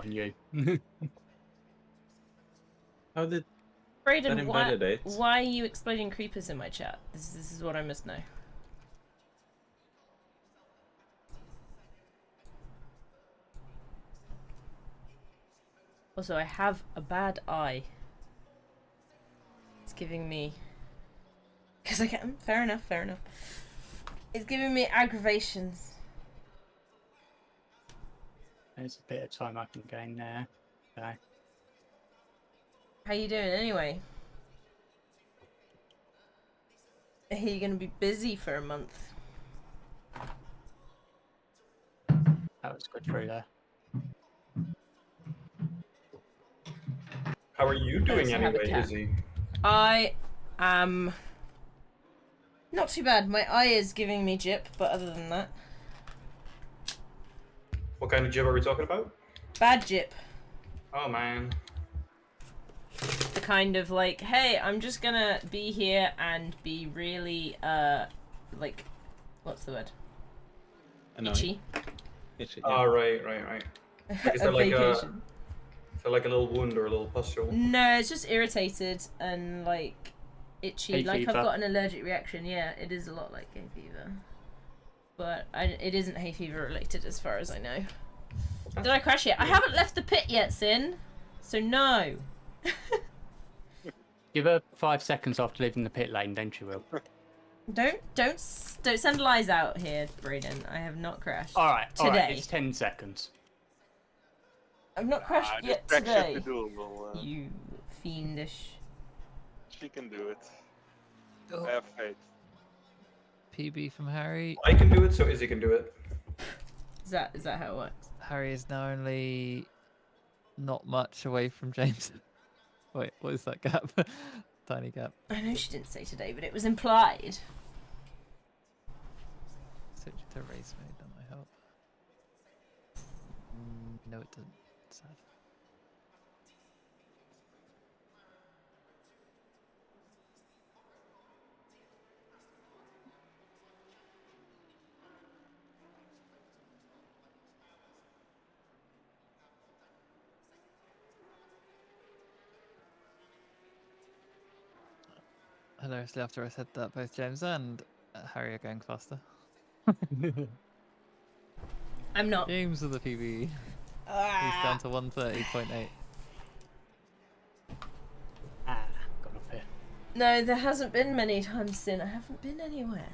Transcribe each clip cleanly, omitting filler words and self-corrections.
on you. How did that Brayden, invalidate? why are you exploding creepers in my chat? This is what I must know. Also, I have a bad eye. It's giving me... Because I can... Fair enough, fair enough. It's giving me aggravations. There's a bit of time I can gain there. Okay. How you doing anyway? Are you going to be busy for a month? That was good through there. How are you doing Have a anyway, cat. Izzy? I am... Not too bad. My eye is giving me jip, but other than that... What kind of jib are we talking about? Bad jip. Oh man. The kind of like, hey, I'm just gonna be here and be really, like, what's the word? Annoying. Itchy. Itchy. Oh, right. Like, is there like vacation. is there like a little wound or a little pustule? No, it's just irritated and like itchy. Hay like fever. I've got an allergic reaction. Yeah, it is a lot like hay fever, but it isn't hay fever related as far as I know. Did I crash yet? I haven't left the pit yet, Sin. So no. Give her 5 seconds after leaving the pit lane, then she will. Don't send lies out here, Brayden. I have not crashed. All right, today. it's 10 seconds. I've not crashed yet Just today. to do, well, You fiendish. she can do it. Oh. I have faith. PB from Harry. I can do it, so Izzy can do it. Is that how it works? Harry is now only not much away from James. Wait, what is that gap? Tiny gap. I know she didn't say today, but it was implied. Switch to race mode, that might help. No, it doesn't. Sad. Hilariously, after I said that, both James and Harry are going faster. I'm not. James with the PB. He's Ah. down to 130.8. Got off here. No, there hasn't been many times since. I haven't been anywhere.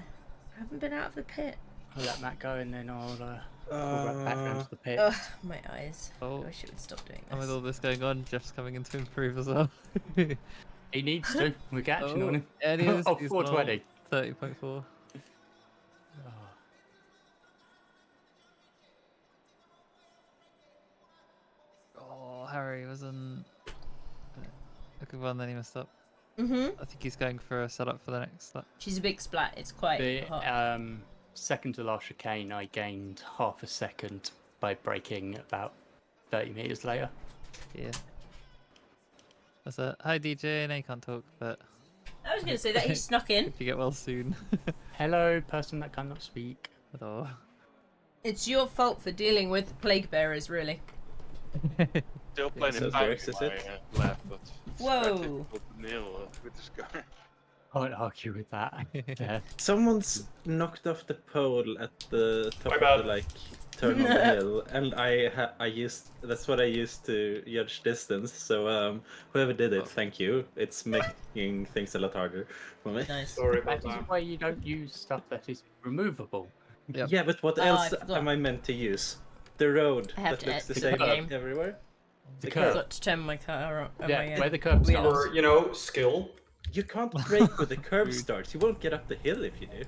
I haven't been out of the pit. I'll let Matt go and then I'll go back down to the pit. Ugh, my eyes. Oh. I wish it would stop doing And with this. all this going on, Jeff's coming in to improve as well. He needs to. We're catching on him. Yeah, he is. Oh, He's 420. 30.4. Oh, Harry was on a good one, then he messed up. Mm-hmm. I think he's going for a setup for the next lap. She's a big splat. It's quite The hot. second to last chicane, I gained half a second by braking about 30 meters later. Yeah. That's it. Hi DJ, I know you can't talk, but I was going to say that he snuck in. hope you get well soon. Hello, person that cannot speak. Oh. It's your fault for dealing with plague bearers, really. Still playing So in time works, is my it? left, but it's quite Whoa. difficult to nail with this car. I won't argue with that. Yeah. Someone's knocked off the pole at the top My of bad. the like turn on the hill, and I used that's what I used to judge distance. So whoever did it, thank you. It's making things a lot harder for me. Nice. Sorry about That is that. why you don't use stuff that is removable. Yep. Yeah, but what Oh, I else forgot. am I meant to use? The road I have that to looks the exit same the game. everywhere. The I've curb. got to turn my car on. Yeah, where the curb wheel starts. Or, you know, skill. You can't brake where the curb Rude. starts. You won't get up the hill if you do.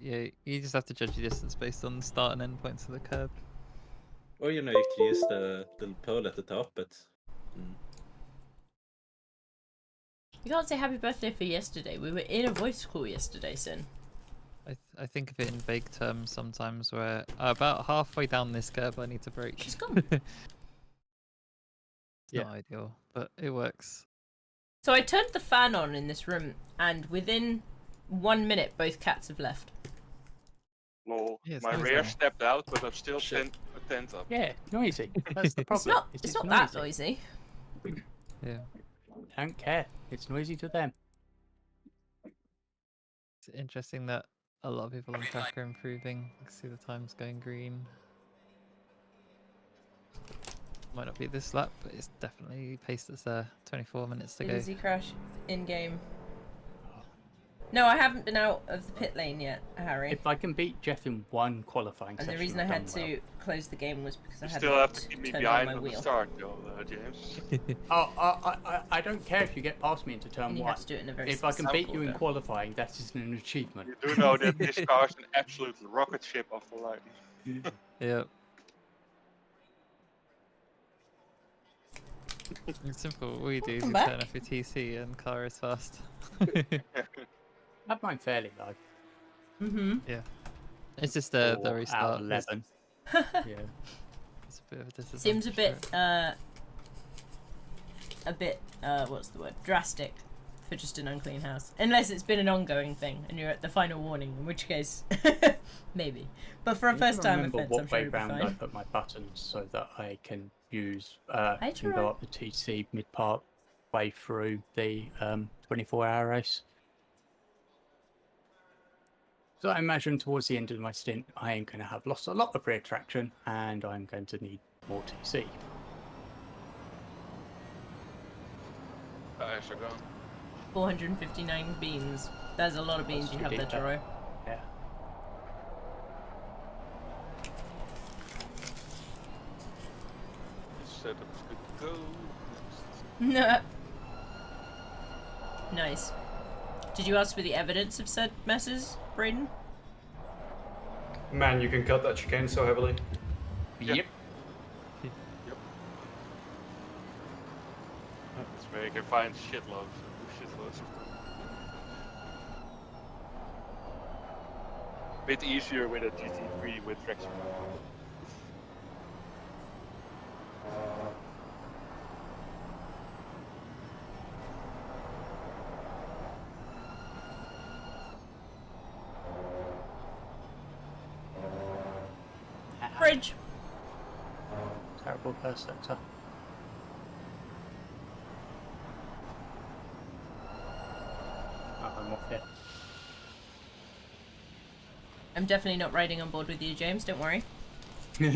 Yeah, you just have to judge your distance based on the start and end points of the curb. Or you know, you could use the little pole at the top, but You can't say happy birthday for yesterday. We were in a voice call yesterday, Sin. I think of it in vague terms sometimes where about halfway down this curb I need to brake. She's gone. It's Yeah. not ideal, but it works. So I turned the fan on in this room, and within 1 minute, both cats have left. Lol. Yeah, it's My noisy. rear stepped out, but I'm still Shit. 10 up. Yeah, noisy. That's the It's problem. not. It's not that noisy. Yeah. Don't care. It's noisy to them. It's interesting that a lot of people on track are improving. You can see the times going green. Might not be this lap, but it's definitely pace that's there. 24 minutes to go. Does he crash in game? No, I haven't been out of the pit lane yet, Harry. If I can beat Jeff in one qualifying And session, the reason I I've had done to close the game was because I You had still have to keep me turned on behind my on the wheel. start, though, James. well. I don't care if you get past me into turn And you one. have to do it in a very If I can specific beat you in order. qualifying, that is an achievement. You do know that this car's an absolute rocket ship of the line. Yeah. It's simple. All you do is Come you back. turn off your TC and car is fast. I have mine fairly low. Mm-hmm. Yeah. It's just the 4 out restart. of It's 11. Yeah. it's a bit of a disadvantage. Seems a for bit, what's the word? Drastic for just an unclean house. Unless it's been an ongoing thing and you're at the final warning, in which case, maybe. But for a Can you first time remember offence, what I'm sure way it'll be round I fine. put my buttons so that I can use I can tried. go up the TC mid part way through the 24-hour race. So I imagine towards the end of my stint, I am going to have lost a lot of rear traction, and I'm going to need more TC. Tires are gone. 459 beans. There's a lot of beans That's you have there, ridiculous. Joro. Yeah. This setup is good to go. Nice. Did you ask for the evidence of said messes, Braden? Man, you can cut that chicane so heavily. Yep. That's where you can find shitloads of them. Bit easier with a GT3 with traction. Bridge. Terrible first sector. Oh, I'm off here. I'm definitely not riding on board with you, James. Don't worry. Few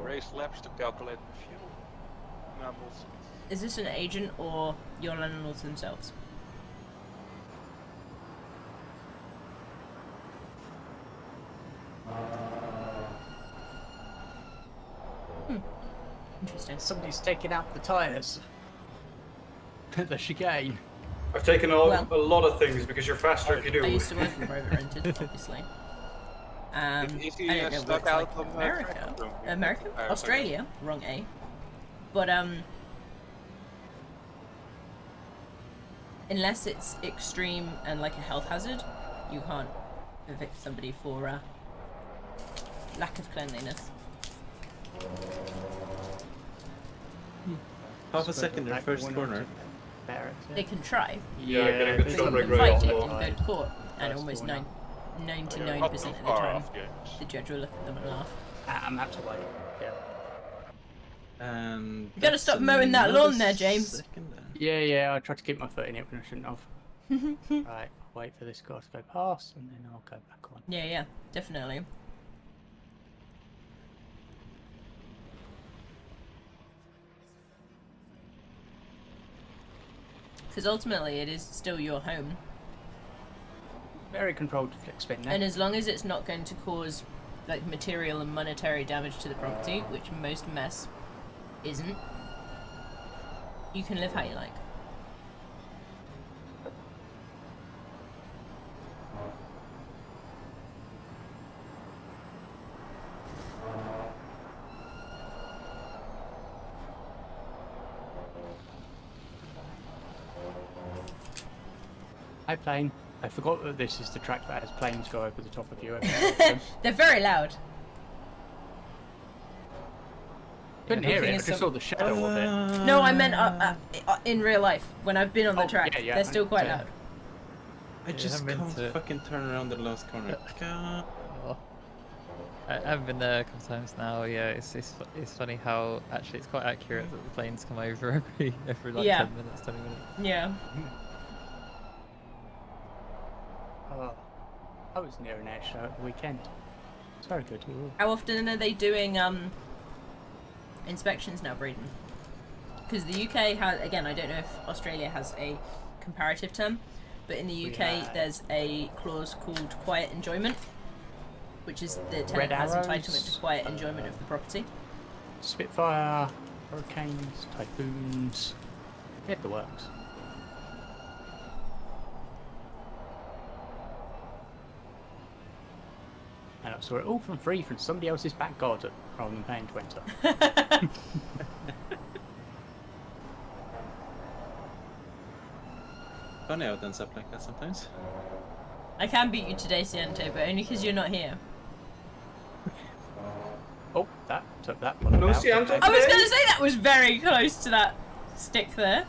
race laps to calculate the fuel levels. Is this an agent or your landlords themselves? Interesting. Somebody's taking out the tyres. The chicane. I've taken a lot of things because you're faster if you I do. used to work in private rented, obviously. Is he I don't know what stuck it's like out in on the America. track? America? Okay. Australia? Wrong A. But, unless it's extreme and like a health hazard, you can't evict somebody for, lack of cleanliness. Half a second in first corner. They can try, Yeah, getting the but you stone can rig fight right it off. in good court, and First almost corner. 99% Not of too the far time, off, James. the judge will look at them and laugh. I'm out of way. Yeah. And You gotta that's stop mowing that another lawn there, James. second there. Yeah, I tried to keep my foot in it when I shouldn't have. Right, I'll wait for this car to go past and then I'll go back on. Yeah, definitely. Because ultimately it is still your home, Very controlled flick spin there. and as long as it's not going to cause like material and monetary damage to the property, which most mess isn't, you can live how you like. Hi plane. I forgot that this is the track that has planes go over the top of you. Every so often. They're very loud. Couldn't Yeah, hear it. looking I at just some- saw the shadow of it. No, I meant in real life when I've been on the Oh, track. yeah, yeah, They're still quite 100%. loud. I just haven't been can't to- fucking turn around the last corner. God. Oh. I haven't been there a couple times now. Yeah, it's funny how actually it's quite accurate that the planes come over every like Yeah. 10 minutes, 20 minutes. Yeah. Oh, I was near an air show at the weekend. It's very good. How often are they doing inspections now, Braden? Because the UK has, again, I don't know if Australia has a comparative term, but in the UK have- there's a clause called quiet enjoyment, which is the tenant Red has arrows, entitlement to quiet enjoyment of the property. Spitfire, hurricanes, typhoons. Hit the works. And I saw it all from free from somebody else's back garden rather than paying to enter. Funny how it ends up like that sometimes. I can beat you today, Siento, but only because you're not here. Oh, that took that one. No, out. Siento. I was going to say that was very close to that stick there.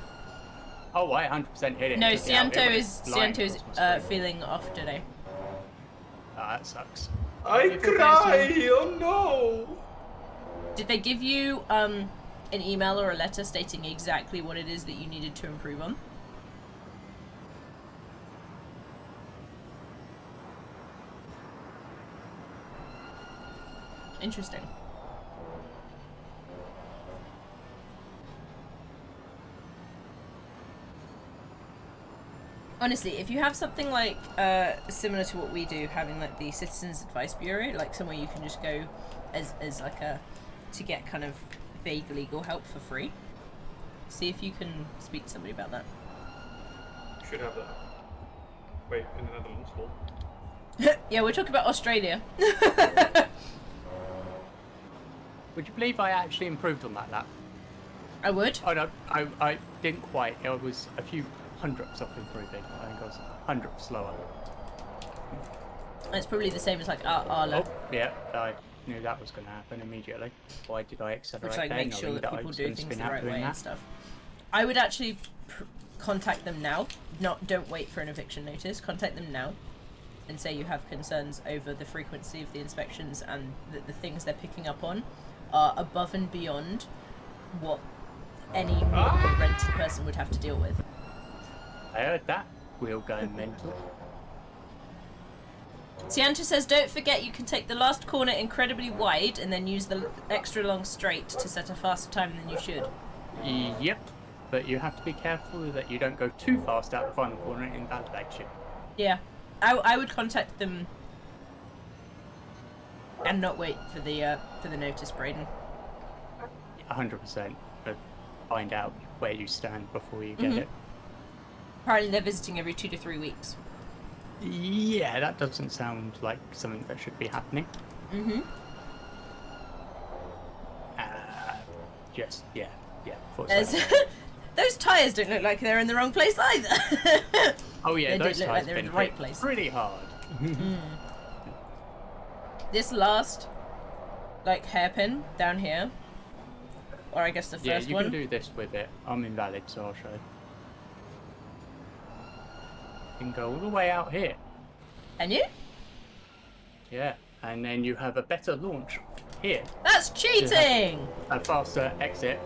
Oh, I 100% hit it. No, Took it out. Siento It is was flying Siento's across my screen. feeling off today. Ah, that sucks. I If you're cry! playing Oh no! Did they give you an email or a letter stating exactly what it is that you needed to improve on? Interesting. Honestly, if you have something like similar to what we do, having like the Citizens Advice Bureau, like somewhere you can just go as like a to get kind of vague legal help for free. See if you can speak to somebody about that. Should have that. Wait, in the Netherlands, well. Yeah, we're talking about Australia. Would you believe I actually improved on that lap? I would. Oh no, I didn't quite. I was a few hundredths off improving. I think I was a hundredth slower. It's probably the same as like Arla, Oh, yeah, I knew that was going to happen immediately. Why did I accelerate which like there, makes sure knowing that I people was do gonna things spin the out right doing way and that? stuff. I would actually contact them now. Don't wait for an eviction notice. Contact them now and say you have concerns over the frequency of the inspections and that the things they're picking up on are above and beyond what any normal rented person would have to deal with. I heard that. Wheel going mental. Sianta says, don't forget you can take the last corner incredibly wide and then use the extra long straight to set a faster time than you should. Yep, but you have to be careful that you don't go too fast out the final corner and invalidate you. Yeah, I would contact them and not wait for the notice, Braden. 100%. But find out where you stand before you get it. Apparently they're visiting every 2 to 3 weeks. Yeah, that doesn't sound like something that should be happening. Yeah. Thought so. There's those tyres don't look like they're in the wrong place either. Oh yeah, They those don't look like tyres they're in been the right hit place. pretty hard. This last, like, hairpin down here, or I guess the Yeah, first you one. can do this with it. I'm invalid, so I'll show you. You can go all the way out here. And you? Yeah, and then you have a better launch here, That's cheating! a faster exit,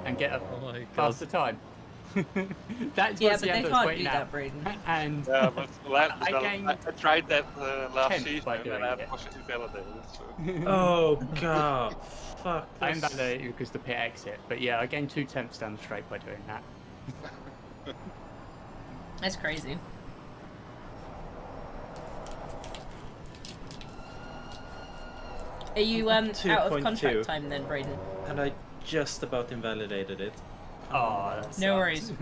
and get a Oh my god. faster time. That's Yeah, what but they Sienna's can't pointing do out. that, Braden. And Yeah, but gained I tried that last 10th season by and doing I it. was invalidated. So. Oh god. Fuck. I this. invalidated you because the pit exit, but yeah, I gained 2 tenths down the straight by doing that. That's crazy. Are you out of 2.2. contract time then, Braden? And I just about invalidated it. Oh, that No sucks. worries.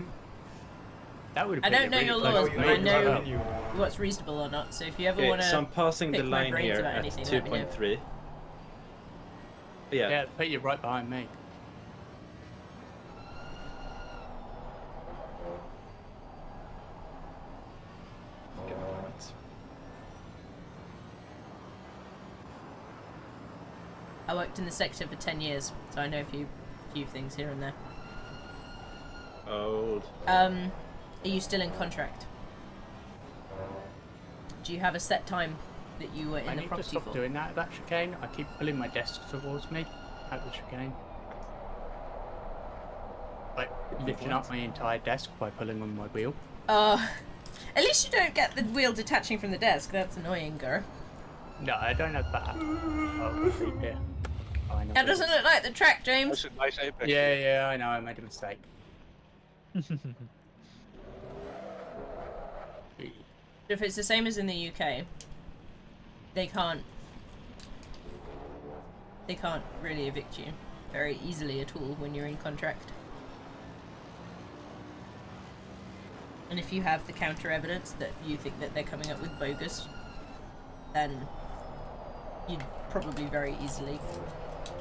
That would have I been don't know really your close laws, to but me. I know you. what's reasonable or not. So if you ever Okay, want to, so I'm passing the pick my line brains here about at anything, let me know. 2.3. Yeah. Yeah, put you right behind me. God damn it. I worked in the sector for 10 years, so I know a few things here and there. Old. Are you still in contract? Do you have a set time that you were in I the need to property stop for? doing that at that chicane. I keep pulling my desk towards me at the chicane. Like, lifting up my entire desk by pulling on my wheel. At least you don't get the wheel detaching from the desk. That's annoying, girl. No, I don't have that. Oh, yeah. Oh, I know That what it doesn't is. look like the track, James. That's a nice apex. Yeah, yeah, I know, I made a mistake. If it's the same as in the UK, they can't really evict you very easily at all when you're in contract. And if you have the counter evidence that you think that they're coming up with bogus, then you'd probably very easily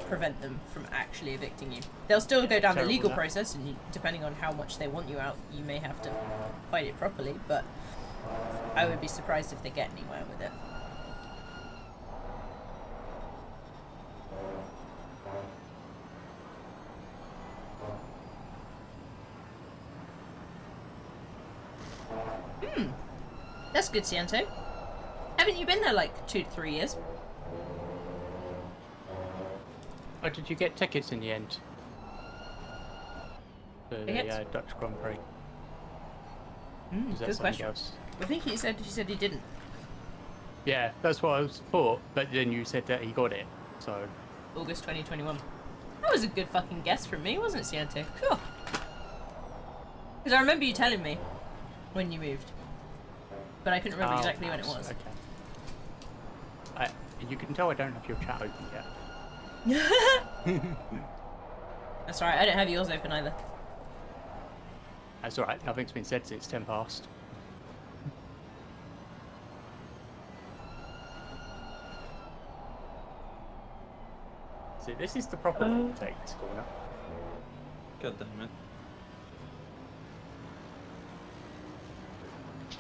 prevent them from actually evicting you. They'll still go down the Terrible, legal that. process, and depending on how much they want you out, you may have to fight it properly, but I would be surprised if they get anywhere with it. That's good, Cianto. Haven't you been there like 2 to 3 years? Oh, did you get tickets in the end? For the Tickets? Dutch Grand Prix? Is that Good something question. else? I think he said he didn't. Yeah, that's what I was thought, but then you said that he got it, so... August 2021. That was a good fucking guess from me, wasn't it, Cianto? Cool. Because I remember you telling me when you moved. But I couldn't remember exactly when it was. Okay. You can tell I don't have your chat open yet. That's alright, I don't have yours open either. That's alright, nothing's been said since 10 past. See, this is the proper way to take this corner. God damn it.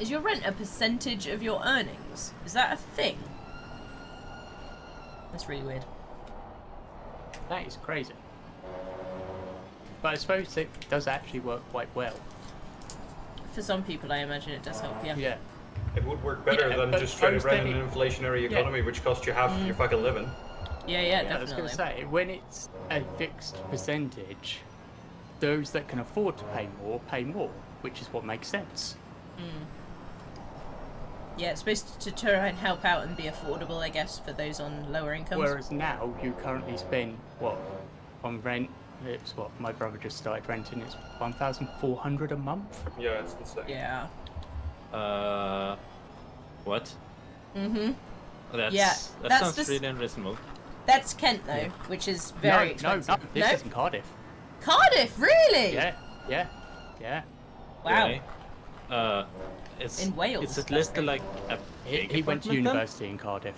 Is your rent a percentage of your earnings? Is that a thing? That's really weird. That is crazy. But I suppose it does actually work quite well. For some people, I imagine it does help, yeah. Yeah. It would work better Yeah, than but just trying I to was run in thinking- an inflationary economy which costs you half your fucking living. Yeah, Yeah, I definitely. was going to say, when it's a fixed percentage, those that can afford to pay more, which is what makes sense. Yeah, it's supposed to try and help out and be affordable, I guess, for those on lower incomes. Whereas now, you currently spend, what, on rent, it's what, my brother just started renting, it's 1,400 a month? Yeah, it's insane. Yeah. What? Mm-hmm. That's, Yeah, that that's sounds the s- really unreasonable. That's Kent, though, which is very no, expensive. No, this isn't Cardiff. Cardiff, really? Yeah. Wow. Really? It's In Wales, It's at that's least great. like a big He went to apartment then? university in Cardiff.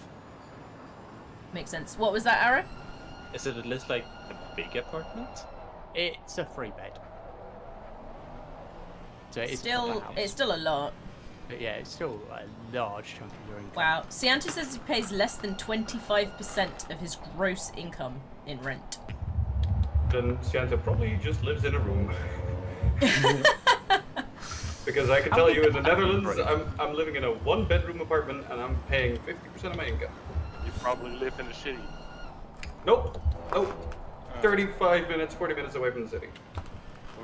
Makes sense. What was that, Ara? Is it at least like a big apartment? It's a 3-bed. So it's Still, not a house. it's still a lot. But yeah, it's still a large chunk of your income. Wow. Cianto says he pays less than 25% of his gross income in rent. Then Santa probably just lives in a room. Because I can How tell big you in the is that room, Netherlands, I'm living in a 1-bedroom apartment and I'm paying 50% of my income. You probably live in the city. Nope. 35 minutes, 40 minutes away from the city.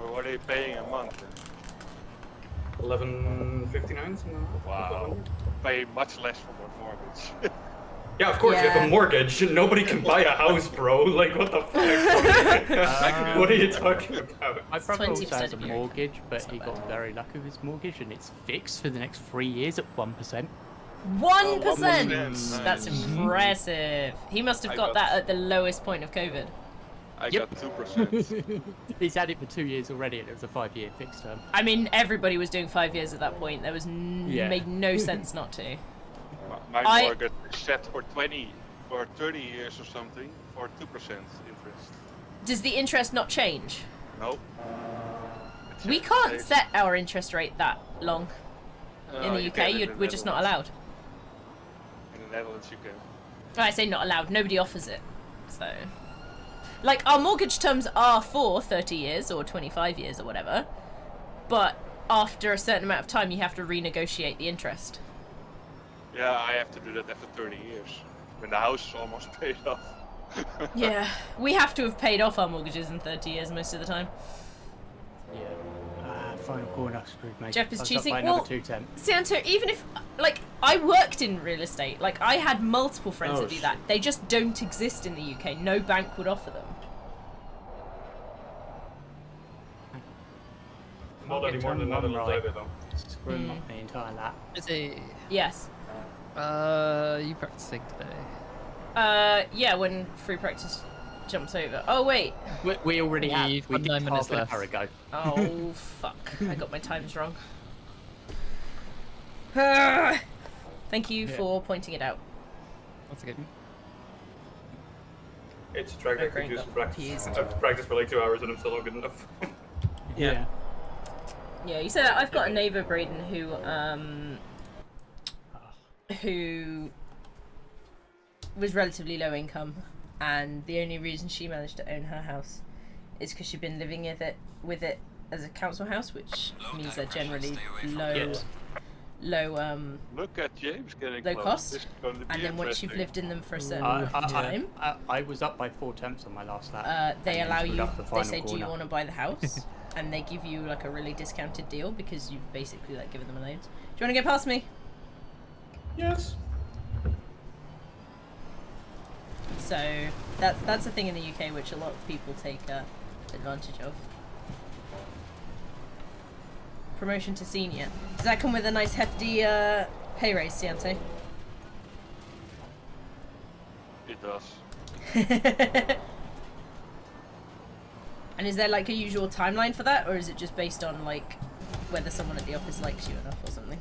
Or what are you paying a month? 11.59, something like that. Wow. Pay much less for one mortgage. Yeah, of course, you have Yeah. a mortgage. Nobody can buy a house, bro. Like, what the fuck? What are you talking about? My brother also 20% has a of your mortgage, but That's he not got bad. very lucky with his mortgage, and it's fixed for the next 3 years at 1%. 1%! 1%, That's nice. impressive. He must have I got got- that at the lowest point of COVID. I Yep. got 2%. He's had it for 2 years already, and it was a 5-year fixed term. I mean, everybody was doing 5 years at that point. There was Yeah. made no sense not to. My I- mortgage is set for 20 or 30 years or something for 2% interest. Does the interest not change? No. We can't set our interest rate that long in the UK. We're just not allowed. In the Netherlands you can. Oh, I say not allowed. Nobody offers it. So, like, our mortgage terms are for 30 years or 25 years or whatever, but after a certain amount of time, you have to renegotiate the interest. Yeah, I have to do that after 30 years. When the house is almost paid off. Yeah, we have to have paid off our mortgages in 30 years most of the time. Yeah. Final corner, screwed mate. Jeff is I was cheating. up by another Well, 210. Santo, even if, like, I worked in real estate, like, I had multiple friends Oh, that do that. They just don't exist in the UK. No bank would offer them. Not Get anymore in the turn one Netherlands right. either, though. Screwing up the entire lap. Is it? Yes. You practicing today? Yeah, when free practice jumps over. Oh, wait. We already have. You've We got did 9 minutes half an left. hour ago. Oh, fuck. I got my times wrong. Thank you for pointing it out. That's okay. It's a track I could Great, use to but practice. he is- I've practiced for like 2 hours and I'm still not good enough. Yeah. Yeah, you said that. I've got a neighbour, Braden, who was relatively low income, and the only reason she managed to own her house is because she'd been living with it as a council house, which means they're generally low Look at James getting low close. cost, This is going to be and then once you've interesting. lived in them for a certain time, I was up by 4 tenths on my last lap. they and then allow screwed you. up the They final say, "Do you corner. want to buy the house?" And they give you like a really discounted deal because you've basically like given them a loan. Do you want to get past me? Yes. So that's a thing in the UK which a lot of people take advantage of. Promotion to senior. Does that come with a nice hefty pay raise, Cianto? It does. And is there like a usual timeline for that, or is it just based on like whether someone at the office likes you enough or something?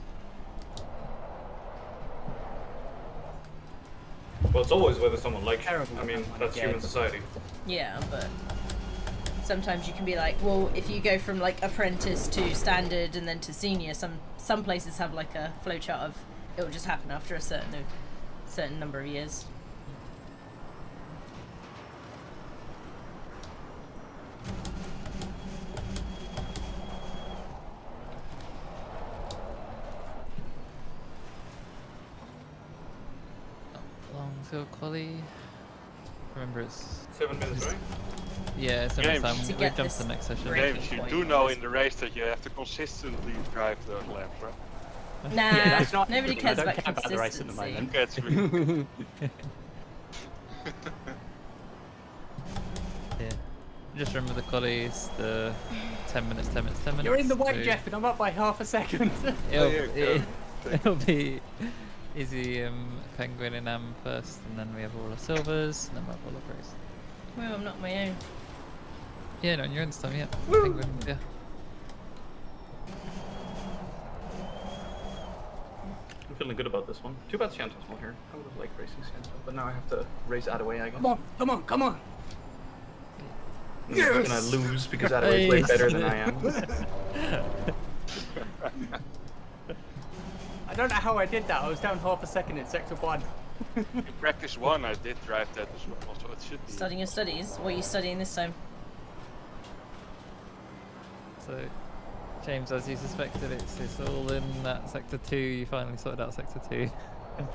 Well, it's always whether someone likes you. Terrible I mean, someone, that's yeah. human society. Yeah, but sometimes you can be like, well, if you go from like apprentice to standard and then to senior, some places have like a flowchart of it will just happen after a certain number of years. Long field quali. Remember it's 7 minutes, right? yeah, it's James. next time. To We get jump this to the next session. break. James, you point do on know this. in the race that you have to consistently drive those laps, right? Nah, Yeah, that's not nobody everything. I cares don't about care about the race consistency. at the moment. That's really Yeah. Just remember the qualies, the 10 minutes, 10 minutes, 10 minutes. You're in the way, so Jeff, and I'm up by half a second. It'll be easy Penguin and Am first, and then we have all the silvers, and then we'll have all the grays. Well, I'm not on my own. Yeah, no, you're in this time, yeah. Penguin, yeah. I'm feeling good about this one. Too bad Santa's not here. I would have liked racing Santa, but now I have to race Adaway, I guess. Come on, come on, come on. I'm gonna lose because Adaway's way better than I am. I don't know how I did that. I was down half a second in sector 1. In practice 1, I did drive that as well, so it should be. Studying your studies. What are you studying this time? So, James, as you suspected, it's all in that sector 2. You finally sorted out sector 2. And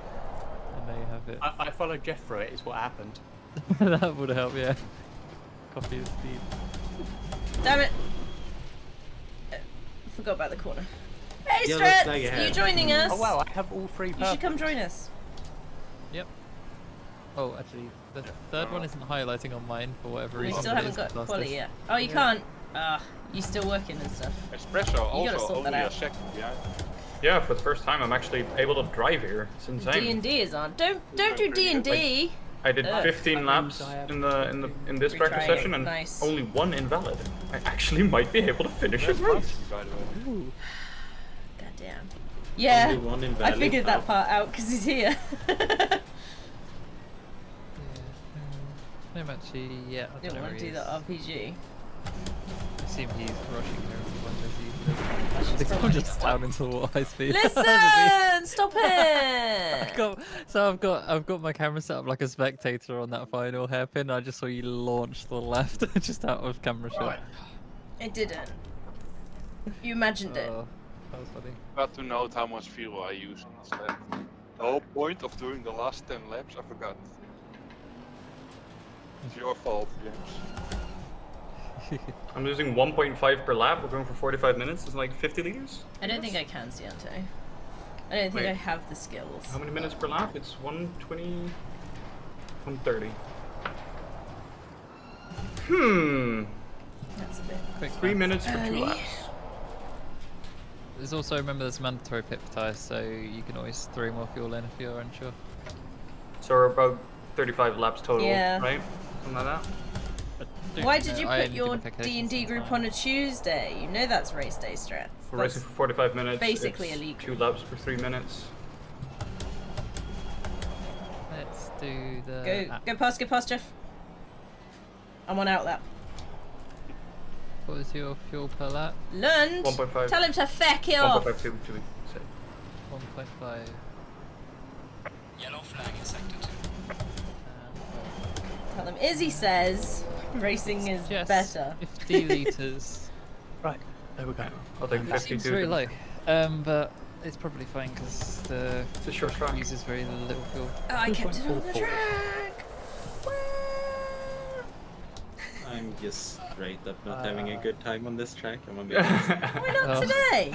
there you have it. I followed Jeff through it, is what happened. That would help, yeah. Copy the speed. Damn it! Forgot about the corner. Hey, Yeah, Stretz! looks like you Are you have. joining us? Oh wow, I have all 3 You purples. should come join us. Yep. Oh, actually, the third one isn't highlighting on mine for whatever We reason. still but it haven't is got the quality fastest. yet. Oh, you can't. You still working and stuff. Espresso gotta also sort that only a out. second behind. Yeah, for the first time I'm actually able to drive here. It's insane. D&D is on. Don't do D&D. I did Ugh. 15 laps in this practice Retry. session and Nice. only 1 invalid. I actually might be able to finish it race. By the way. Goddamn. Yeah, Only one I invalid. figured that part out because he's here. No, actually, yeah. I Didn't don't know want where to he do is. the RPG. I assume he's rushing there. As I see. I should It's probably just stopped. down into the high speed. Listen! Stop it! I've got my camera set up like a spectator on that final hairpin. I just saw you launch to the left, just out of camera shot. I didn't. You imagined it. Oh, that was funny. Got to note how much fuel I use instead. The whole point of doing the last 10 laps, I forgot. It's your fault, James. I'm losing 1.5 per lap. We're going for 45 minutes. It's like 50 liters. I don't think I can, Cianto. I don't think Wait. I have the skills. How many minutes per lap? It's 120, 130. That's a bit. Quick 3 maths. minutes for 2 Early. laps. There's also, remember, there's mandatory pit for tyres, so you can always throw more fuel in if you're unsure. So we're about 35 laps total, Yeah. right? Something like that. Why did you I put only your did applications D&D this group time. on a Tuesday? You know that's race day strat. We're racing for 45 minutes. basically it's illegal. 2 laps per 3 minutes. Let's do the... Go past, Jeff. I'm on out lap. What was your fuel per lap? Lund! 1.5. Tell him to feck it off! 1.5 to be safe. 1.5. Yellow flag in sector 2. Tell him Izzy says racing is Yes, better. 50 litres. Right, there we go. I'll take That 52. seems very low. But it's probably fine because the It's a short track. uses very little fuel. Oh, I kept it on the 2.44. track! I'm just straight up not having a good time on this track. I'm a bit. Why not Oh. today?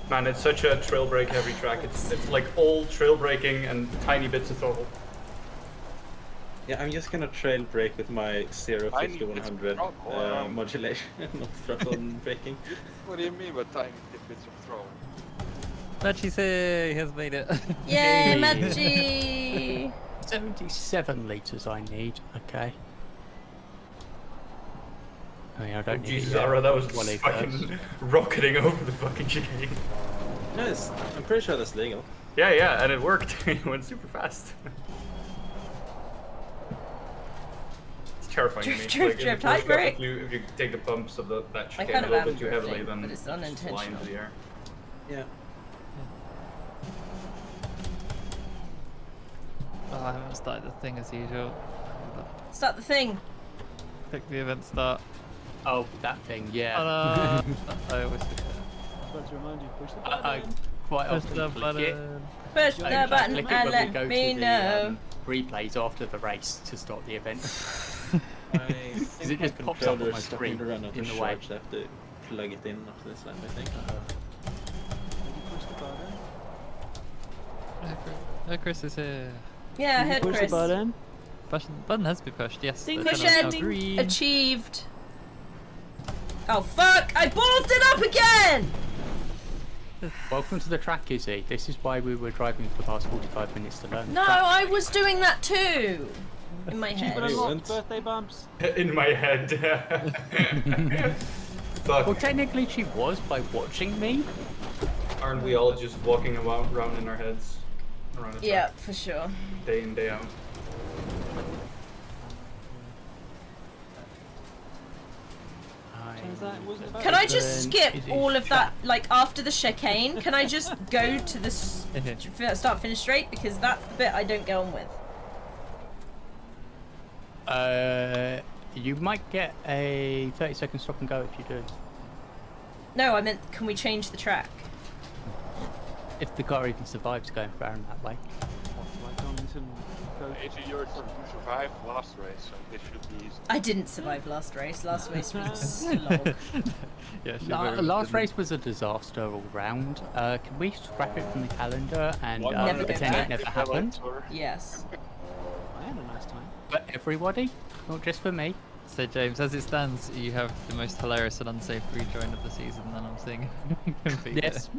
Man, it's such a trail brake heavy track. It's like all trail braking and tiny bits of throttle. Yeah, I'm just gonna trail brake with my 0 Tiny 50 bits of 100 throttle, modulation of throttle and braking. What do you mean by tiny bits of throw? Machi's here, he has made it. Yay, Maggi! 77 litres I need, okay. I mean, I don't need Jesus, it yet. Zara, that was Well, it fucking rocketing over the fucking chicane. Yes, I'm pretty sure that's legal. Yeah, and it worked. It went super fast. It's terrifying to me. Drift, in the drift, first high lap, brake. if you take the bumps of that chicane kind a of little am bit too heavily, drifting, then but it's just fly unintentional. into the air. Yeah. Oh, I haven't started the thing as usual. Start the thing. Click the event start. Oh, that thing, yeah. I always forget. To remind you, push the I quite Push often the click it. button. Push the I button click it and when we go let me to know. the replays after the race to start the event. I it think just my pops up on controller's my starting screen to run out in of the way. charge. I have to plug it in after this lap, I think. push the button. Oh, Chris is here. Yeah, head Push the Chris. button. Button has been pushed, yes. Ding, the Push channel is it. now green. Achieved. Oh fuck! I ballsed it up again! Welcome to the track, Izzy. This is why we were driving for the past 45 minutes to learn. No, the track. I was doing that too. In my But head. unlocked birthday bumps. In my head. Fuck. Well, technically she was by watching me. Aren't we all just walking around in our heads? Around the Yeah, track, for sure. day in, day out. Turns out it wasn't about Can I just Then skip it is all of that? track. Like after the chicane, can I just go to the start finish straight? Because that's the bit I don't get on with. You might get a 30-second stop and go if you do. No, I meant can we change the track? If the car even survives going around that way. like Donnington. AJ, you're to survive last race, so this should be easy. I didn't survive last race. Last race was a slog. Yeah, she La- very much last didn't. race was a disaster all round. Can we scrap it from the calendar and Never go pretend back. it never happened? Yes. I had a nice time. For everybody, not just for me. So James, as it stands, you have the most hilarious and unsafe rejoin of the season that I'm seeing. Yes,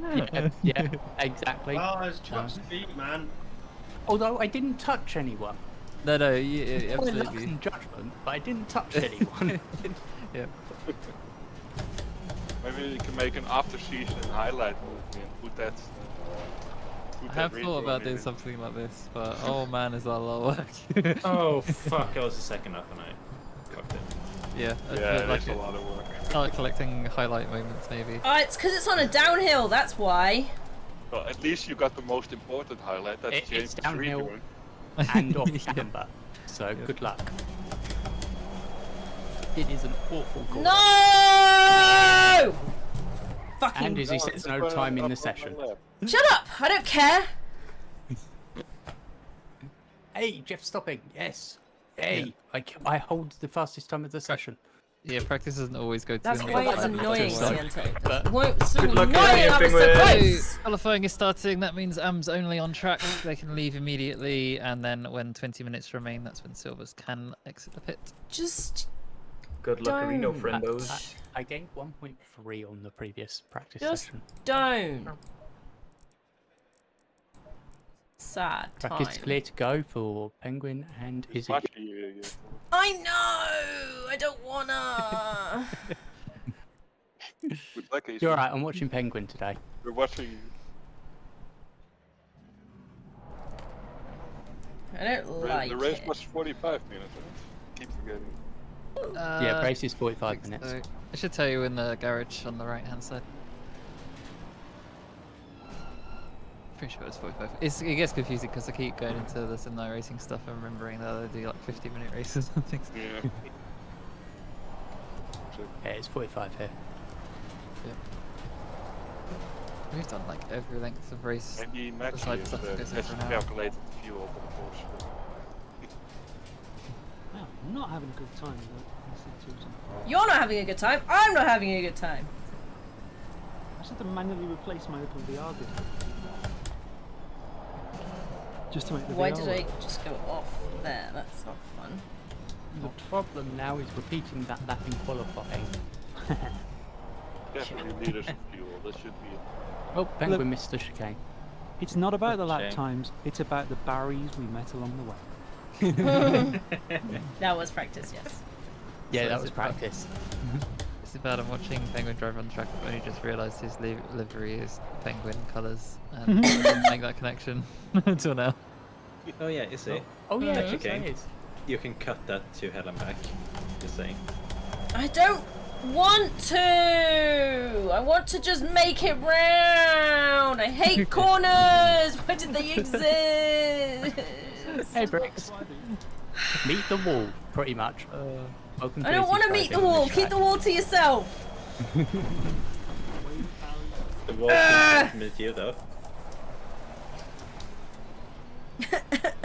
yeah, exactly. Oh, it's just speed, man. Although I didn't touch anyone. No, Well, absolutely. lacks in judgment, but I didn't touch anyone. Yeah. Maybe you can make an after-season highlight movie and put that. I have thought about doing something like this, but oh man, is that a lot of work. Oh fuck! I was a second up and I cocked it. Yeah, I Yeah, feel like that's a lot of work. Start collecting highlight moments, maybe. Oh, it's because it's on a downhill, that's why. Well, at least you got the most important highlight. That's It's James downhill. redoing. And off Yeah. camber. So good luck. It is an awful call. No! Fucking. And Izzy says no time in the session. Shut up! I don't care! Hey, Jeff stopping. Yes. Hey, I hold the fastest time of the session. Yeah, practice doesn't always go to That's the why it's But- annoying, so- Siento. but- Why it's so Good luck annoying, I was so camping with- close! Qualifying is starting, that means Am's only on track. They can leave immediately, and then when 20 minutes remain, that's when Silvers can exit the pit. Just Good luck, Reno, Don't. friendos. I gained 1.3 on the previous practice Just session. don't. Sad Track is time. clear to go for Penguin and Izzy. Actually, I know! I don't wanna! with luck, You're alright, I'm watching Penguin today. We're watching. I don't like The race it. was 45 minutes, right? Keep forgetting. Yeah, race is 45 think minutes. so. I should tell you in the garage on the right hand side. Pretty sure it's 45. It gets confusing because I keep going into the Simni racing stuff and remembering that they do like 50-minute races and things. Yeah. Yeah, it's 45 here. We've done like every length of race. Maybe Max Besides stuff that goes has over an hour. calculated the fuel for the course. Wow, I'm not having a good time. Though. You're not having a good time. I'm not having a good time. I just had to manually replace my Opel VR gun. Just to make the Why VR did work. I just go off there? That's not fun. The problem now is repeating that lap in qualifying. Definitely needed some fuel. That should be it. Oh, Penguin missed the chicane. It's not about the lap Shame. times, it's about the barriers we met along the way. That was practice, yes. Yeah, So that is was it practice. It's about I'm watching Penguin drive on the track, but only just realised his livery is Penguin colours, and I didn't make that connection until now. Oh yeah, is it? Oh yeah, That's yes, okay. it is. You can cut that to hell and back. Just saying. I don't want to! I want to just make it round! I hate corners! Why did they exist? Hey, Bricks. Meet the wall, pretty much. Welcome I don't want to meet the wall! Keep the wall to yourself! The wall can meet you though.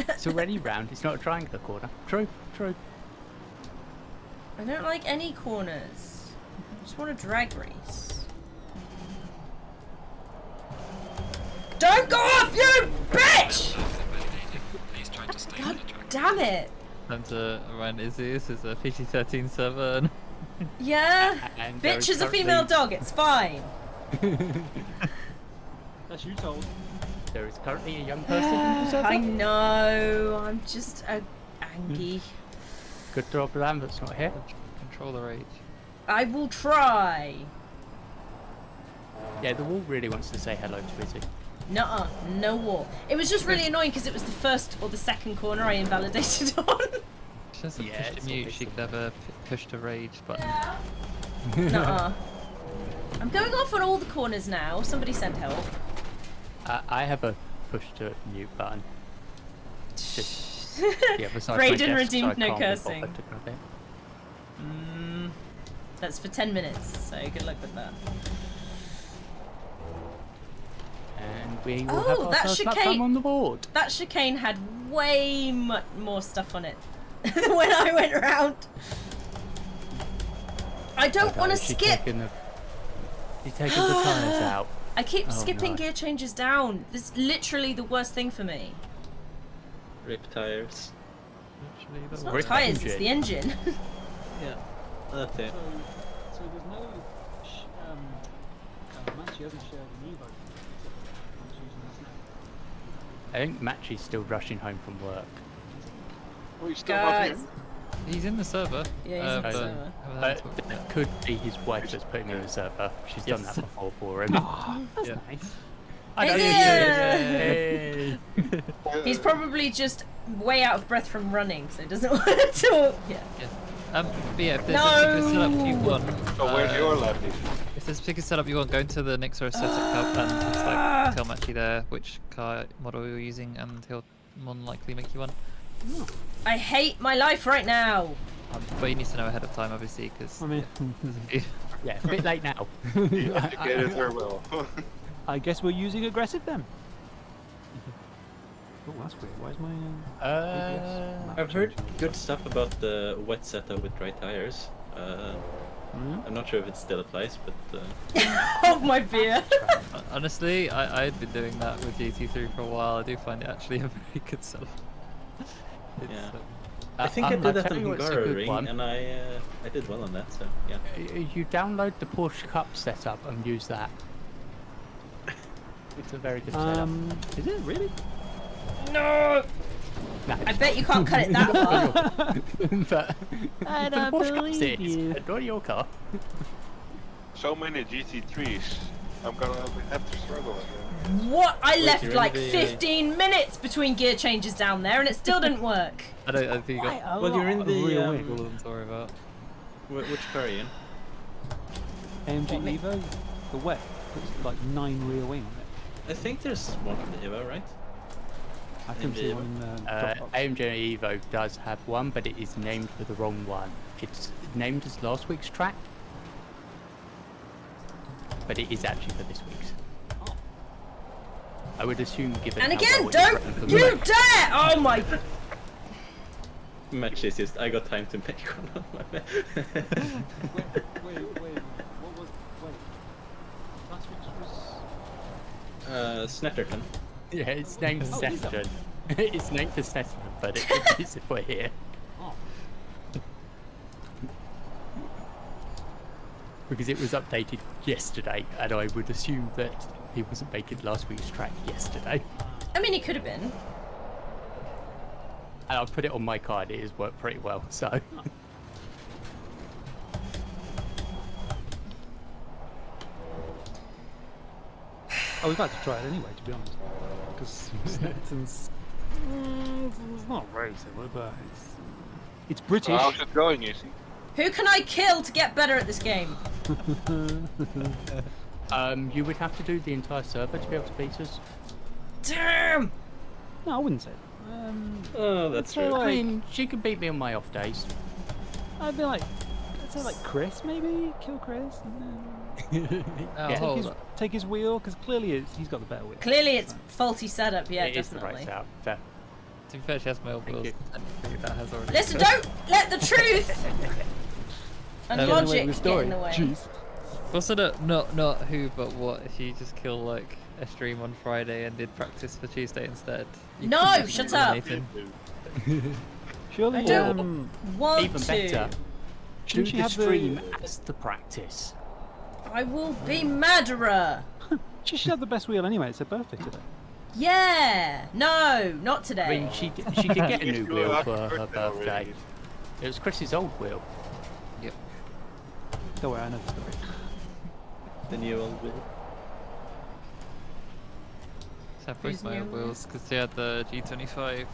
It's already round, it's not a triangular corner. True, true. I don't like any corners. I just want a drag race. Don't go off, you bitch! Please try to stay God on the track. damn it! Time to run Izzy. This is a PG-13 server. Yeah? And there Bitch is a currently- female dog, it's fine. That's you told. There is currently a young person in the server. I know, I'm just angry. Good job, Lambert's not here. Control the rage. I will try. Yeah, the wall really wants to say hello to Izzy. Nuh-uh, no wall. It was just really annoying because it was the first or the second corner I invalidated on. She doesn't Yeah, push it's to mute. always She could have a push to rage button. Nuh-uh. I'm going off on all the corners now. Somebody send help. I have a push to mute button. Just the other side of my Braden desk, so redeemed I no can't be cursing. bothered to grab it. That's for 10 minutes, so good luck with that. And we will Oh, have our that first lap chicane- time on the board. That chicane had way more stuff on it than when I went around. I don't want to She's skip. taking the tyres out. I keep Oh, skipping no. gear changes down. This is literally the worst thing for me. Rip tires. Literally, It's the not Rip tyres, it's engine. the engine. Yeah. That's it. So there's no. Matchy hasn't shared an Evo. I'm just using this now. I think Matchy's still rushing home from work. Oh, he's still not here? Guys. He's in the server. Yeah, he's in the but server. haven't But talked about it it. could be his wife that's putting him in the server. She's done Yes. that before for him. That's Yeah. nice. I know Hey you there! He's probably just way out of breath from running, so he doesn't want to talk. Yeah. Yeah. But yeah, if there's a particular setup you want, So where's your lap? if there's a particular setup you want, go into the Nix or Assetto Cup and just like tell Matchy there which car model you're using, and he'll more than likely make you one. I hate my life right now. But you need to know ahead of time, obviously, because I mean, yeah, a bit late now. You have to get it there well. I guess we're using aggressive then. Oh, that's weird. Why is my ABS map I've heard changing? good stuff about the wet setup with dry tires. I'm not sure if it still applies, but Oh my beer. honestly, I'd been doing that with GT3 for a while. I do find it actually a very good setup. yeah. I think I did I'll that tell on you what's a Hungaro good Ring, one. and I did well on that. So yeah. You download the Porsche Cup setup and use that. It's a very good setup. Is it really? No. No, I bet you can't cut it that far. but I the don't Porsche Cup believe sits, you. but not your car. So many GT3s. I'm gonna have to struggle with them. What? I left you're in like the, 15 minutes between gear changes down there, and it still didn't work. I think you got Quite a Well, you're in lot. the all of them to worry about. which car are you in? AMG Evo, the wet, puts like 9 rear wing on it. I think there's one for the Evo, right? I couldn't see AMG one in the Dropbox. AMG Evo does have one, but it is named for the wrong one. It's named as last week's track, but it is actually for this week's. I would assume, given And how again, well it was run for don't the you race. dare! Oh my! Match is just I got time to make one of my. Wait, what was, last week's was... Snetterton. Yeah, it's named Oh, is that- Session. It's named for Session, but it is if we're here. Oh. Because it was updated yesterday, and I would assume that he wasn't making last week's track yesterday. I mean, he could have been. And I've put it on my card, it has worked pretty well, so. I was about to try it anyway, to be honest. Because Snetton's... it's not very similar, but it's British. How's it going, Izzy? Who can I kill to get better at this game? You would have to do the entire server to be able to beat us. Damn! No, I wouldn't say that. Oh, that's I'd say true. I like, mean, she can beat me on my off days. I'd be like, I'd say like Chris maybe, kill Chris, and then Oh, Yeah. hold on. take his wheel, because clearly he's got the better wheel. Clearly, it's faulty setup. Yeah, It is the definitely. right out. Fair. To be fair, she has my old Thank wheels. you. Technically, that has already. Listen, don't let the truth and Get in the way logic with the get story. in the way. Jeez. Also, not who, but what if you just kill like a stream on Friday and did practice for Tuesday instead? You No, could be shut up. eliminated. Surely, I don't want Even to. better, do shouldn't she the have stream as the practice. I will be madderer. She should have the best wheel anyway. It's her birthday today. Yeah. No, not I today. mean, she did get a Yes, new you wheel have for birthday her birthday. already. It was Chris's old wheel. Yep. Don't worry, I know the story. The new old wheel. So I broke my old new wheels because she had the G25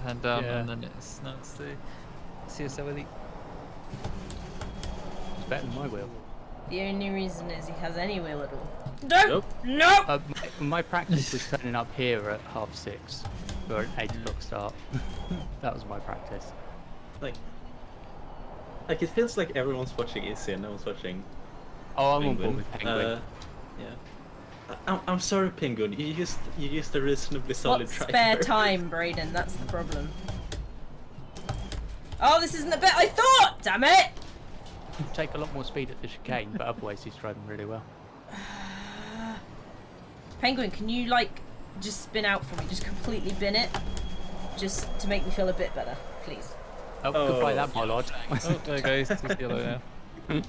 hand down, Yeah. and then now it's the CSL Elite. It's better than my wheel. The only reason is he has any wheel at all. Don't. Nope. Nope. My practice was turning up here at 6:30 for an 8 o'clock start. That was my practice. Like it feels like everyone's watching Izzy and no one's watching Oh, I'm on board Penguin. with Penguin. Yeah. I'm sorry, Penguin. You used a reasonably solid What driver. spare time, Brayden? That's the problem. Oh, this isn't the bit I thought. Damn it! Take a lot more speed at the chicane, but otherwise he's driving really well. Penguin, can you like just spin out for me? Just completely bin it, just to make me feel a bit better, please. Oh, goodbye that bollard. Oh, there goes to yellow now.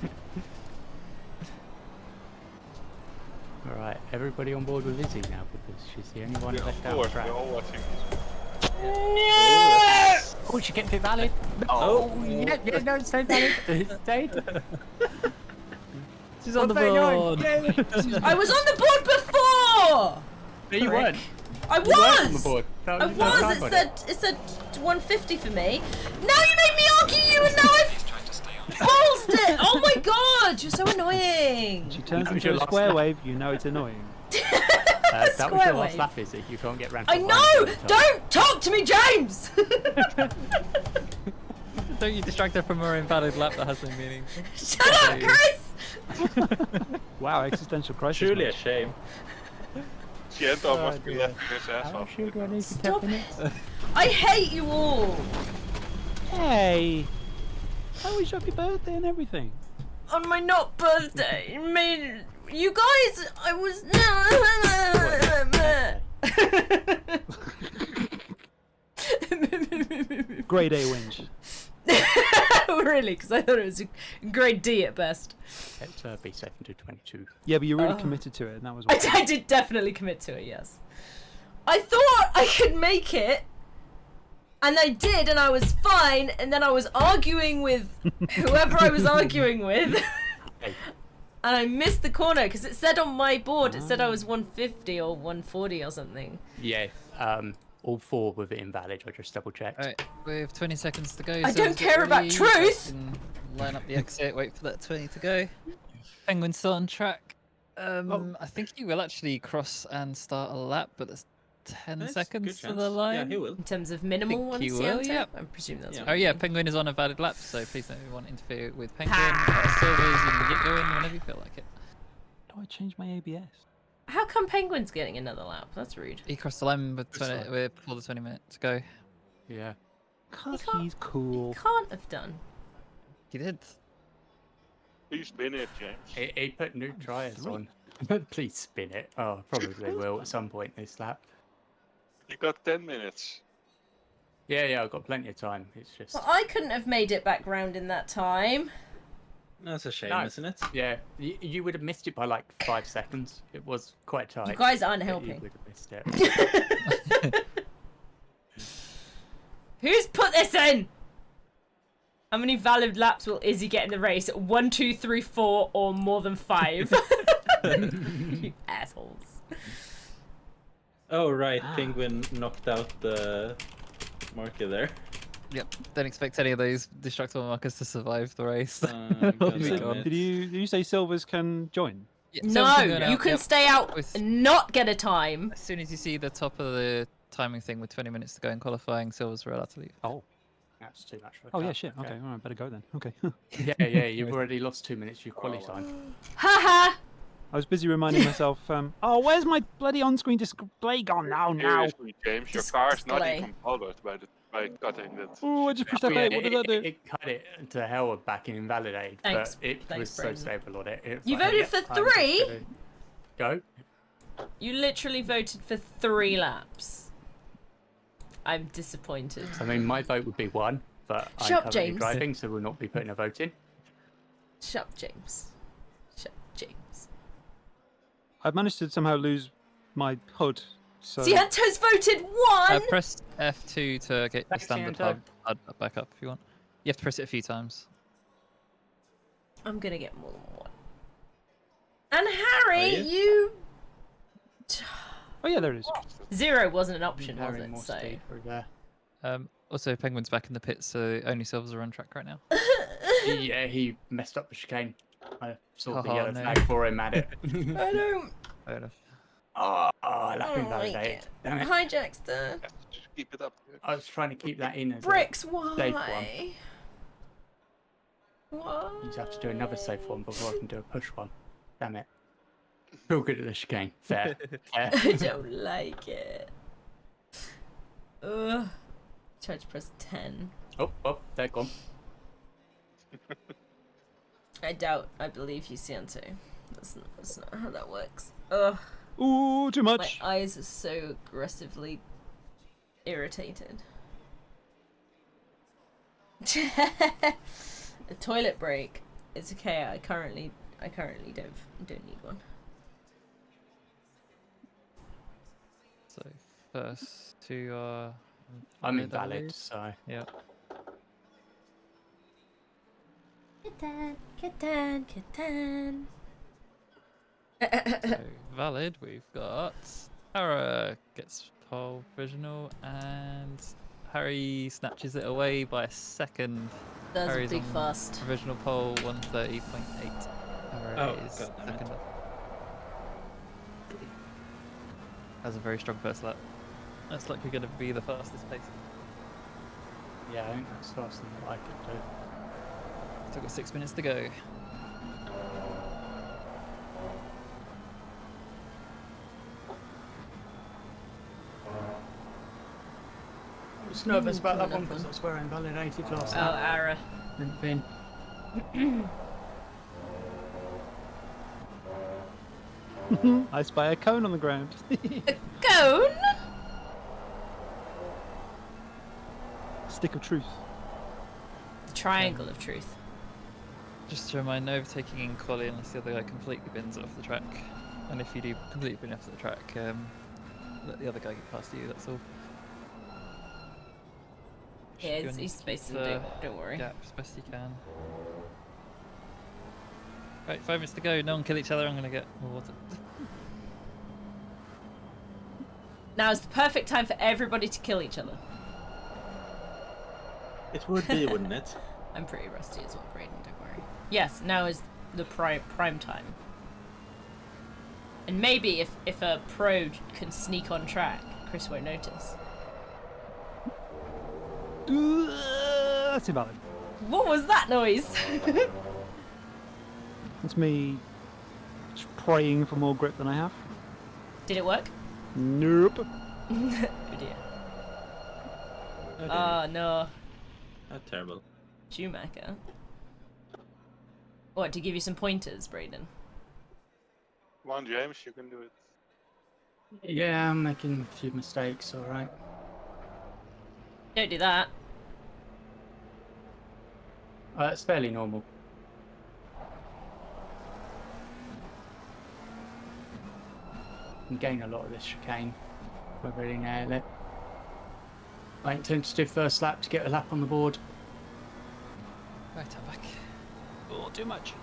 Alright, everybody on board with Lizzie now because she's the only one Yeah, left of out course, of track. we're all watching. Oh, she kept it valid. Oh, yeah, no, it's stayed valid. It's stayed. She's on the 139, board. yay. I was on the board before. No, you weren't. I You weren't on the was. board. No, I no was. time on It said 150 for me. Now you make me argue you, and now I've Balls it! Oh my god, you're so annoying. She turns That was into your a last square lap. wave, you know it's annoying. That was your Square last wave. lap, is it? You can't get round. I know! Don't talk to me, James! Don't you distract her from her invalid lap that has no meaning. Shut up, Chris! Wow, existential crisis. Truly a mode. shame. Siento must be laughing his ass How off. sure do I need to Stop 10 it. minutes? I hate you all! Hey! I wish happy birthday and everything. On my not birthday, I mean, you guys, I was. Grade A wins. Really? Because I thought it was a grade D at best. Let's be safe and do 22. Yeah, but you really Oh. committed to it, and that was I, what. I did definitely commit to it, yes. I thought I could make it, and I did, and I was fine, and then I was arguing with whoever I was arguing with, Hey. and I missed the corner because it said on my board, it said I was 150 or 140 or something. Yeah, all 4 were invalid. I just double checked. Alright, we have 20 seconds to go. I so don't get care about ready. truth! Line up the exit, wait for that 20 to go. Penguin's still on track. I think he will actually cross and start a lap, but there's 10 That's seconds good to chance. the line. Yeah, he will. In terms of minimal Think ones, he will, Sianto? yep. I presume that's Yeah. what Oh you yeah, mean. Penguin is on a valid lap, so please don't want to interfere with Penguin. Ha! Silvers, you can get going whenever you feel like it. Do I change my ABS? How come Penguin's getting another lap? That's rude. He crossed the line with That's fine. before the 20 minutes to go. Yeah. Cause can't- he's cool. Can't have done. He did. Please spin it, James. He put new tyres on. Please spin it. Oh, probably will at some point this lap. You got 10 minutes. Yeah, I've got plenty of time. It's just. Well, I couldn't have made it back round in that time. That's a shame, No. isn't it? Yeah, you would have missed it by like 5 seconds. It was quite tight. You guys aren't but helping. You would have missed it. Who's put this in? How many valid laps will Izzy get in the race? 1, 2, 3, 4, or more than 5? You assholes. Oh, right. Penguin knocked out the marker there. Yep. Don't expect any of those destructible markers to survive the race. God Oh my damn God. it. Did you say Silvers can join? Yeah, No, something going you out, can yep. stay out With- and not get a time. As soon as you see the top of the timing thing with 20 minutes to go in qualifying, Silvers are allowed to leave. Oh. That's too much for a Oh yeah, car. shit. Okay, all right, better go then. Okay. Yeah, you've already lost 2 minutes. Your quali time. Haha! I was busy reminding myself. Oh, where's my bloody on-screen display gone now? Seriously, James, your car is not Display. even bothered by cutting that. Oh, I just pushed that Yeah, bait. What does that do? It cut it to hell back in invalidate, Thanks- but it thanks, was so Brendan. stable on it. It was You like, voted yeah, for I'm just 3? gonna Go. You literally voted for 3 laps. I'm disappointed. I mean, my vote would be 1, but I'm Shut up, currently James. driving, so we'll not be putting a vote in. Shut up, James. Shut up, James. I've managed to somehow lose my HUD. So Siento's voted 1! Press F2 to get the Thanks, standard Siento. HUD back up if you want. You have to press it a few times. I'm gonna get more than 1. And Harry, Are you... Oh yeah, there it is. 0 wasn't an option, was Carrying it? more So... speed through there. Also, Penguin's back in the pits, so only Silvers are on track right now. Yeah, he messed up the chicane. I saw the Oh, yellow no. flag for him at it. I don't... Fair enough. Oh, lap I don't like invalidated. it. Damn it. Hi, Jackster. Just keep it up. I was trying to keep that in as Bricks, safe why? Why? a... You have to do another safe one before I can do a push one. Damn it. Feel good at the chicane. Fair. Fair. I don't like it. Ugh. Try to press 10. Oh, they're gone. I believe you, Sianto. That's not how that works. Ugh. Ooh, too My much. eyes are so aggressively irritated. A toilet break. It's okay. I currently don't need one. So, first 2 are. I'm I invalid, believe. so... Yeah. Kitten. So, valid, we've got Hara gets pole provisional and Harry snatches it away by a second. That's a Harry's big on fast. provisional pole 1:30.8. Harry Oh, is God damn it. second. Has a very strong first lap. That's likely going to be the fastest pace. Yeah, I think that's faster than what I could do. Still got 6 minutes to go. I'm just nervous about that one because that's where I invalidated last Oh, night. Ara. Didn't win. I spy a cone on the ground. Cone? Stick of truth. The triangle of truth. Just to remind, no overtaking in quali unless the other guy completely bins it off the track. And if you do completely bin off the track, let the other guy get past you, that's all. Yeah, Should go and he's use supposed to the don't worry. gap as best you can. Right, 5 minutes to go, no one kill each other, I'm gonna get more water. Now is the perfect time for everybody to kill each other. It would be, wouldn't it? I'm pretty rusty as well, Brayden, don't worry. Yes, now is the prime time. And maybe if a pro can sneak on track, Chris won't notice. That's invalid. What was that noise? That's me just praying for more grip than I have. Did it work? Nope. Oh dear. Oh, Oh no. oh, terrible. Schumacher. What, to give you some pointers, Brayden? Come on, James, you can do it. Yeah, I'm making a few mistakes, alright. Don't do that. It's fairly normal. You can gain a lot of this chicane if I really nail it. I intend to do first lap to get a lap on the board. Right, I'm back. Oh, too much.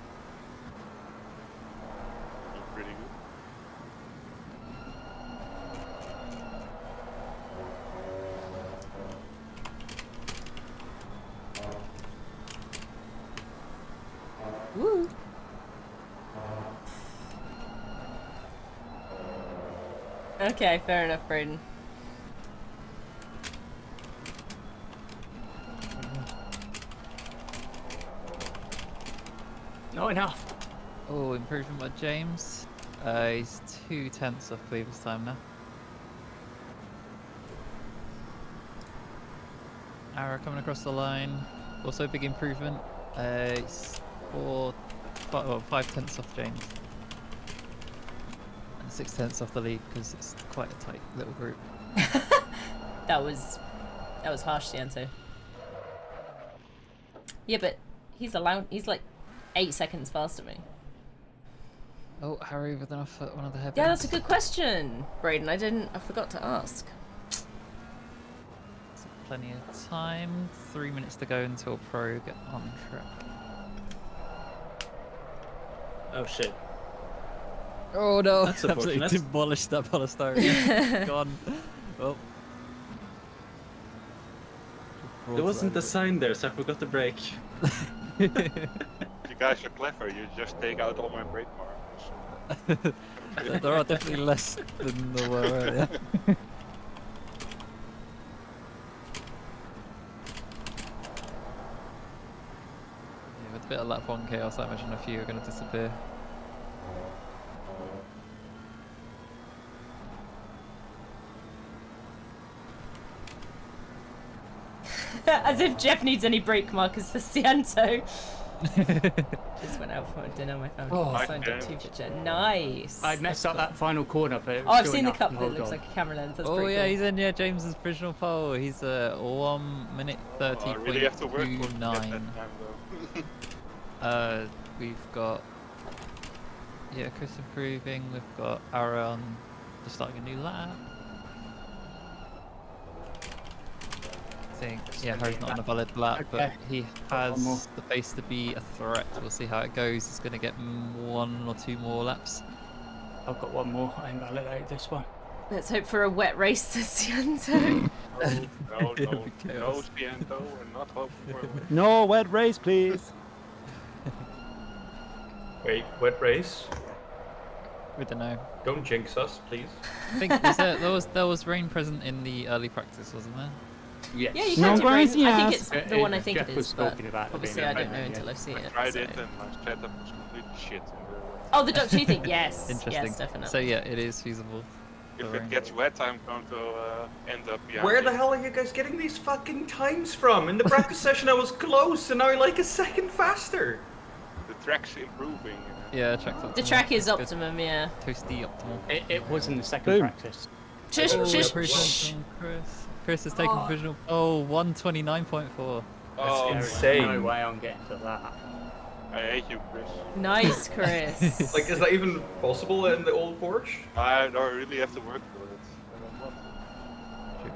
You're pretty good. Woo. Okay, fair enough, Brayden. Not enough. Oh, improvement by James. He's 2/10 off previous time now. Ara coming across the line. Also big improvement. It's 5/10 off James. And 6/10 off the lead because it's quite a tight little group. That was harsh, Cianto. Yeah, but he's like 8 seconds faster than me. Oh, Harry with enough at one of the headbands. Yeah, that's a good question, Brayden. I forgot to ask. So plenty of time. 3 minutes to go until Pro get on track. Oh shit. Oh no! That's Absolutely unfortunate. demolished that polystyrene. Gone. Well. There wasn't a sign there, so I forgot to brake. You guys are clever, you just take out all my brake marks. There are definitely less than there were earlier. Yeah, with a bit of lap 1 chaos, I imagine a few are going to disappear. As if Jeff needs any brake markers for Cianto. Just went out for dinner, my family signed up 2 for Jen. Nice. I messed up that final corner, but it was Oh, I've still seen the enough cup to that hold looks on. like a camera lens. That's Oh pretty yeah, cool. he's in. Yeah, James's provisional pole. He's 1 minute Oh, I really have to work for 30.29. that time though. We've got Chris improving. We've got Aaron just starting a new lap. I think Harry's not on a valid lap, but Okay. he Got one more. has the pace to be a threat. We'll see how it goes. He's going to get 1 or 2 more laps. I've got one more. I invalidated this one. Let's hope for a wet race, says Cianto. No, It'll no, be no, chaos. Spiento, we're not hoping for it. No wet race, please. Wait, wet race? We don't know. Don't jinx us, please. I think there was rain present in the early practice, wasn't there? Yes. Yeah, you No can do rain. grace, I think yes. it's the one I think Jeff it was is, but talking about it obviously being I don't know rain, until yeah. I've seen I it. tried so- it and my setup was completely shit. Oh, the Dock 2 thing, yes. Interesting. Yes, definitely. So yeah, it is feasible. If for it rain. gets wet, I'm going to end up behind Where the you. hell are you guys getting these fucking times from? In the practice session I was close and now I'm like a second faster. The track's improving. Yeah, track's optimal. The track is It's good. optimum, yeah. Toasty optimal. It was in the second Boom. practice. Shush, Oh, shush, yeah, shh. Chris. Chris has taken provisional. Oh, 129.4. Oh, That's There is insane. no way I'm getting to that. I hate you, Chris. Nice, Chris. Like, is that even possible in the old Porsche? I don't really have to work for it. I don't want to.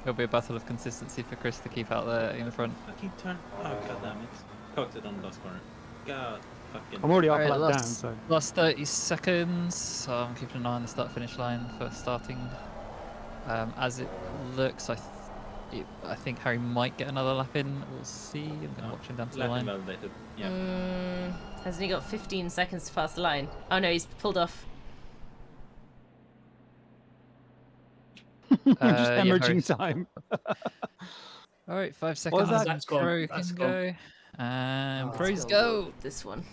It'll be a battle of consistency for Chris to keep out there in the front. Fucking turn. Oh, god damn it. Caught it on the last corner. God fucking. I'm already half Alright, lap down, last, so. last 30 seconds. So I'm keeping an eye on the start-finish line for starting. As it looks, I think Harry might get another lap in. We'll see. I'm going to watch him down to the Latin line. validated. Yeah. Hasn't he got 15 seconds to pass the line? Oh no, he's pulled off. Just Yeah, hemorrhaging Harry's- time. All right, 5 What seconds. was that? That's gone, Pro that's can gone. go. And Oh, pros that's go. This one.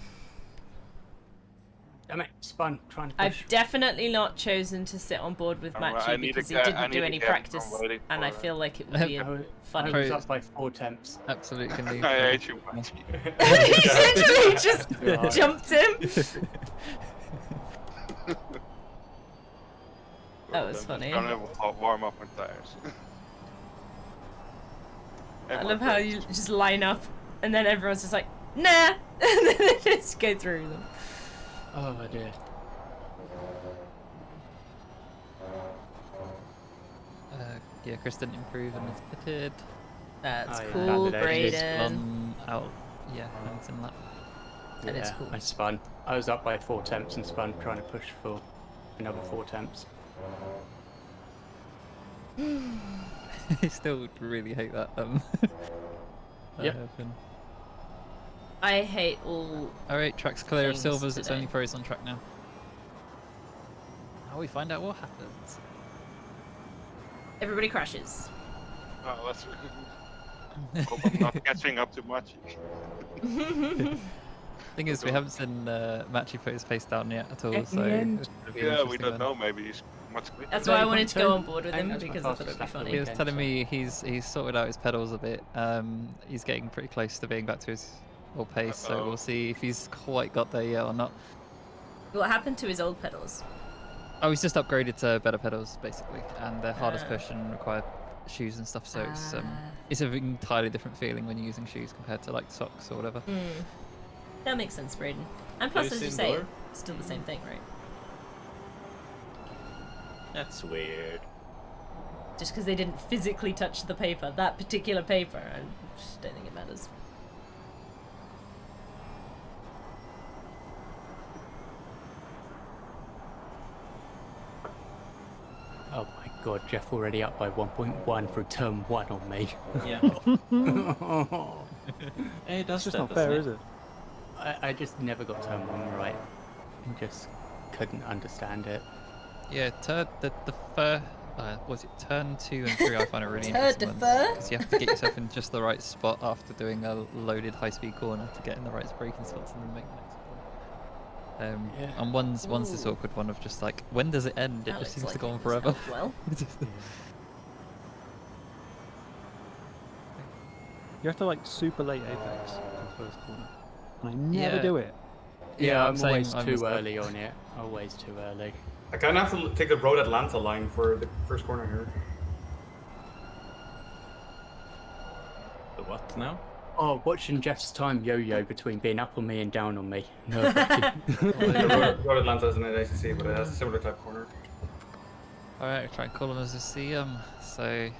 Damn it, spun, trying to push. I've definitely not chosen to sit on board with Oh, I Matchy need because he I didn't need do to any get- I'm practice, waiting and I for- feel like it would be I funny. was up by 4 temps. Absolutely can leave. I hate you, much. He literally just God. jumped him. That was funny. I'm gonna warm up my tires. I love how you just line up, and then everyone's just like, nah, and then they just go through them. Oh dear. Yeah, Chris didn't improve and is pitted. That's Oh, yeah. cool, Validated. Brayden. Out. Yeah, Hamilton lap. That is Yeah, cool. I spun. I was up by 4 temps and spun, trying to push for another 4 temps. I still would really hate that. That Yep. happened. I hate all. Alright, track's clear of Things silvers, it's today. only pros on track now. Now we find out what happens. Everybody crashes. Oh, that's. Hope I'm not catching up too much. Thing is, we haven't seen Matchy put his face down yet at all, At the so end. it's gonna be an Yeah, we interesting don't one. know. Maybe he's much quicker. That's No, why I you wanted can't to go turn. on board with And him that's my because I thought fastest it'd be lap of the funny. He was Okay, telling so- me he's sorted out his pedals a bit. He's getting pretty close to being back to his old pace, so Uh-oh. we'll see if he's quite got there yet or not. What happened to his old pedals? Oh, he's just upgraded to better pedals basically, and they're hardest Ah. push and require shoes and stuff. So it's an entirely different feeling when you're using shoes compared to like socks or whatever. That makes sense, Brayden. And plus, Is as you it say, indoor? it's still the same thing, right? That's weird. Just because they didn't physically touch the paper, that particular paper, I just don't think it matters. Oh my god, Jeff already up by 1.1 for turn 1 on me. Yeah. Hey, It's that's just not fair, is it? I just never got turn 1 right. I just couldn't understand it. Yeah, the was it turn 2 and 3? I find it really Turd interesting defer? because you have to get yourself in just the right spot after doing a loaded high-speed corner to get in the right braking spots and then make the next corner. Yeah. And one's this awkward one of just like, when does it end? It That just looks seems to like go on it was forever. held well. You have to like super late apex for the first corner. And I never Yeah. do it. Yeah, I'm I'm always saying I'm too just- early on it. Always too early. I kind of have to take the Road Atlanta line for the first corner here. The what now? Oh, watching Jeff's time yo-yo between being up on me and down on me. No, The Road Atlanta isn't an ACC, but it has a similar type corner. Alright, try and call him as we see him. So,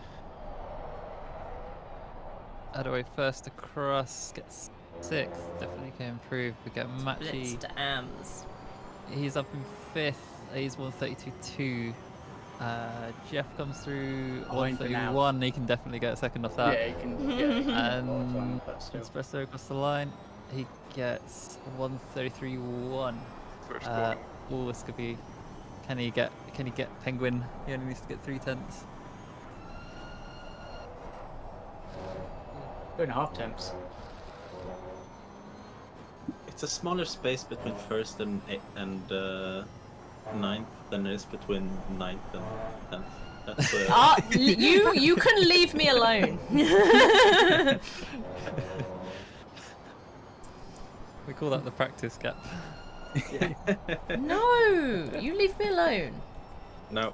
Adaway first across, gets 6th, definitely can improve. We get Blitz Matchy, to AMS. he's up in 5th. He's 132.2. Jeff comes through Behind for now. 131. He can definitely get a second off that. Yeah, you can. Yeah, you can get a lot of time And off that still. Espresso across the line. He gets 133.1. First corner. Oh, this could be. Can he get Penguin? He only needs to get 3/10. 2.5 temps. It's a smaller space between first and ninth than it is between ninth and 10th. That's You can leave me alone. We call that the practice gap. No, you leave me alone. No, Leave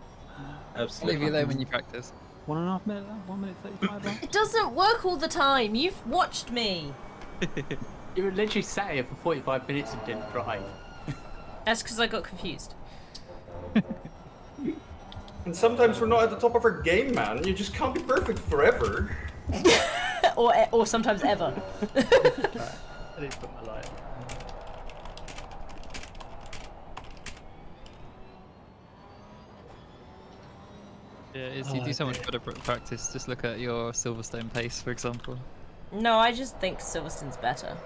absolutely. you alone when you practice. 1.5 minute lap, 1 minute 35 lap. It doesn't work all the time. You've watched me. You were literally sat here for 45 minutes and didn't drive. That's because I got confused. And sometimes we're not at the top of our game, man. You just can't be perfect forever. or sometimes ever. I didn't put my light on. Yeah, you do so much better practice. Just look at your Silverstone pace, for example. No, I just think Silverstone's better.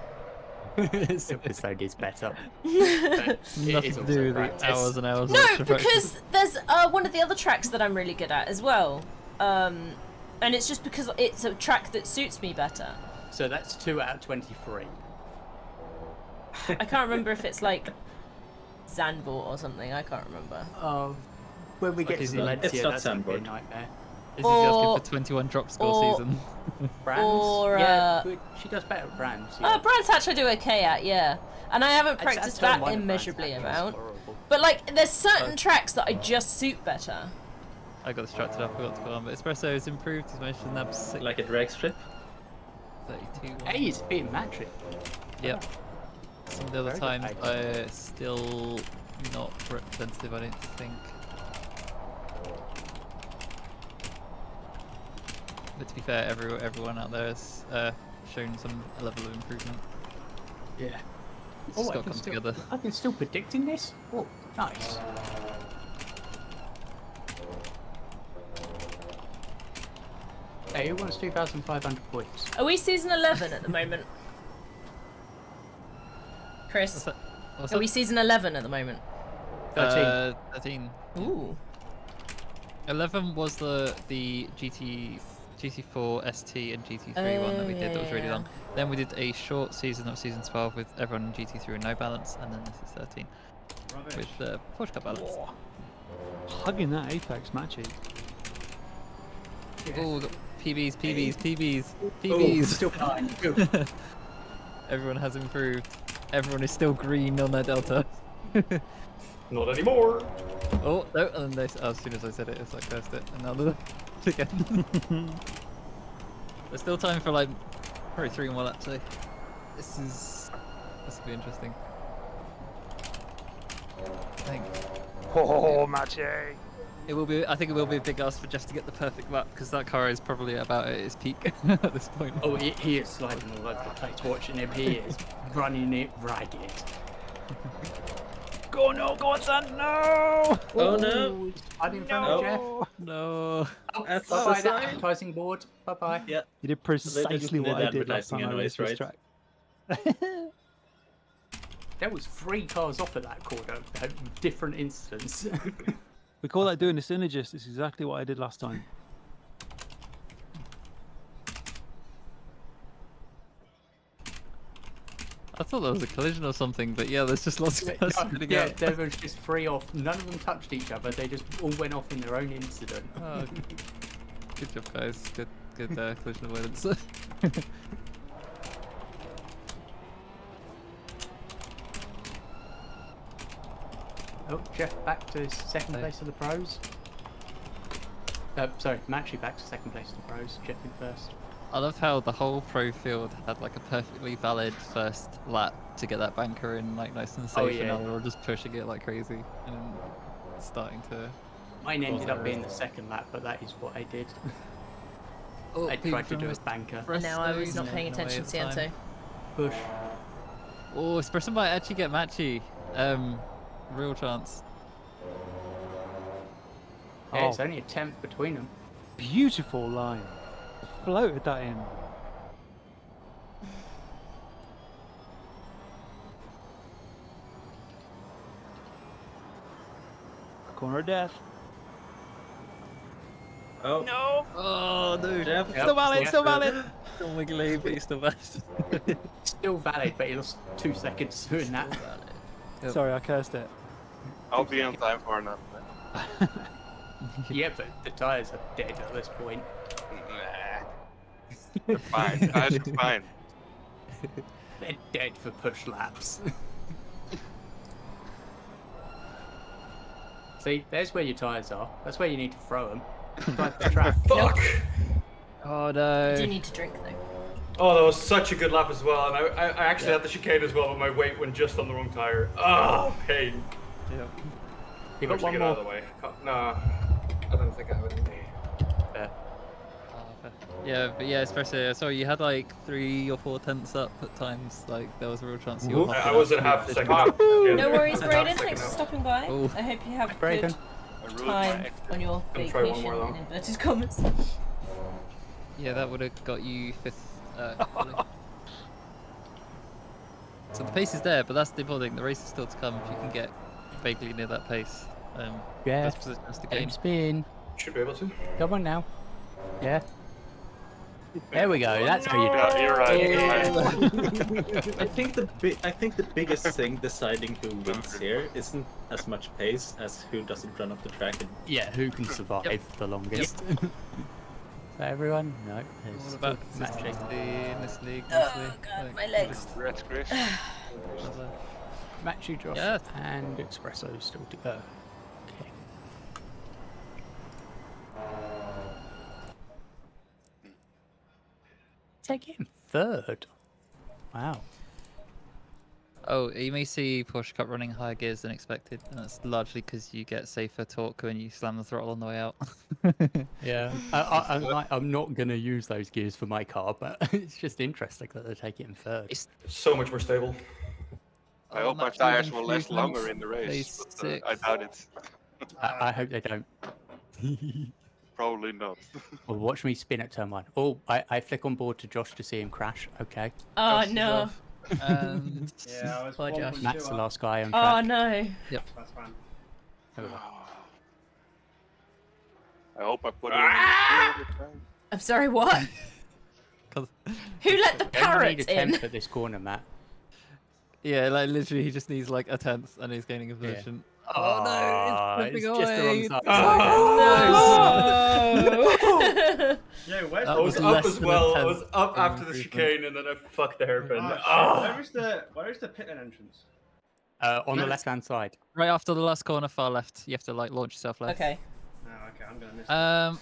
Silverstone is better. Nothing to do with the hours and hours. No, of practice. because there's one of the other tracks that I'm really good at as well. And it's just because it's a track that suits me better. So that's 2 out of 23. I can't remember if it's like Zandvoort or something. I can't remember. Oh, when we get to Valencia, it's not that's going to be a Sandboard. nightmare. Is he asking for 21 drop score season? Brands? Or, yeah, she does better at Brands. Yeah. Brands Hatch I do okay at, yeah. And I haven't It's practiced turn that one at immeasurably Brands Hatch, it's amount. horrible. But like, there's certain tracks that I just suit better. I got distracted. I forgot to go on. But Espresso has improved. He's managed to nab 6. Like a drag strip. 32. Hey, he's beating Matrick. Yep. Some of the other Very good times are still not representative, I don't think. But to be fair, everyone out there has shown some level of improvement. Yeah. It's just got to come still, together. I can still predicting this? Oh, nice. Hey, who wants 2,500 points? Are we season 11 at the moment? Chris, What's that? What's are we that? season 11 at the moment? 13. 13. Ooh. 11 was the GT4 ST and GT3 one that we did that was really yeah. long. Then we did a short season of season 12 with everyone in GT3 and no balance, and then this is 13 with the Porsche Cup balance. Hugging that Apex matchy. Oh, we got PBs. Oh, still fine. Everyone has improved. Everyone is still green on their Delta. Not anymore. Oh, no, and then as soon as I said it, it's like cursed it, and now they're again. There's still time for like probably 3 more laps. So this will be interesting. I think. Oh, matchy. It will be. I think it will be a big ask for Jeff to get the perfect lap because that car is probably about at its peak at this point. Oh, he is sliding all over the place. Watching him, he is running it ragged. Go on, son, no! Oh no! I in front of Jeff. No. Oh, That's bye-bye, the that sign. advertising board. Bye-bye. Yeah. You did precisely did what I did last advertising time I anyways, raced this right? track. There was 3 cars off at that corner. Different incidents. We call that doing a synergist. It's exactly what I did last time. I thought there was a collision or something, but yeah, there's just lots of cars spinning yeah, out. there was just 3 off. None of them touched each other. They just all went off in their own incident. Oh, good job, guys. Good collision avoidance. Oh, Jeff back to second place of the pros. Sorry, Matchy back to second place of the pros. Jeff in first. I love how the whole pro field had like a perfectly valid first lap to get that banker in like nice and safe, Oh, and yeah. now they're all just pushing it like crazy and then starting to. Mine ended up being the second lap, but that is what I did. Oh, I tried to do a banker. No, I was not paying attention, Cianto. Push. Oh, Espresso might actually get Matchy. Real chance. Yeah, it's only a 10th between them. Beautiful line. Floated that in. Corner of death. Oh No! Oh no! Jeff. Still valid, still valid! Still wiggly, but he's still valid. Still valid, but he lost 2 seconds doing that. Yep. Sorry, I cursed it. I'll be on time for another. Yeah, but the tyres are dead at this point. Nah. They're fine. Guys, it's fine. They're dead for push laps. See, there's where your tyres are. That's where you need to throw them. Like the track. Fuck! Oh no! Do you need to drink though? Oh, that was such a good lap as well, and I actually had the chicane as well, but my weight went just on the wrong tire. Oh, pain. Yeah. You got Wish I one get more. out of the way. Nah, I don't think I have it in me. Yeah, but yeah, especially so you had like 3 or 4 tenths up at times. Like there was a real chance you were. I was at half a second. No worries, Brayden. Thanks for stopping by. Oh. I hope you have a Brayden. good I ruined time my on your I'll try one vacation more, though. in inverted commas. Yeah, that would have got you 5th. So the pace is there, but that's the important thing. The race is still to come if you can get vaguely near that pace. Yeah. Best positions to gain. Spin. Should be able to. Come on now. Yeah. There we go. That's how you do Yeah, it. you're right. I think the biggest thing deciding who wins here isn't as much pace as who doesn't run off the track. And Yeah, who can survive the longest? So everyone? No. What There's about matching. in this league? Oh god, my legs. Congrats, Chris. Matchy, Josh, Yeah. and Espresso still to go. Okay. Take him 3rd. Wow. Oh, you may see Porsche Cup running higher gears than expected, and that's largely because you get safer torque when you slam the throttle on the way out. Yeah. I'm not going to use those gears for my car, but it's just interesting that they're taking him 3rd. It's So much more stable. I hope my tires will last longer in the race, but I doubt it. I hope they don't. Probably not. Well, watch me spin at turn 1. Oh, I flick on board to Josh to see him crash. Okay. Oh no. And Yeah, I was Poor Josh. 1.2 Matt's the up. last guy on Oh track. no. That's fine. There we go. I hope I put it in the time. I'm sorry, what? Who let the You only parrot need a in? 10th at this corner, Matt. yeah, like literally, he just needs like a 10th, and he's gaining a position. Oh no, Oh, it's it's slipping just the away. wrong side. Oh. Yeah, where's That I was was up less as than a well. I 10th was up in after the improvement. chicane and then I fucked the hairpin. oh, where is the pit lane entrance? On the left-hand side. Right after the last corner, far left. You have to like launch yourself left. Okay. Oh, okay, I'm gonna miss it.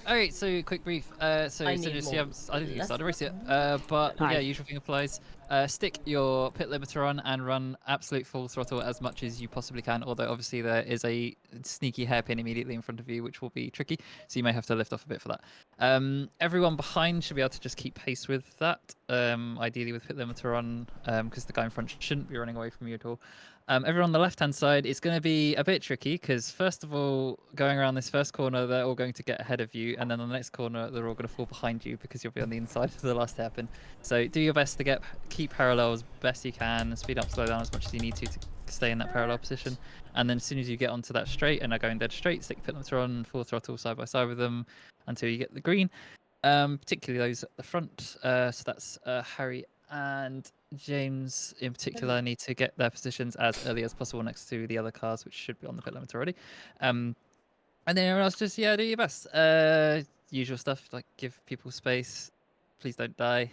Alright, so quick brief. So I so need just, more yeah, I don't think you started a race yet. lessons. But Hi. yeah, usual thing applies. Stick your pit limiter on and run absolute full throttle as much as you possibly can. Although obviously there is a sneaky hairpin immediately in front of you, which will be tricky. So you may have to lift off a bit for that. Everyone behind should be able to just keep pace with that. Ideally with pit limiter on, because the guy in front shouldn't be running away from you at all. Everyone on the left-hand side is going to be a bit tricky because, first of all, going around this first corner, they're all going to get ahead of you, and then on the next corner, they're all going to fall behind you because you'll be on the inside of the last hairpin. So do your best to keep parallel as best you can, speed up, slow down as much as you need to stay in that parallel position. And then as soon as you get onto that straight and are going dead straight, stick pit limiter on, full throttle side by side with them until you get the green. Particularly those at the front. So that's Harry and James in particular need to get their positions as early as possible next to the other cars, which should be on the pit limiter already. And then everyone else just, yeah, do your best. Usual stuff, like give people space, please don't die,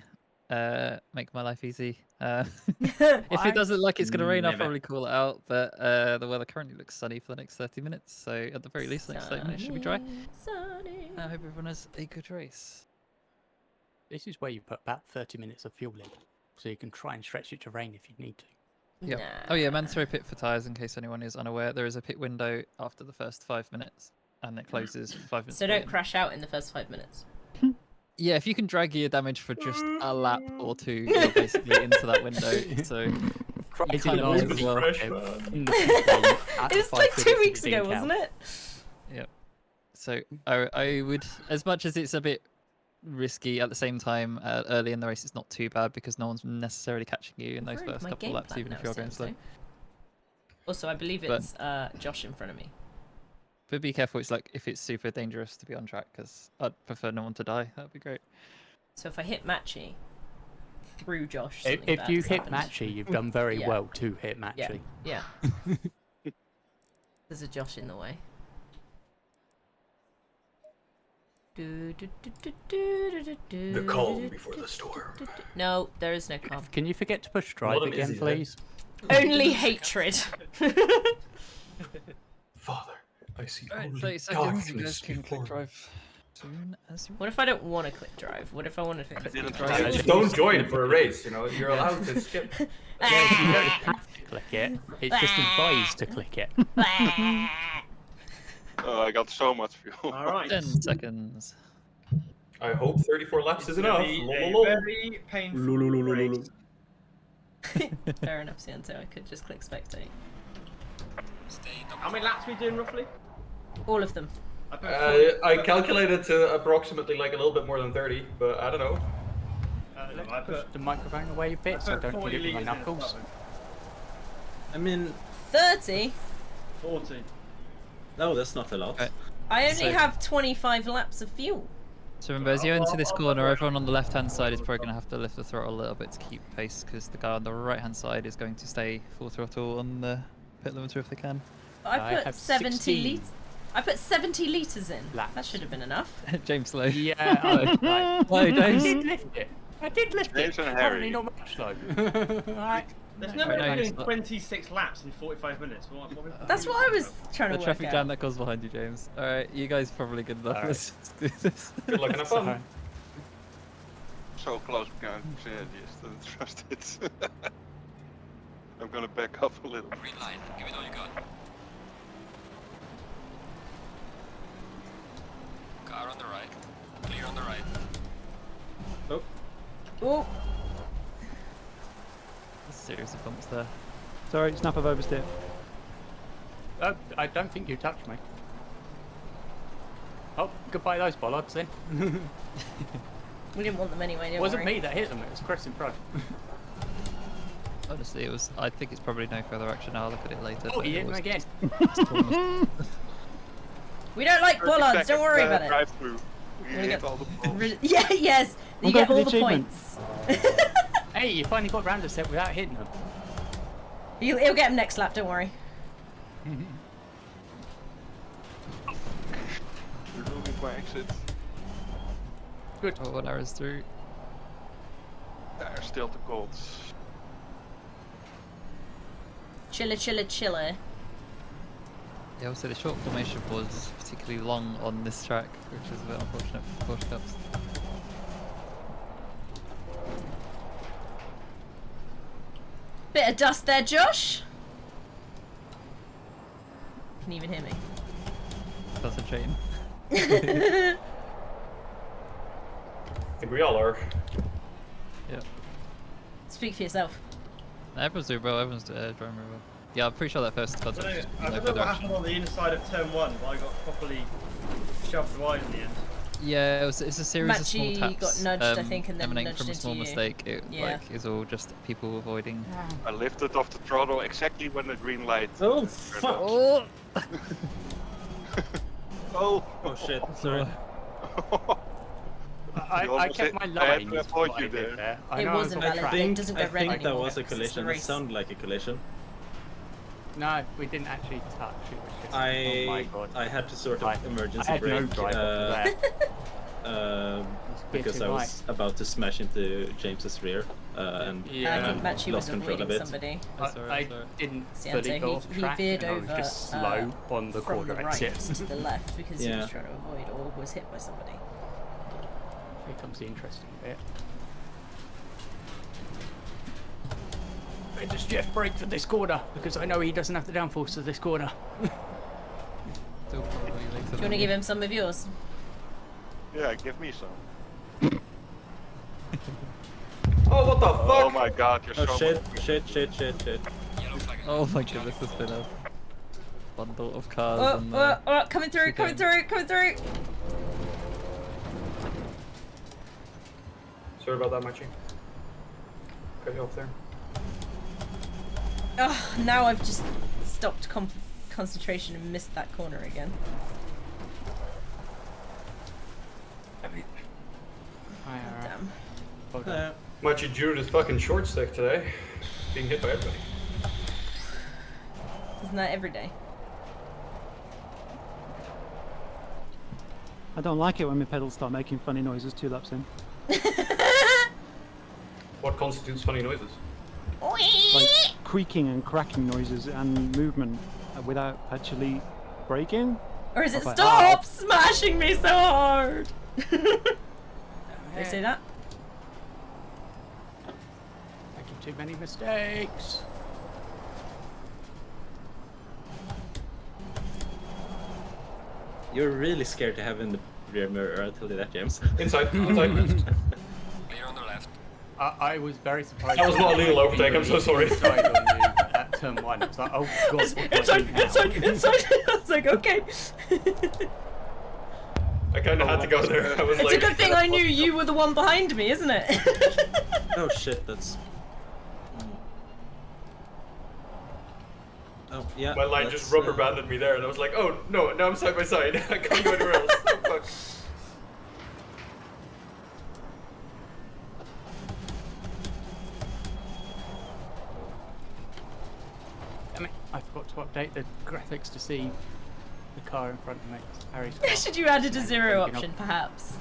make my life easy. If it doesn't look like it's going to rain, I'll Never. probably call it out, but the weather currently looks sunny for the next 30 minutes, so at the very least, the next 30 minutes should be dry. Sunny. I hope everyone has a good race. This is where you put about 30 minutes of fuel in, so you can try and stretch it to rain if you need to. Yeah. Nah. Oh yeah, mandatory pit for tyres in case anyone is unaware. There is a pit window after the first 5 minutes, and it closes 5 minutes. So don't later. crash out in the first 5 minutes. Yeah, if you can drag your damage for just a lap or two, you're basically into that window. So Crazy kind of last might as week, well. fresh, okay, man. in the pit lane, at It was the like 5 2 minutes, weeks it didn't ago, wasn't count. it? Yep. So I would, as much as it's a bit risky, at the same time, early in the race it's not too bad because no one's necessarily catching you in those Ruined first my couple game laps, plan even now, if you're going slow. Assetto. Also, I believe But- it's Josh in front of me. But be careful, it's like if it's super dangerous to be on track, because I'd prefer no one to die. That'd be great. So if I hit Matchy through Josh, If, something if bad you has hit happened. Matchy, you've done very Yeah. well to hit Matchy. Yeah. There's a Josh in the way. The calm before the storm. No, there is no calm. Can you forget to push drive Modern again, Izzy, please? Only hatred. Father, I see Alright, only 30 seconds, you guys darkness can before click me. drive soon as you What if I don't want to click drive? What if I want to click didn't drive? try Just don't join for a race, you know. You're allowed to skip. Yeah, you don't have to click it. It's just advised to click it. Oh, I got so much fuel. All right. 10 seconds. I hope 34 laps is It's gonna enough. be Lol, a lol. very painful race. Fair enough, Sianto. I could just click spectate. How many laps are we doing roughly? All of them. I put 40. I calculated to approximately like a little bit more than 30, but I don't know. No, I Push put the microphone away a bit so I don't 40 hit it with my litres in a knuckles. bottle. I mean, 30? 40. no, that's not a lot. Okay. I only So- have 25 laps of fuel. So remember, as you enter this corner, everyone on the left-hand side is probably going to have to lift the throttle a little bit to keep pace, because the guy on the right-hand side is going to stay full throttle on the pit limiter if they can. I I put have 70 16 litres. I put 70 litres in. laps. That should have been enough. James Slow. Yeah, I Why, James? did lift it. I did lift James it. and Apparently Harry. not much though. Right. There's No, no way no, we're it's doing not. 26 laps in 45 minutes. That's what I was trying to The work traffic out. jam that goes behind you, James. Alright, you guys probably good enough. Alright. Let's do this. Good luck and have fun. Sorry. So close, can't just trust it. I'm gonna back up a little. Green line. Give it all you got. Car on the right. Clear on the right. Oh, Series of bumps there. Sorry, snap of oversteer. I don't think you touched me. Oh, goodbye those bollards then. we didn't want them anyway, did It wasn't me that hit them, it was Chris in front. Honestly, it was. I think it's probably no further action. I'll look at it later. Oh, but he it hit him was again. just almost- We don't like 30 bollards, don't worry seconds, about it. Drive through. You Wanna hit go- all the balls. Yeah, yes. You I'm going get for all the the achievement. points. Hey, you finally got round a set without hitting them. He'll get him next lap, don't worry. Removing my exit. Good. Oh, 1 hour's through. There's still the Colts. Chilla, chilla, chilla. Yeah, also the short formation was particularly long on this track, which is a bit unfortunate for the Porsche Cups. Bit of dust there, Josh. Can you even hear me? That's a chain. I think we all are. Yeah. Speak for yourself. Everyone's doing well, everyone's driving very well. Yeah, I'm pretty sure that first I concept don't was know, just I no don't know further what action. happened on the inside of turn 1, but I got properly shoved wide in the end. Yeah, it's a series of small Matchy taps. got nudged, I think, and then emanating nudged from a into small you. mistake. It Yeah. like is all just people avoiding. I lifted off the throttle exactly when the green light. Oh, turned fuck! on. Oh! Oh shit, So, sorry. I almost kept hit- my I had line. to is avoid what you I did there. I It know I was wasn't on valid. track. It doesn't go I red think that anymore was a because it's the collision. It race. sounded like a collision. No, we didn't actually touch. It was just. Oh my I god. I had to sort of I emergency had no brake drive after that. because I was about to smash into James's rear and Yeah. I think Matchy was lost control avoiding of it. somebody. I sorry. didn't Sianto, fully go off he track, veered and I was over, just slow on the from corner the right exit. to the left because he Yeah. was trying to avoid or was hit by somebody. Here comes the interesting bit. Where does Jeff brake for this corner? Because I know he doesn't have the downforce of this corner. still probably later Do you than want to me. give him some of yours? Yeah, give me some. Oh, what the fuck? Oh my god, you're Oh so shit, much. shit. Yellow flag. Oh my goodness, this spinner. bundle of cars Oh, on the... coming through, coming through, coming through. Sorry about that, Machi. Cut you off there. Oh, now I've just stopped concentration and missed that corner again. Damn. Machi drew his fucking short stick today. Being hit by everybody. Isn't that every day? I don't like it when my pedals start making funny noises 2 laps in. What constitutes funny noises? Like creaking and cracking noises and movement without actually braking. Or is it I was like, stop smashing me so hard? Did I say that? Making too many mistakes. You're really scared to have in the rear mirror. I'll tell you that, James. Inside. Clear on the left. I was very surprised. That was not a legal overtake, I'm so sorry. Inside on you at turn 1. It's like, oh god. Inside. I was like, okay. I kind of had to go there. I was It's like, a good thing I knew you were the one behind me, isn't it? Oh shit, that's... Oh, yeah. my line just rubber banded me there, and I was like, oh no, now I'm side by side. I can't go anywhere else. Oh fuck. Damn it, I forgot to update the graphics to see the car in front of me. Harry's car. Should you added a zero Freaking option, up. perhaps?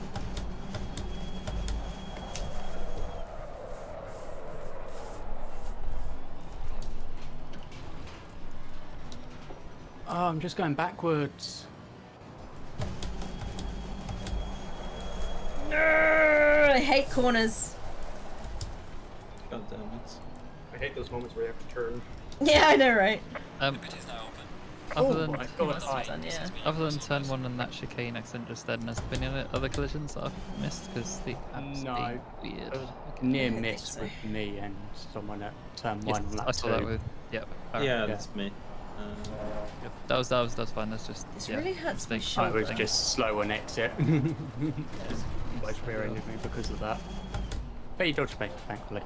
Oh, I'm just going backwards. No, I hate corners. God damn it. I hate those moments where you have to turn. Yeah, I know, right? Um, It is now open. other Oh than my god, Must have done, yeah. other than turn 1 and that chicane accident just then, has there been any other collisions that I've missed because the app's No. being weird? There was Okay. near think miss so. with me and someone at turn Yes, 1 on lap I saw 2. that with yep. alright, Yeah, yeah. that's me. Yep. That was fine. That's just This yeah, really hurts my mistake. I was shoulder. just slow on exit. Just rear-ended me because of that. But he dodged me, thankfully.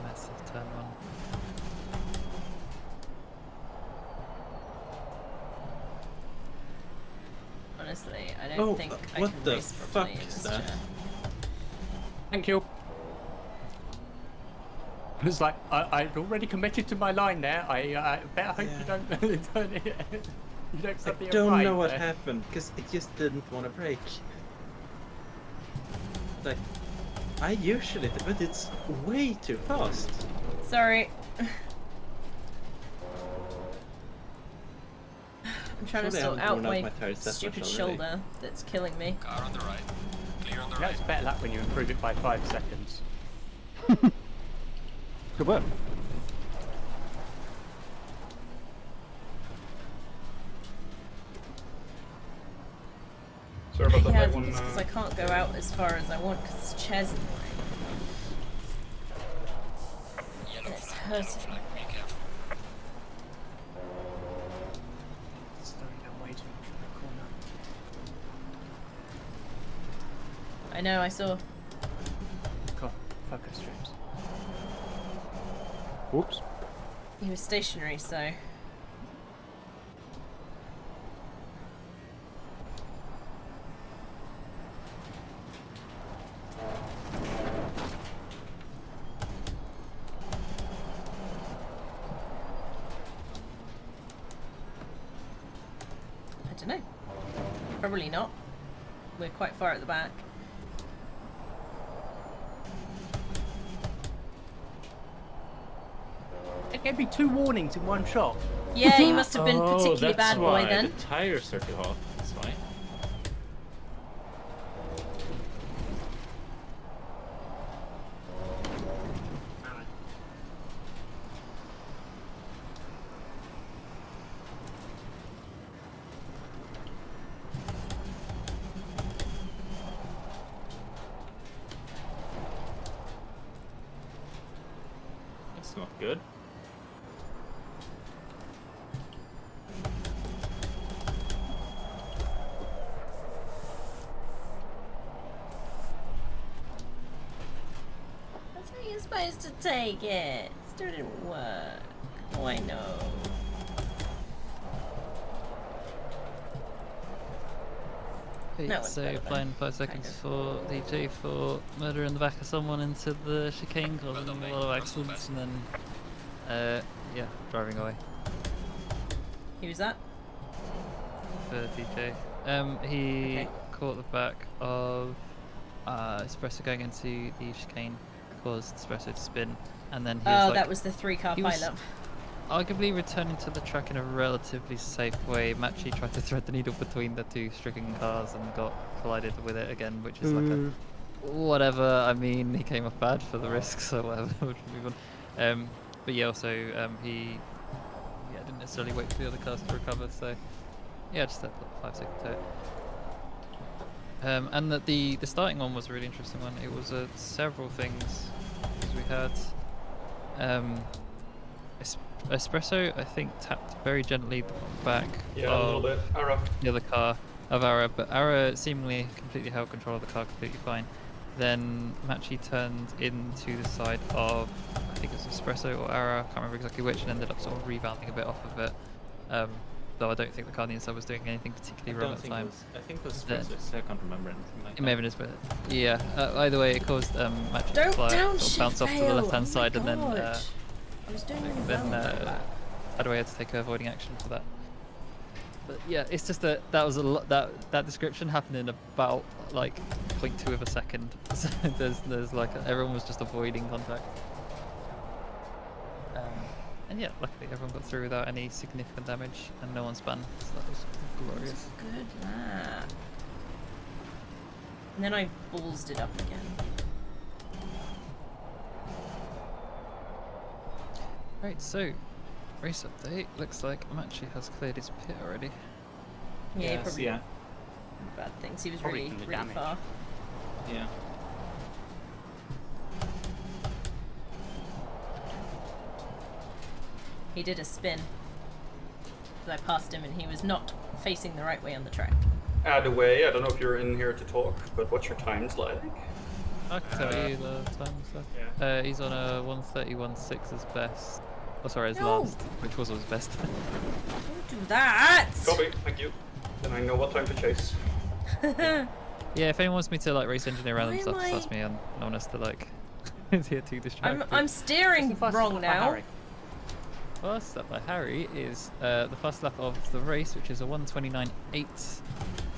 Massive turn 1. Honestly, I don't Oh, think I what can the race properly fuck in is this that? chair. Thank you. It was like, I'd already committed to my line there. I better hope you don't turn it. You don't I suddenly don't arrive know what there. happened, because it just didn't want to break. Like, I usually do, but it's way too fast. Sorry. I'm trying to Surely I sort haven't out worn out my my tires that much stupid already. shoulder that's killing me. Car on the right. Clear on the right. That's a better lap when you improve it by 5 seconds. Good work. Sorry about that Yeah, I late think one. it's because I can't go out as far as I want because this chair's in the way. Yellow And it's flag. Yellow hurting. flag. Be careful. Slowing down way too much from the corner. I know, I saw. God, focus, James. Whoops. He was stationary, so. I don't know. Probably not. We're quite far at the back. It gave me 2 warnings in one shot. Yeah, you must have been Oh, particularly that's bad boy why then. the tires are too hot. That's fine. That's not good. That's how you're supposed to take it. Still didn't work. Oh, I know. Okay, No, it's so better though. playing 5 seconds for DJ for murder in the back of someone into the chicane, causing done, a mate. lot of Russell accidents, best. and then yeah, driving away Who was that? for DJ. He caught the back of Espresso going into the chicane, caused Espresso to spin, and then he was like, that was the 3-car he was- pileup. arguably returning to the track in a relatively safe way. Machi tried to thread the needle between the two stricken cars and got collided with it again, which is like a whatever. I mean, he came off bad for the risks, so whatever. We'll move on. But yeah, also he didn't necessarily wait for the other cars to recover, so yeah, just that 5 second to it. And the starting one was a really interesting one. It was several things, because we had Espresso, I think, tapped very gently the back Yeah, a little of bit. Ara. the other car of Ara, but Ara seemingly completely held control of the car completely fine. Then Machi turned into the side of, I think it was Espresso or Ara, I can't remember exactly which, and ended up sort of rebounding a bit off of it. Though I don't think the car on the inside was doing anything particularly wrong at the time. I think it was Then- Espresso, I can't remember anything like It may have been his, but yeah. Either way, it caused Machi to Don't fly, downshift, sort of bounce off to the fail. left-hand Oh my side, and then God. I was doing really then well. Hadaway had to take avoiding action for that. But yeah, it's just that was a lot. That description happened in about like 0.2 of a second. So there's like everyone was just avoiding contact. And yeah, luckily everyone got through without any significant damage, and no one spun. So that was glorious. Good lap. And then I ballsed it up again. Right, so race update. Looks like Machi has cleared his pit already. Yeah, he Yes, probably yeah. bad things. He was Probably really, from the really damage. far. Yeah. He did a spin. I passed him and he was not facing the right way on the track. Add away. I don't know if you're in here to talk, but what's your times like? I can tell you the time stuff. Yeah. He's on a 1:31.6 as best. Oh, sorry, as No. last, which was his best. Don't do that! Copy. Thank you. Then I know what time to chase. Yeah, if anyone wants me to like race engineer around and Why stuff, am just I- ask me. I'm no one has to like here too distracted. I'm steering wrong now. Harry. First lap by Harry is the first lap of the race, which is a 1:29.8.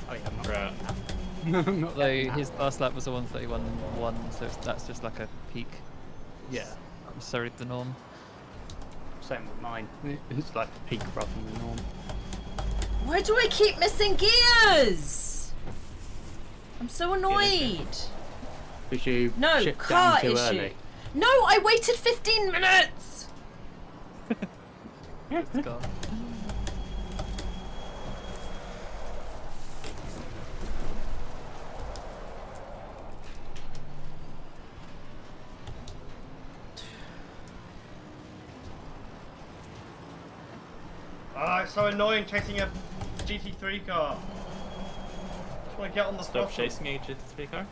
Oh yeah, I'm not. Right. I'm not Though getting that. his last lap was a 1:31.1, so that's just like a peak. Yeah, Not necessarily the norm. same with mine. It's like a peak rather than the norm. Why do I keep missing gears? I'm so annoyed. Because you No, shipped car down too issue. early. No, I waited 15 minutes! It's gone. Ah, it's so annoying chasing a GT3 car. Just want to get on the Stop throttle. chasing a GT3 car.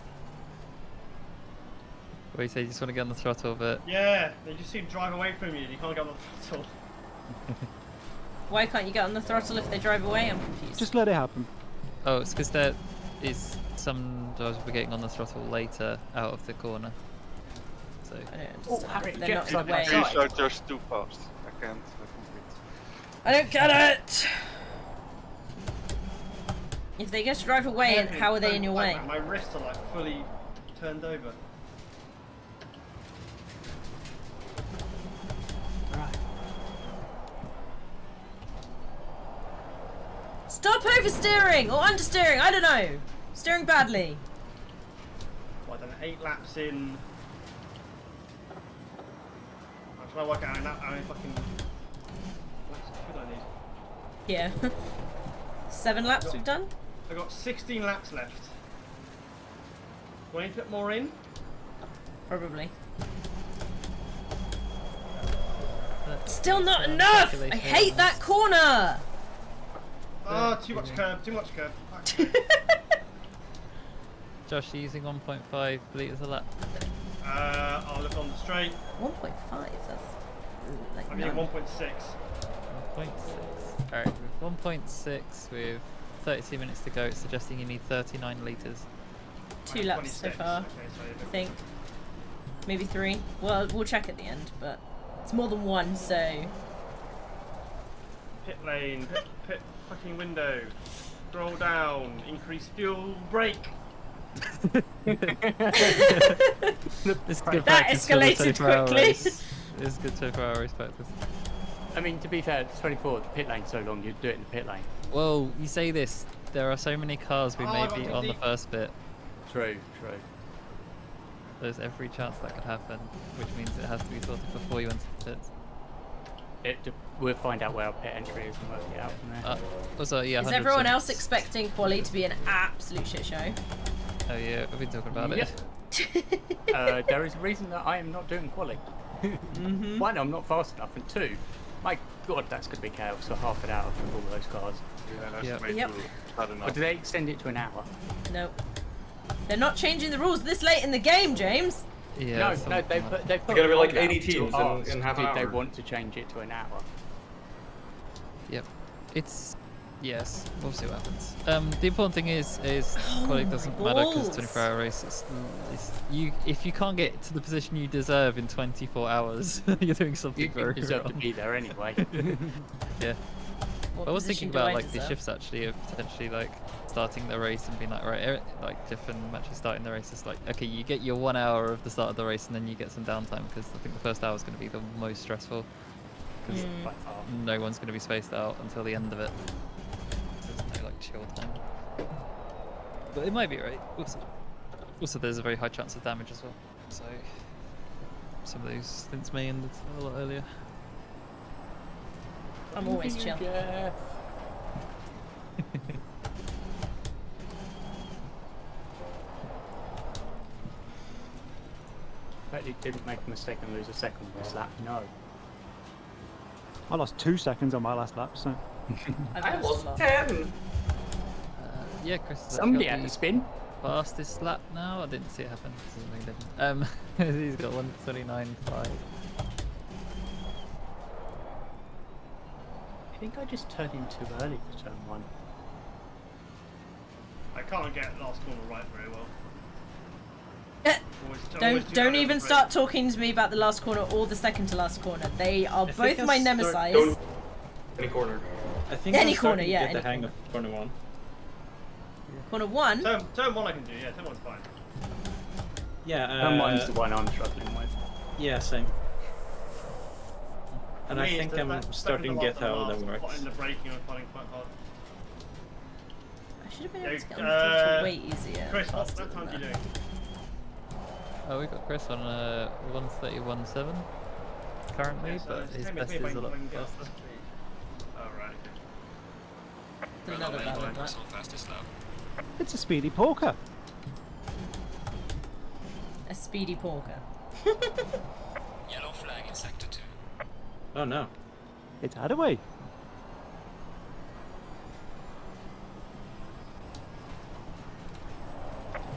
What you say? You just want to get on the throttle, but Yeah, they just seem to drive away from you and you can't get on the throttle. Why can't you get on the throttle if they drive away? I'm confused. Just let it happen. oh, it's because there is some drivers will be getting on the throttle later out of the corner. So I don't Oh, understand. Harry, They're get not side in by the side. way. These are just too fast. I can't complete. I don't get it! If they get to drive away, and how are they in your way? My wrists are like fully turned over. Right. Stop oversteering or understeering. I don't know. Steering badly. So I've done 8 laps in. I'm trying to work out how many fucking laps of fuel I need. Yeah. 7 laps we've done. I've got 16 laps left. Do I need to put more in? Probably. Still not enough! I hate that corner! Oh, too much curve, too much curve. Josh, you're using 1.5 litres a lap. I'll look on the straight. 1.5, that's like I'm getting none. 1.6. 1.6. Alright, with 1.6 with 32 minutes to go, it's suggesting you need 39 litres. 2 laps so 26. far, Okay, so I think. Maybe 3. Well, we'll check at the end, but it's more than 1, so... pit lane, pit fucking window. Scroll down, increase fuel, brake. This is good That practice for the escalated 24-hour quickly. race. This is good 24-hour race practice. I mean, to be fair, it's 24. The pit lane's so long, you'd do it in the pit lane. Well, you say this, there are so many cars we Oh, may I got be too on the deep. first bit. True, true. There's every chance that could happen, which means it has to be sorted before you enter the pits. We'll find out where our pit entry is and work it out from there. Also, yeah, Is 100%. everyone else expecting quali to be an absolute shit show? Oh yeah, we've been talking about Yep. it. There is a reason that I am not doing quali. One, I'm not fast enough, and two, my god, that's going to be chaos for half an hour for all those cars. Yeah, that's Yep. way Yep. too sudden Or enough. do they extend it to an hour? Nope. They're not changing the rules this late in the game, James. Yeah, No, something they like put they put You're gonna be like a poll 80 out to teams ask, in half an did they hour. want to change it to an hour? Yep. It's yes. We'll see what happens. The important thing is quality doesn't matter because balls. 24-hour race. It's you. If you can't get to the position you deserve in 24 hours, you're doing something You very deserve to wrong. be there anyway. Yeah. What I was position thinking do about I like the deserve? shifts actually of potentially like starting the race and being like right, like different matches starting the race. It's like okay, you get your 1 hour of the start of the race and then you get some downtime because I think the first hour is going to be the most stressful because By far. no one's going to be spaced out until the end of it. There's no like chill time. But it might be right. Also, there's a very high chance of damage as well. So some of those stints may end a lot earlier. I'm always chill. Jeff. Bet he didn't make a mistake and lose a second this lap. No. I lost 2 seconds on my last lap, so I I've lost lost a lot. 10. Yeah, Chris. has actually Somebody got had the to spin. fastest lap now. I didn't see it happen. He didn't. He's got 1:29.5. I think I just turned in too early for turn 1. I can't get last corner right very well. Always do Don't that even on start talking to me about the last corner or the second to last corner. They are think both I'll my start- nemesis. Don't any corner. I think Any I'm starting corner, to yeah, get the any hang of corner 1. Corner 1. Turn 1 I can do, yeah, turn 1's fine. Yeah. Turn 1's the one I'm struggling with. Yeah, same. And For I me, think it's the- I'm that starting to second get to last how that and works. Putting the braking I'm finding quite hard. I should have been able to get Yeah, on the way easier. Chris, what faster time than are you that. doing? Oh, we got Chris on 1:31.7 currently, Yeah, so but it's his same as best me, but is a I lot can get off faster. the speed. Oh, right, okay. Do another Well, battle, like right? personal fastest lap. it's a speedy poker. A speedy porker. Yellow flag in sector 2. Oh no. It's Hadaway.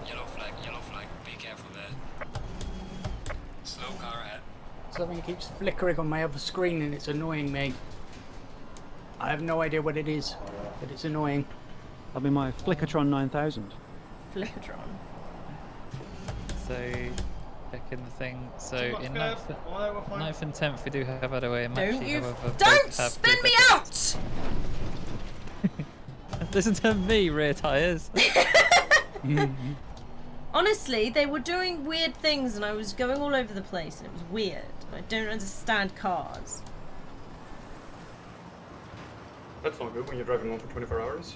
Yellow flag. Be careful there. Slow car ahead. Something keeps flickering on my other screen and it's annoying me. I have no idea what it is, but it's annoying. I'll be my Flickertron 9000. Flickertron. So, back in the thing. So Too much in curve. 9th, Oh, we're fine. 9th and 10th, we do have Adaway and Don't Maxi. you However, both don't have spin me rear- out! Listen to me, rear tires. Honestly, they were doing weird things and I was going all over the place and it was weird. I don't understand cars. That's not good when you're driving one for 24 hours.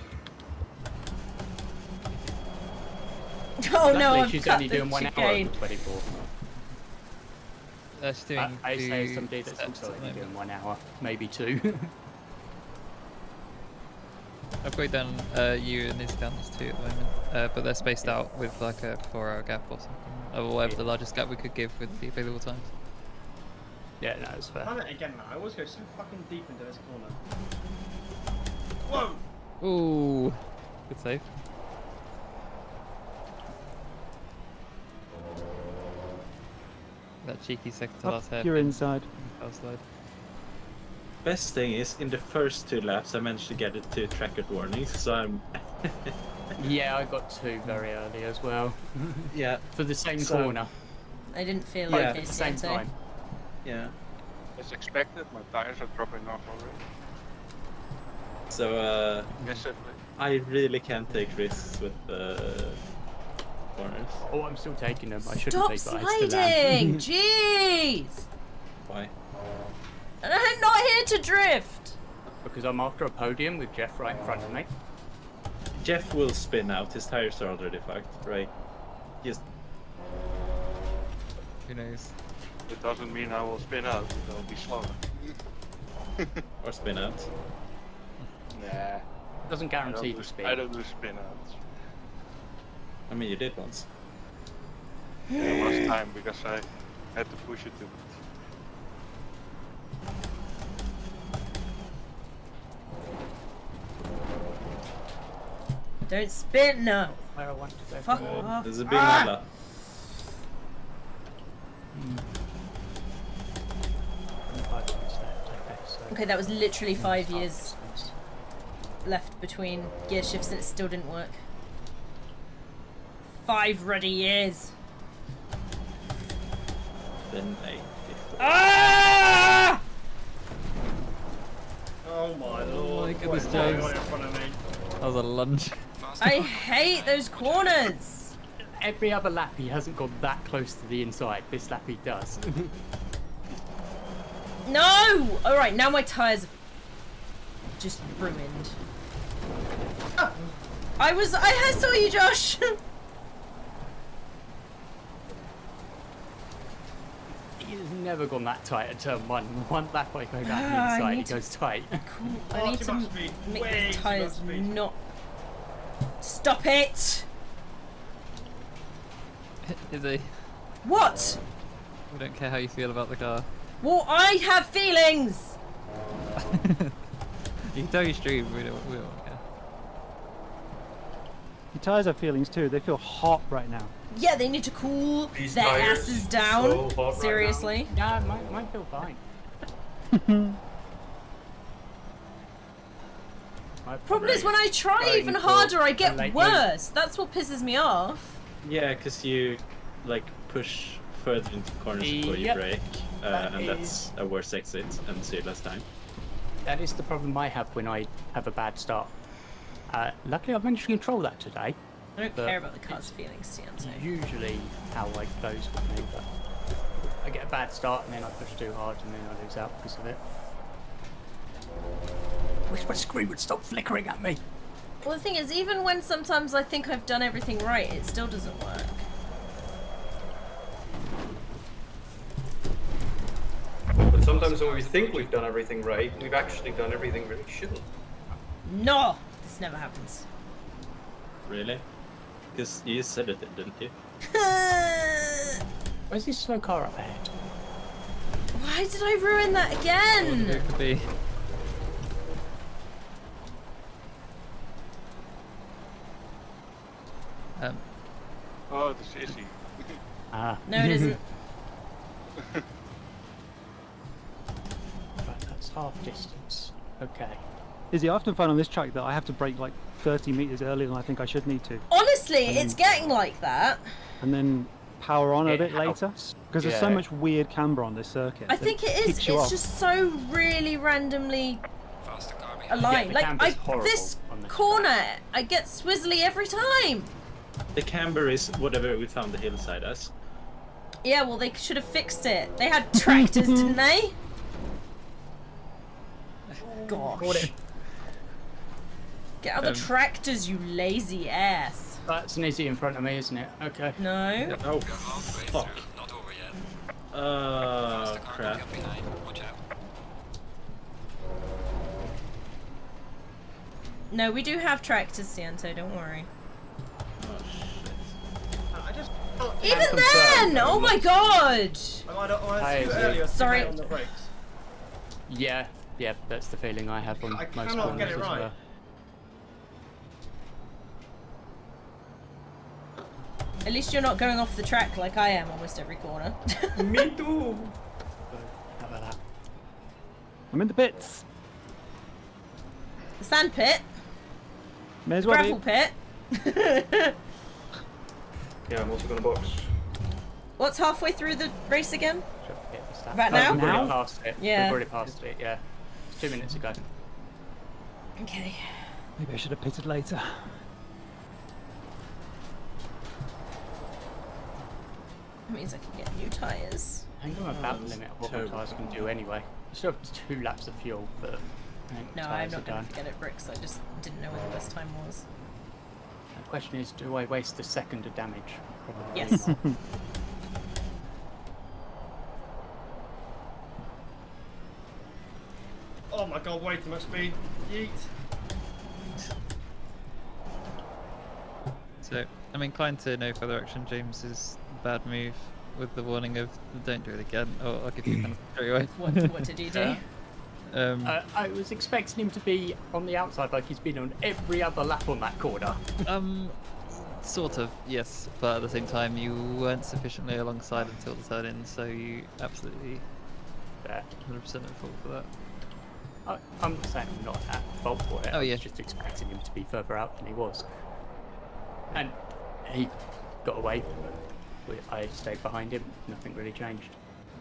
Oh no, Luckily, I've she's cut only the doing 1 hour chicane. over 24. She's doing I say 2 somebody that's steps also at the only moment. doing 1 hour, maybe 2. I've got down you and this down as 2 at the moment, but they're spaced out with like a 4-hour gap or something, or whatever the largest gap we could give with the available times. Yeah, no, it's fair. I've done it again, man. I always go so fucking deep into this corner. Whoa! Ooh, good save. That cheeky second to last Up hair. your inside. Slide. Best thing is, in the first 2 laps, I managed to get it to tracker warnings, so I'm... Yeah, I got 2 very early as well. Yeah. For the same So- corner. I didn't feel Yeah, like At it, the same Santo. time. Yeah. As expected, my tires are dropping off already. So, Massively. I really can't take risks with corners. Oh, I'm still taking them. I shouldn't Stop be, but I still am. sliding! Jeez! Why? I'm not here to drift! Because I'm after a podium with Jeff right in front of me. Jeff will spin out. His tires are already fucked, right? Just Who knows? It doesn't mean I will spin out, it will be slower. or spin out. Nah. Doesn't guarantee the speed. I don't do spin outs. I mean, you did once. It was time because I had to push it too much. Don't spin, no! Where I want to go. Fuck forward. off. There's a big nala. Okay, that was literally 5 years left between gear shifts and it still didn't work. 5 ready years! Then Ah! Oh my lord. my goodness, What is going James. on in front of me? That was a lunge. I hate those corners! Every other lap he hasn't gone that close to the inside. This lap he does. No! Alright, now my tyres are just ruined. I saw you, Josh! He's never gone that tight at turn 1. One lap I go down I the inside, he need to- goes tight. I need too to much speed. make Way these too tyres much speed. not... Stop it! Izzy, What? we don't care how you feel about the car. Well, I have feelings! You can tell you stream, we don't care. Your tyres have feelings too. They feel hot right now. Yeah, they need to cool These their tires asses so down. hot right now. Seriously. Nah, mine feel fine. Problem is, when I try Going even for harder, I a get late worse. That's what pisses me off. Yeah, because you like push further into corners before you Yep. brake, That and that's a worse exit and see you last time. That is the problem I have when I have a bad start. Luckily, I've managed to control that today. I don't But care about the car's feelings, Cianto. Usually how it goes with me, but I get a bad start and then I push too hard and then I lose out because of it. Wish my screen would stop flickering at me. Well, the thing is, even when sometimes I think I've done everything right, it still doesn't work. But sometimes when we think we've done everything right, we've actually done everything we really shouldn't. No! This never happens. Really? Because you said it, didn't you? Where's this slow car up ahead? Why did I ruin that Who again? it could be? Oh, this is easy. Ah. No, it isn't. Right, that's half distance. Okay. Izzy, I often find on this track that I have to brake like 30 meters earlier than I think I should need to, Honestly, it's getting like that. and then power on a It bit later helps. because there's so Yeah. much weird camber on this circuit. I that think it is. kicks you It's off. just so really randomly Faster car behind. aligned. the Like camber's horrible this on this corner, I get swizzly every time. The camber is whatever we found the hillside as. Yeah, well, they should have fixed it. They had tractors, didn't they? Gosh. Get out the tractors, you lazy ass. That's an easy in front of me, isn't it? Okay. No. Oh, You're halfway fuck. through, not over yet. Oh, Faster car crap. coming up behind. Watch out. No, we do have tractors, Cianto, don't worry. Oh, shit. I just Even confirm. then! Oh my god! Am I I too agree. early or too Sorry. late on the brakes? Yeah, that's the feeling I have on I most cannot corners get it as right. well. At least you're not going off the track like I am almost every corner. Me too. How about that? I'm in the pits. The sand pit, May as well gravel be. pit. Yeah, I'm also gonna box. What's halfway through the race again? Get the stat. About now? We've already Now? passed it. Yeah. We've already passed it, yeah. It's 2 minutes ago. Okay. Maybe I should have pitted later. That means I can get new tyres. I think I'm about the limit of what my tyres can do anyway. I still have 2 laps of fuel, but I think No, I'm tyres are not going done. to forget it, Bricks. I just didn't know where the best time was. The question is, do I waste a second of damage? Probably Yes. not. Oh my god, way too much speed. Yeet. So I'm inclined to no further action. James's bad move with the warning of don't do it again. Oh, I'll give you kind of straight away. What did he do? I was expecting him to be on the outside like he's been on every other lap on that corner. Sort of, yes, but at the same time you weren't sufficiently alongside until the turn in, so you absolutely There. 100% at fault for that. I'm not saying I'm not at fault for it. Oh, yeah. I was just expecting him to be further out than he was. And he got away. I stayed behind him. Nothing really changed.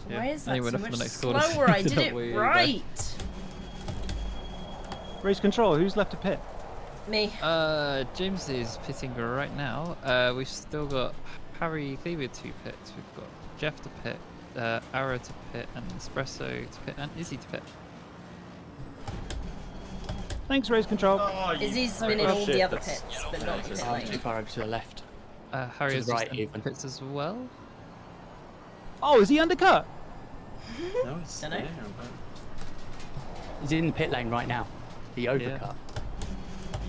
Yeah. Why is that And he went so off much the next corner, so slower? I it's did not it way back. right. Race control. Who's left to pit? Me. James is pitting right now. We've still got Harry Cleaver to pit. We've got Jeff to pit, Ara to pit, and Espresso to pit, and Izzy to pit. Thanks, race control. Oh, you Izzy's prick. been in Oh, all shit, the other that's- pits, but not the pit I'm too lane. far over to the left. Harry To is the just right, in even. pits as well. Oh, is he undercut? No, it's Dunno. there, He's in the pit lane right now. The overcut.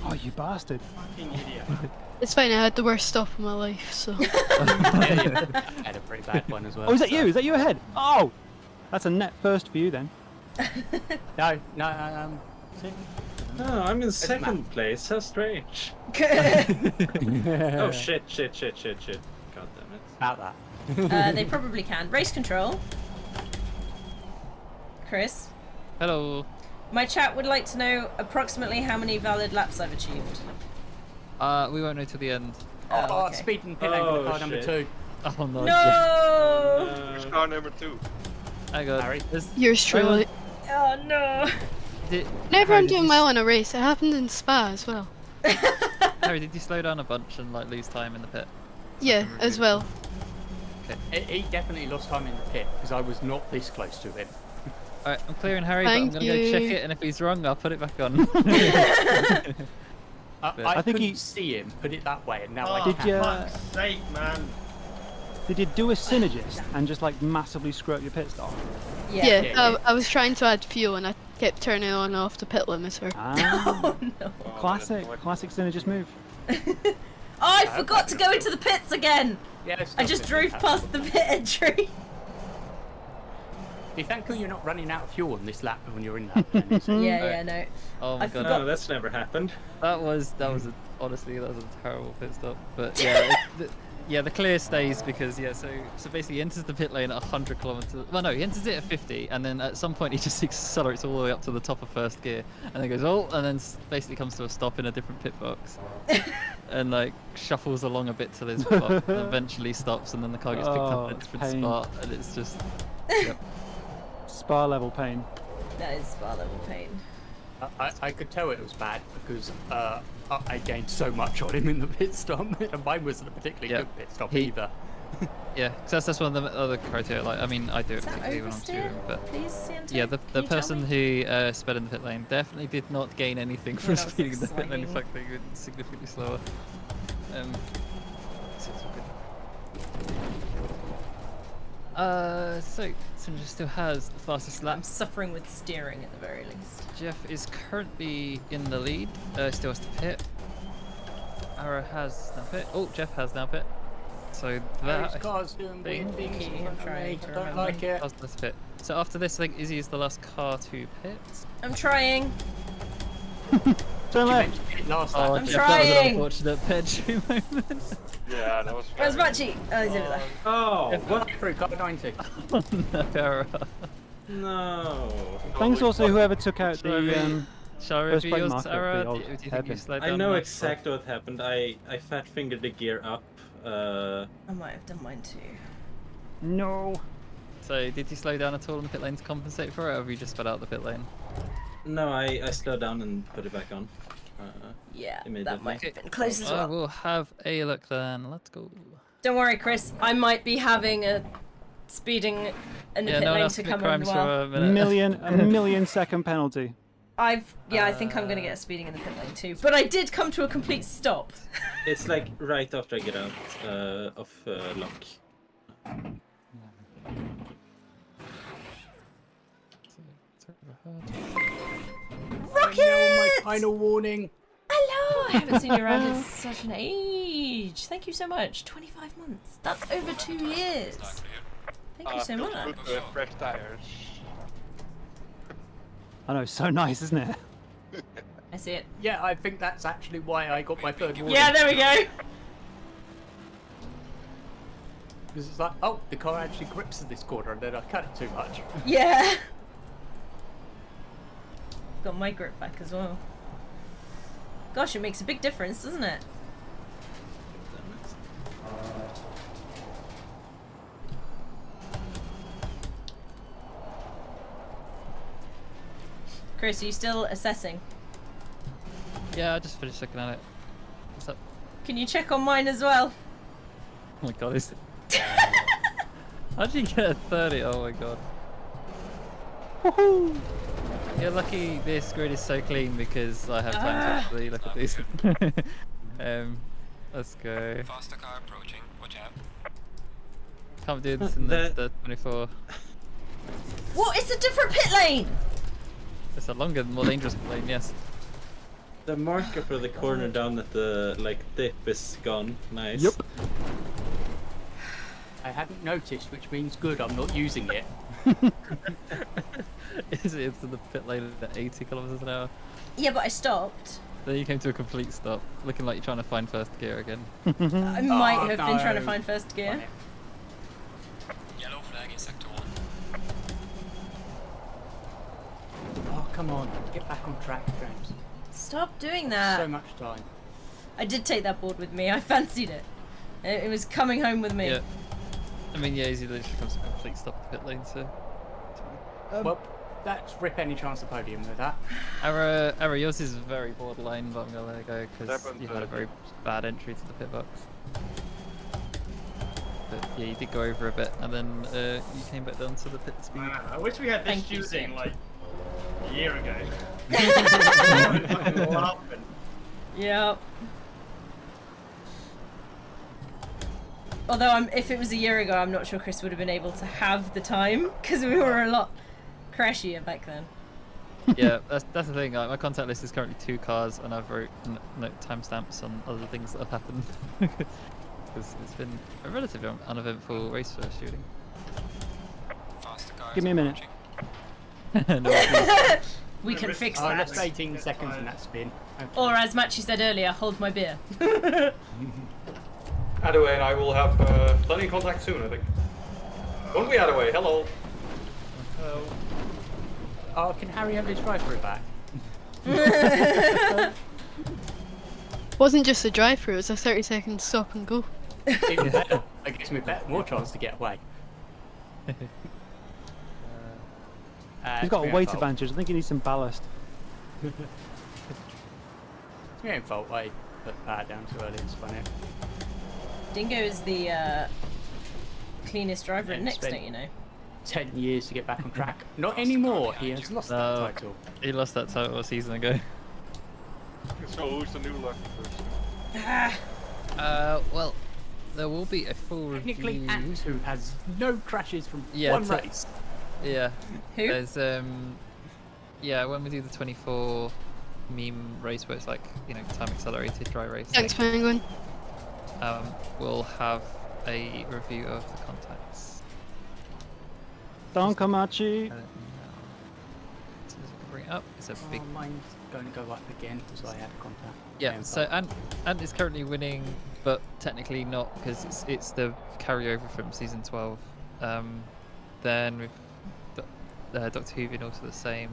Oh, you bastard. Fucking idiot. It's fine, I had the worst stop of my life, so. Yeah. I had a pretty bad one as well. Oh, is that so- you? Is that you ahead? Oh! That's a net first for you then. No. Oh, I'm in matter. second place. How strange. Oh shit. God damn it. About that. They probably can. Race control. Chris, Hello. my chat would like to know approximately how many valid laps I've achieved. We won't know till the end. Oh, okay. speed in pit lane for Oh, car number shit. 2. Oh no. No! Who's car number 2? Hang on. Harry. Yours truly. Oh no! Whenever Harry, I'm did doing you well in a race, it happened in Spa as well. Harry, did you slow down a bunch and like lose time in the pit? Yeah, as well. He definitely lost time in the pit because I was not this close to him. Alright, I'm clearing Harry, but I'm Thank gonna go check you. it, and if he's wrong, I'll put it back on. I think couldn't he- see him put it that way, and now Oh, I Did can. you- fuck's sake, man. Did you do a synergist and just like massively screw up your pit stop? Yeah, yeah. I was trying to add fuel and I kept turning on and off the pit limiter. Ah, Oh no! classic synergist move. Oh, I forgot to go into the pits again. Yeah, it's I not just good. drove past the pit entry. Be thankful you're not running out of fuel on this lap when you're in that. Then, is it? Yeah, no. Oh my I god, forgot- No, that's never happened. that was honestly that was a terrible pit stop. But yeah, the clear stays because so basically he enters the pit lane at 100 kilometers. Well, no, he enters it at 50, and then at some point he just accelerates all the way up to the top of first gear, and then goes and then basically comes to a stop in a different pit box, and like shuffles along a bit till his block, and eventually stops, and then the car gets picked up at a it's different pain. spot, and it's just. Yep. Spa level pain. That is spa level pain. I could tell it was bad because I gained so much on him in the pit stop, and mine wasn't a particularly Yeah. good pit stop He- either. Yeah, because that's one of the other criteria. Like, I mean, I do it Is that particularly when I'm oversteer? steering, but Please, Santa. yeah, the Can you tell person me? who sped in the pit lane definitely did not gain anything from When I was, speeding like, in the pit lane. In sliding. fact, they went significantly slower. So it's all good. So Sinja still has the fastest lap. I'm suffering with steering at the very least. Jeff is currently in the lead. Still has to pit. Ara has now pit. Oh, Jeff has now pit. So Harry's that car's doing weird things. Key, in front of trying me. to I don't remember. like it. was this pit. So after this, I think Izzy is the last car to pit. I'm trying. Turn You left. mentioned it last Oh, time. I'm Jeff, trying. That was an unfortunate pitch moment. Yeah, that was. Where's very- Machi? Oh, he's over there. Oh, what? Through car 90. Oh, no. No. Thanks also whoever took out Shall the Shall I first review brake yours, marker, Tara? the Do old you think you hairpin. slowed I down know enough? exactly what happened. I fat fingered the gear up. I might have done mine too. No. So did you slow down at all in the pit lane to compensate for it, or have you just sped out the pit lane? No, I slowed down and put it back on. Yeah, that Immediately. might have been close as I well. will have a look then. Let's go. Don't worry, Chris. I might be having a speeding in the Yeah, pit no one lane else to commit come crimes as for well. a minute. A million second penalty. I think I'm gonna get a speeding in the pit lane too. But I did come to a complete stop. It's like right after I get out of lock. Rocket! My final warning. Hello! I haven't seen you around in such an age. Thank you so much. 25 months. That's over 2 years. Thank you so feels much. good to have fresh tires. I know, so nice, isn't it? I see it. Yeah, I think that's actually why I got my third warning. Yeah, there we go. Because it's like, oh, the car actually grips at this corner and then I cut it too much. Yeah. Got my grip back as well. Gosh, it makes a big difference, doesn't it? Chris, are you still assessing? Yeah, I just finished looking at it. What's up? Can you check on mine as well? Oh my god, is it? How'd you get a 30? Oh my god. Woohoo! You're lucky this grid is so clean because I have time to actually look at these. Let's go. Faster car approaching. Watch out. Can't do this in the 24. What? It's a different pit lane! It's a longer, more dangerous lane, yes. The marker for the corner down at the dip is gone. Nice. Yep. I hadn't noticed, which means good, I'm not using it. Is it into the pit lane at 80 kilometers an hour? Yeah, but I stopped. Then you came to a complete stop, looking like you're trying to find first gear again. I might Oh, have been trying to no. find first gear. Yellow flag in sector 1. Oh, come on, get back on track, James. Stop doing that. So much time. I did take that board with me. I fancied it. It was coming home with me. Yeah. I mean, yeah, easy literally comes to a complete stop at the pit lane, so. Well, that's rip any chance of podium with that. Ara, yours is very borderline, but I'm gonna let it go because Happened, you had a very bad entry to the pit box. But yeah, you did go over a bit, and then you came back down to the pit speed. Man, I wish we had this Thank you, shooting Sid. like a year ago. Laughing. Yep. Although if it was a year ago, I'm not sure Chris would have been able to have the time because we were a lot crashier back then. Yeah, that's the thing. Like, my contact list is currently 2 cars, and I've wrote note timestamps on other things that have happened. Because it's been a relatively uneventful race for shooting. Faster car. Give me a minute. No, We can fix Oh, that. that's 18 seconds in that spin. Okay. Or as Machi said earlier, hold my beer. Adaway and I will have plenty of contact soon, I think. Won't we, Adaway? Hello. Oh, can Harry have his drive-through back? Wasn't just a drive-through, it was a 30-second stop and go. Even better. That gives me more chance to get away. He's got a weight fault. advantage. I think he needs some ballast. It's my own fault I put the power down too early and spun it. Dingo is the cleanest driver in Yeah, Next, spent- don't you know? 10 years to get back on track. Not anymore, he has lost No. that title. he lost that title a season ago. So who's the new lucky person? Well, there will be a full Technically, review. Axe, who has no crashes from Yeah, one so- race. Yeah. Who? There's yeah, when we do the 24 meme race where it's like, you know, time accelerated dry race, Thanks, Penguin. we'll have a review of the contacts. Don Camachi. So as I can bring it up, it's a big. Mine's going to go up again because I had a contact. Yeah. So Ant is currently winning, but technically not because it's the carryover from season 12. Then with Dr. Hoovian also the same.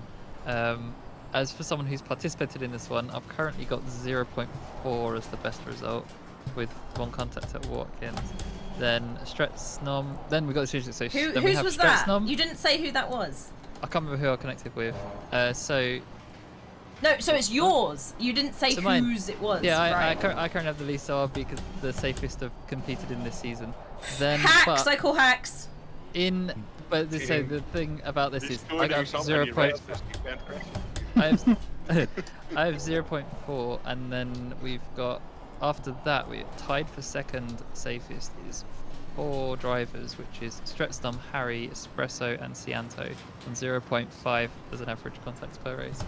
As for someone who's participated in this one, I've currently got 0.4 as the best result, with 1 contact at Watkins. Then Stretznum. Then we got the season. So then we Whose have was that? Stretznum. You didn't say who that was. I can't remember who I connected with. So No, so it's yours. You didn't say So mine- whose it was. yeah, I right. currently have the least, so I'll be the safest have competed in this season. Then, Hacks. but I call hacks. but so the thing about this is I got 0. I have 0.4, and then we've got after that we're tied for second safest is 4 drivers, which is Stretznum, Harry, Espresso, and Cianto on 0.5 as an average contacts per race,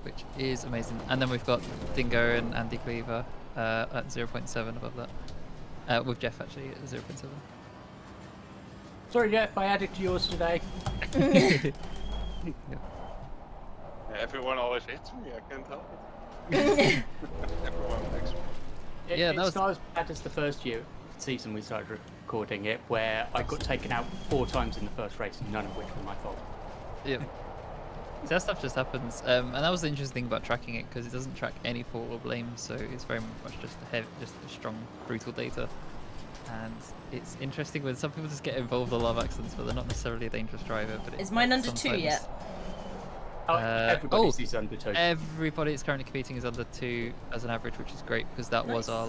which is amazing. And then we've got Dingo and Andy Cleaver at 0.7 above that, with Jeff actually at 0.7. Sorry, Jeff, I added to yours today. Everyone always hits me, I can't help it. Everyone likes me. Yeah, that was- It's not as bad as the first season we started recording it, where I got taken out 4 times in the first race, none of which were my fault. Yeah. So that stuff just happens, and that was the interesting thing about tracking it, because it doesn't track any fault or blame, so it's very much just a strong, brutal data. And it's interesting when some people just get involved in a lot of accidents, but they're not necessarily a dangerous driver. But Is mine under 2 sometimes- yet? Everybody's is under 2. Everybody that's currently competing is under 2 as an average, which is great because that was our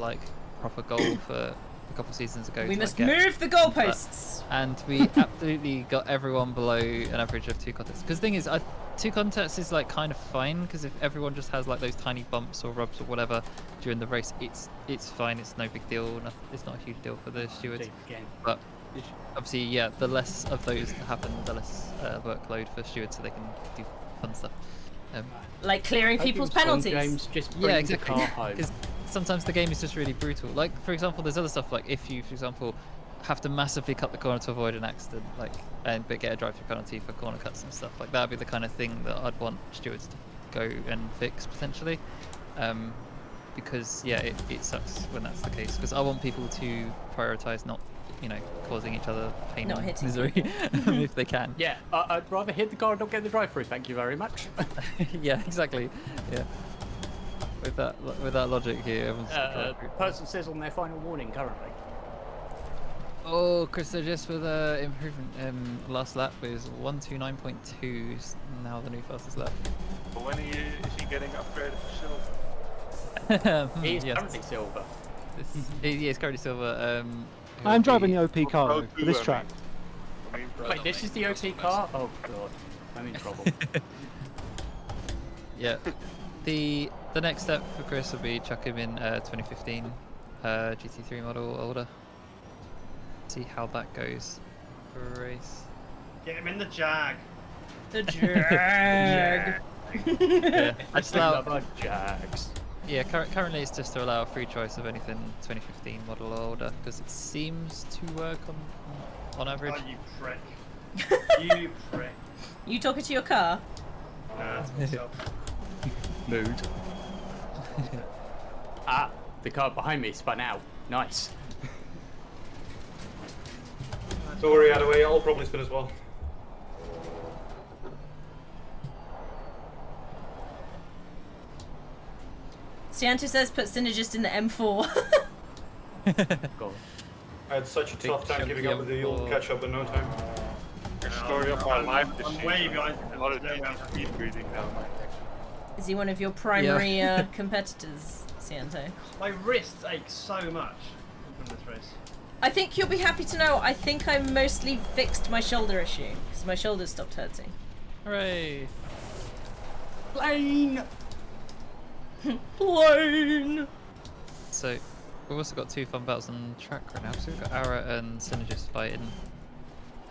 proper goal for a couple of seasons ago. We to, must get move the goalposts. and we absolutely got everyone below an average of 2 contests. Because the thing is, 2 contests is like kind of fine, because if everyone just has like those tiny bumps or rubs or whatever during the race, it's fine. It's no big deal. It's not a huge deal for the stewards. But obviously, yeah, the less of those that happen, the less workload for stewards, so they can do fun stuff. Like clearing people's penalties. James, just bring Yeah, the exactly. car home. Because sometimes the game is just really brutal. Like, for example, there's other stuff, like if you, for example, have to massively cut the corner to avoid an accident, like, but get a drive-through penalty for corner cuts and stuff, like that'd be the kind of thing that I'd want stewards to go and fix, potentially. Because, yeah, it sucks when that's the case. Because I want people to prioritise not, causing each other pain Not and hitting misery if they can. Yeah, I'd rather hit the car and not get the drive-through, thank you very much. Yeah, exactly. Yeah. With that logic here, everyone's Person says on their final warning currently. Oh, Chris just with improvement. Last lap was 129.2. Now the new fastest lap. But when is he getting upgraded to silver? He's yes. currently silver. He's currently silver. I'm driving the OP car Pro though, for two, this I track. mean, Wait, this is the OP car? Oh god, I'm in trouble. Yeah. The next step for Chris will be chuck him in 2015 GT3 model older. See how that goes for a race. Get him in the Jag. The Jag. Yeah, I just allow. Love our Jags. Yeah, currently it's just to allow a free choice of anything 2015 model or older, because it seems to work on average. Oh, you prick. You prick. You talking to your car? Nah, that's myself. Mood. The car behind me spun out. Nice. Don't worry, Adaway, I'll probably spin as well. Cianto says put Synergist in the M4. God. I had such a tough time chunky giving up with the you'll M4. catch up in no time. The story of my life this I'm season. way behind. A lot of speed breathing now. Is he one of your primary competitors, Cianto? My wrists ache so much from this race. I think you'll be happy to know I think I mostly fixed my shoulder issue, because my shoulders stopped hurting. Hooray! Plane! Plane! So we've also got 2 fun battles on track right now. So we've got Ara and Synergist fighting,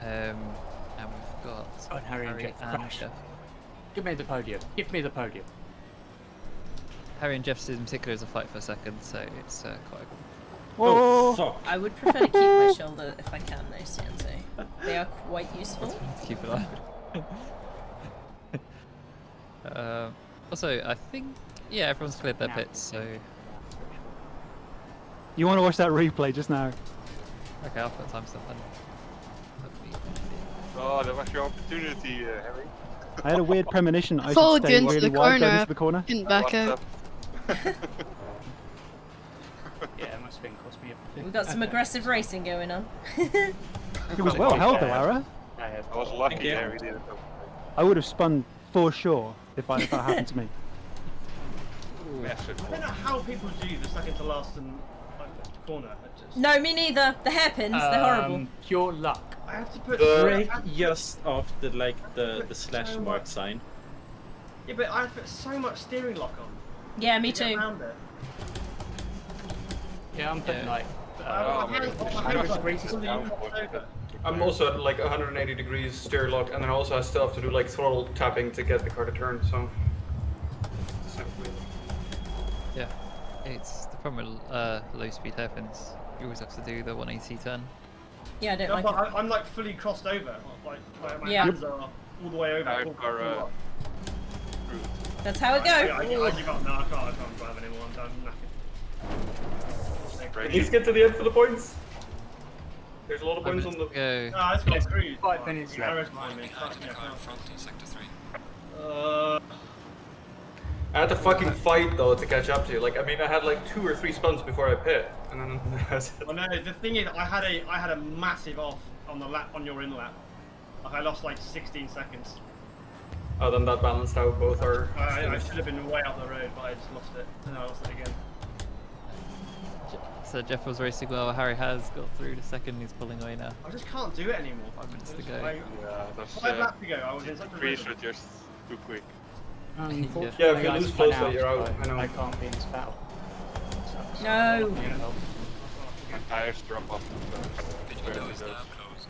and we've got Oh, and Harry and Jeff crashed. Give me the podium. Give me the podium. Harry and Jeff's in particular is a fight for a second, so it's quite. Oh, fuck. I would prefer to keep my shoulder if I can, though, CNC. They are quite useful. Let's keep it on. Also, I think everyone's cleared their pits, so You want to watch that replay just now? okay, I'll put timestamp then. Oh, that was your opportunity, Harry. I had a weird premonition I should Followed stay you into really the wide going corner. into the corner. Didn't back out. Yeah, it must have been cost me everything. We've got some aggressive racing going on. It was well held though, Ara. I was lucky Harry did it. I would have spun for sure if that happened to me. Massive. I don't know how people do the second to last and corner. No, me neither. The hairpins, they're horrible. Pure luck. I have to put Brake just off the slash mark sign. Yeah, but I have to put so much steering lock on. Yeah, me to get too. around it. Yeah, I'm putting like. I'm also at like 180 degrees steer lock, and then also I still have to do like throttle tapping to get the car to turn. So. It's the same for me. Yeah, it's the problem with low speed hairpins. You always have to do the 180 turn. Yeah, I don't No, like but it. I'm like fully crossed over. Like my Yeah. hands are all the way over. I've got That's how it I give goes. up. No, I can't drive anymore. I'm knackered. Let's get to the end for the points. There's a lot of points on the. Go. No, it's got screwed. 5 minutes Yeah, left. arrow's behind me. Behind in the car in front in sector 3. I had to fucking fight though to catch up to you. Like, I mean, I had like 2 or 3 spins before I pit, and then that's it. Well, no, the thing is, I had a massive off on the lap on your in lap. Like I lost like 16 seconds. Oh, then that balanced out both our. I should have been way up the road, but I just lost it, and I lost it again. So Jeff was racing well. Harry has got through to second. He's pulling away now. I just can't do it anymore. 5 minutes to go. Like, Yeah, that's 5 laps ago, I was in such a Freeze rhythm. are just too quick. Unfortunately, Yeah, if you I lose spun close, you're out. I know. I can't be in this battle. Sucks. No. My tires drop off. Pit window is now closed.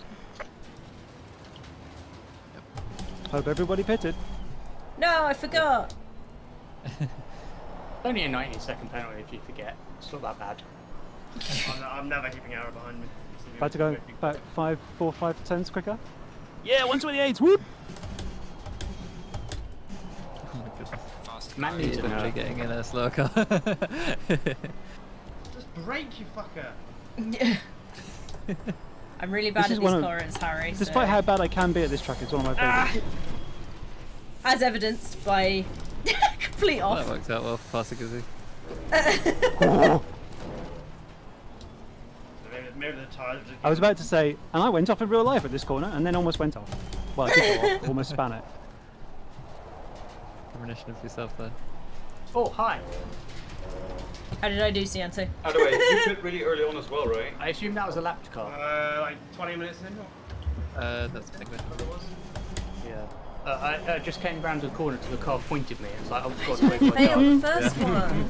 Hope everybody pitted. No, I forgot. Only a 90-second penalty if you forget. It's not that bad. I'm never keeping Arrow behind me. About to go about 4, 5 tenths quicker. Yeah, 128. Whoop! Oh my goodness. Fast Man car. needs He's to definitely know. getting in a slower car. Just brake, you fucker. I'm really bad This at is these one of- corners, Harry. Despite so- how bad I can be at this track, it's one of my favourites. As evidenced by complete Well, off. that worked out well for Passigazoo. Maybe the tires. I was about to say, and I went off in real life at this corner, and then almost went off. Well, I did go off, almost span it. Premonition of yourself there. Oh, hi. How did I do, Cianto? By the way, you pit really early on as well, right? I assume that was a lapped car. Like 20 minutes in. That's a big win. Yeah. I just came round the corner to the car, pointed me. It's like, oh god, wait for Failed the the first one.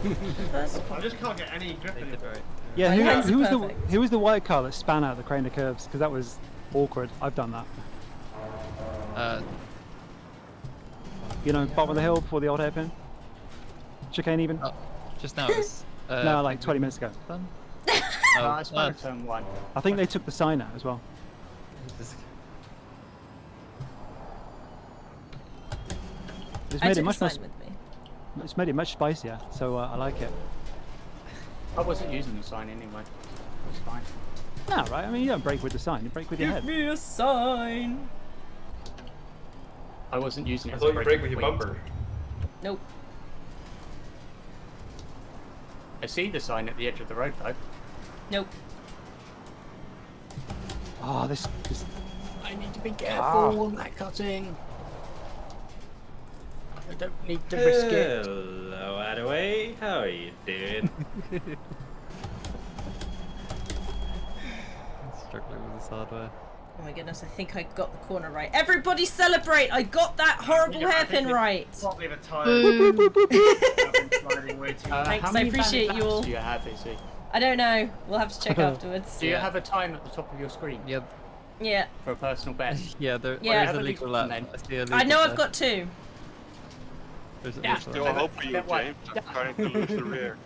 First I one. just can't get any grip They anymore. did right. Yeah, My hands who are was perfect. who was the white car that span out the crane of curves? Because that was awkward. I've done that. You know, bottom of the hill before the old hairpin. Chicane even. Oh, just now it was. No, like 20 minutes ago. Done? I spun at turn 1. I think they took the sign out as well. It's I made took it a much more. sign with me. It's made it much spicier, so I like it. I wasn't using the sign anyway. It's fine. No, right? I mean, you don't break with the sign. You break with your Give head. me a sign. I wasn't using it I as thought a you braking brake with your wheel. bumper. Nope. I see the sign at the edge of the road though. Nope. Oh, this. I need to be careful on that cutting. I don't need to risk it. Hello, Adaway. How are you doing? Struggling with this hardware. Oh my goodness, I think I got the corner right. Everybody celebrate! I got that horrible hairpin right! Probably the tire. Boo. I've been sliding way too much. Thanks, How I many appreciate valid you laps all. do you have, Izzy? I don't know. We'll have to check afterwards. Do you Yeah. have a time at the top of your screen Yep. Yeah. for a personal best? Yeah, there Yeah. is Have a at legal least lap. one then. I see a I legal know I've lap. got 2. There's a Yeah. legal Still lap. hope for you, That one. James. I'm starting to lose the rear.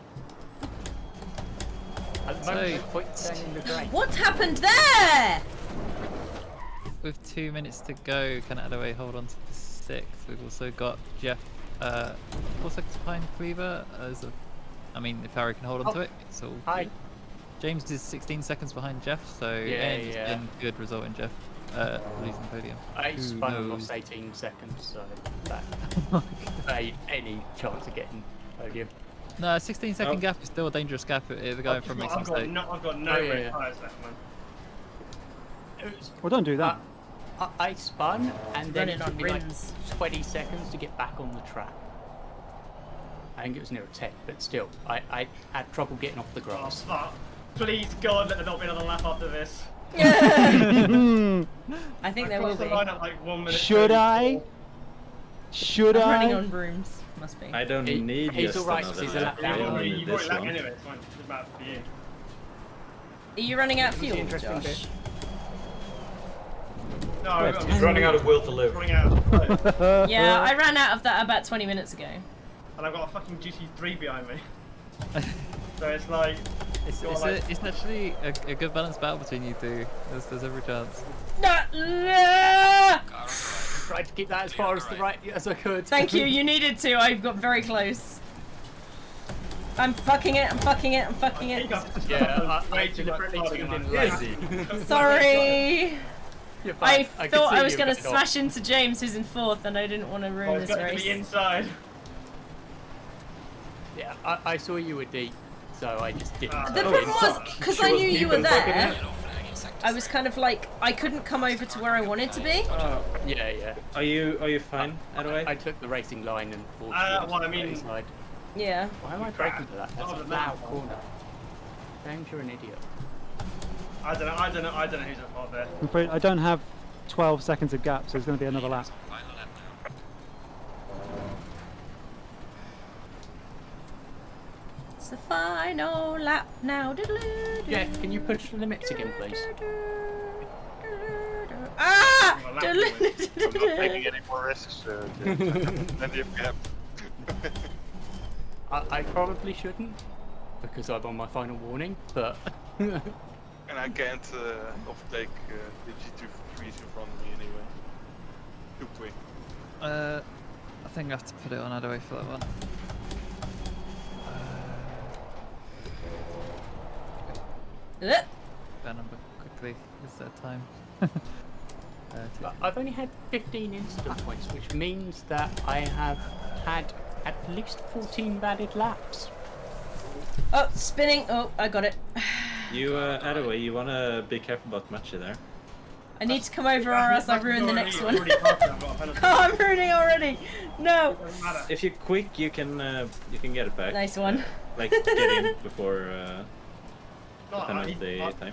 At the So, moment, points down in the drain. What happened there? with 2 minutes to go, can Adaway hold on to the 6th? We've also got Jeff 4 seconds behind Cleaver. I mean, if Harry can hold on to it, it's all Hi. good. James is 16 seconds behind Jeff, so and yeah. been good result in Jeff losing the podium. I Who spun and knows? lost 18 seconds, so that ain't any chance of getting podium. No, 16-second gap is still a dangerous gap. The guy from makes a I've got mistake. no Oh, yeah, red yeah. tyres left, man. It was, Well, don't do that. I spun and then Running it on took me like rims. 20 seconds to get back on the track. I think it was near a 10, but still, I had trouble getting off the Oh, grass. fuck. Please, God, let there not be another lap after this. I think I there will crossed the be. line at like 1 minute. Should 34. I? Should I'm I? running on brooms. Must be. I don't need he's just alright, another he's a lap lap. I down. only need You've already this lapped one. anyway, it's fine. It's about for you. Are you running out of Here's the fuel, interesting Josh? bit. No, I'm He's running out of will to live. running out. Yeah, I ran out of that about 20 minutes ago. And I've got a fucking GT3 behind me. So it's like, It's you're like, it's actually a good balanced battle between you two. There's every chance. Tried to keep that as far as the right as I could. Thank you, you needed to. I got very close. I'm fucking it, I'm fucking it, I'm fucking it. Yeah, I way too much deliberately harder tuned than in that. late. Sorry. You're I fine. thought could I see was you going to going smash into James, who's in 4th, and I didn't want to ruin Oh, it's this got to be race. inside. Yeah, I saw you were deep, so I just didn't. The turn problem in. was, because I knew you were there, Yellow flag in sector I was kind of like, I couldn't come over to where I wanted to be. Yeah. Are you fine, Adaway? I took the racing line and forced well, I mean- side. Yeah. Why am I braking for that? That's Oh, a the flat map. corner. James, you're an idiot. I don't know who's at fault there. I'm afraid I don't have 12 seconds of gap, so there's going to be another lap. final lap now. It's the final lap now. Jeff, can you push the limits again, please? Ah! Well, lap I'm not taking any more risks, plenty of gap. I probably shouldn't, because I'm on my final warning, but... And I can't overtake the G2 in front of me anyway. Too quick. I think I have to put it on Adaway for that one. Fair number quickly. Is there time? I've only had 15 incident points, which means that I have had at least 14 valid laps. Oh, spinning. Oh, I got it. You, Adaway, you wanna be careful about Machi there. I need to come over or else I ruin the next one. Already parked, I've got a penalty. Oh, I'm ruining already. No. Doesn't matter. If you're quick, you can get it back. Nice one. Like get in before No, the penalty I- time.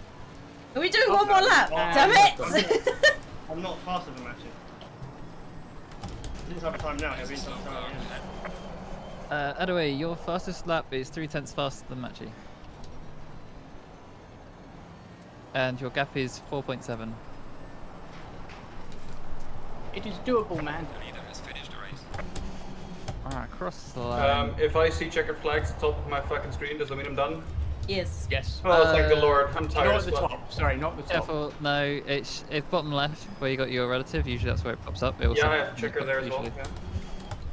Are we doing one more lap? Damn it! I'm not faster than Matchy. He's over time now, he'll be in some time again. Adaway, your fastest lap is 3/10 faster than Machi. And your gap is 4.7. It is doable, man. The leader has finished the race. Alright, cross the line. If I see checkered flags at the top of my fucking screen, does that mean I'm done? Yes. Yes. Oh, thank the Lord. I'm tired Not as at the well. top. Sorry, not at the top. Careful, no, it's bottom left where you got your relative. Usually that's where it pops up. It also Yeah, I have checker there as well. usually.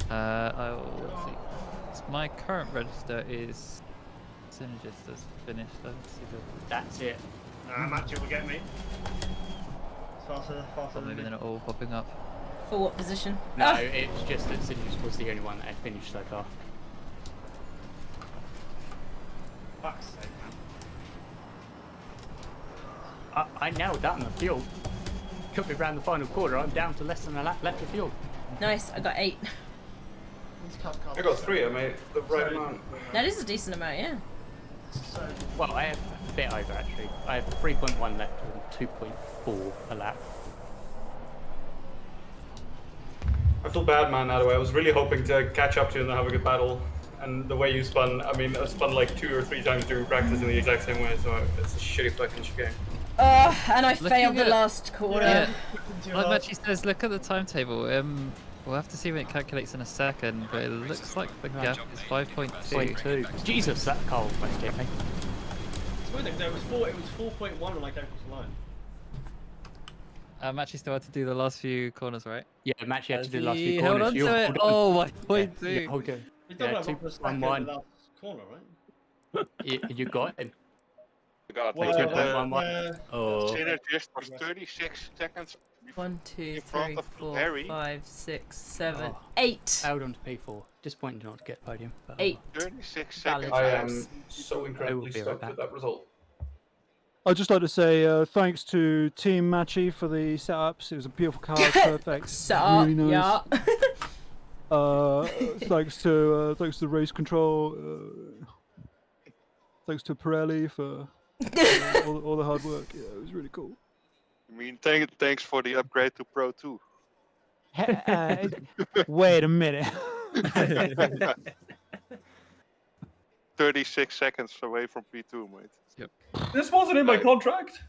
Yeah. Let's see. My current register is Synergist has finished. Let's see the That's it. Nah, Matchy will get me. It's faster than maybe me. they're not all popping up. For what position? No, Ah, it's just that Sydney was the only one that had finished so far. Fuck's sake, man. I nailed that on the fuel. Took me round the final quarter. I'm down to less than a lap left of fuel. nice. I got 8. I got 3, I made the right amount. That is a decent amount, yeah. Well, I have a bit over actually. I have 3.1 left and 2.4 a lap. I feel bad, man, that way. I was really hoping to catch up to you and have a good battle. And the way you spun, I mean, I spun like 2 or 3 times during practice in the exact same way, so it's a shitty fucking game. And I Looking failed the at- last quarter. Yeah. Like Machi says, look at the timetable. We'll have to see when it calculates in a second, but it looks like the gap is 5.2. 0.2. Jesus, that car almost hit me. don't think so. It was 4.1 when I came across the line. Actually still had to do the last few corners, right? Yeah, Match you had to do the last He few held corners. on You to it. hold on. Oh, my point Yeah, two. hold on. We don't Yeah, have up a second 2.11. in the last corner, right? You got him. You got Well, it. two The point one one. Oh, synergist was 36 seconds 1, 2, in front 3, of 4, Harry. 5, 6, 7, Oh. 8. Held on to P4. Disappointing not to get podium. But 8. 36 Valid. seconds. I out. am so incredibly be right stoked back. with that result. I'd just like to say thanks to Team Matchy for the setups. It was a beautiful car, perfect, Sup, really nice. yeah. Thanks to Race Control. Thanks to Pirelli for all the hard work. Yeah, it was really cool. I mean, thanks for the upgrade to Pro 2. Wait a minute. 36 seconds away from P2, mate. This wasn't in my contract.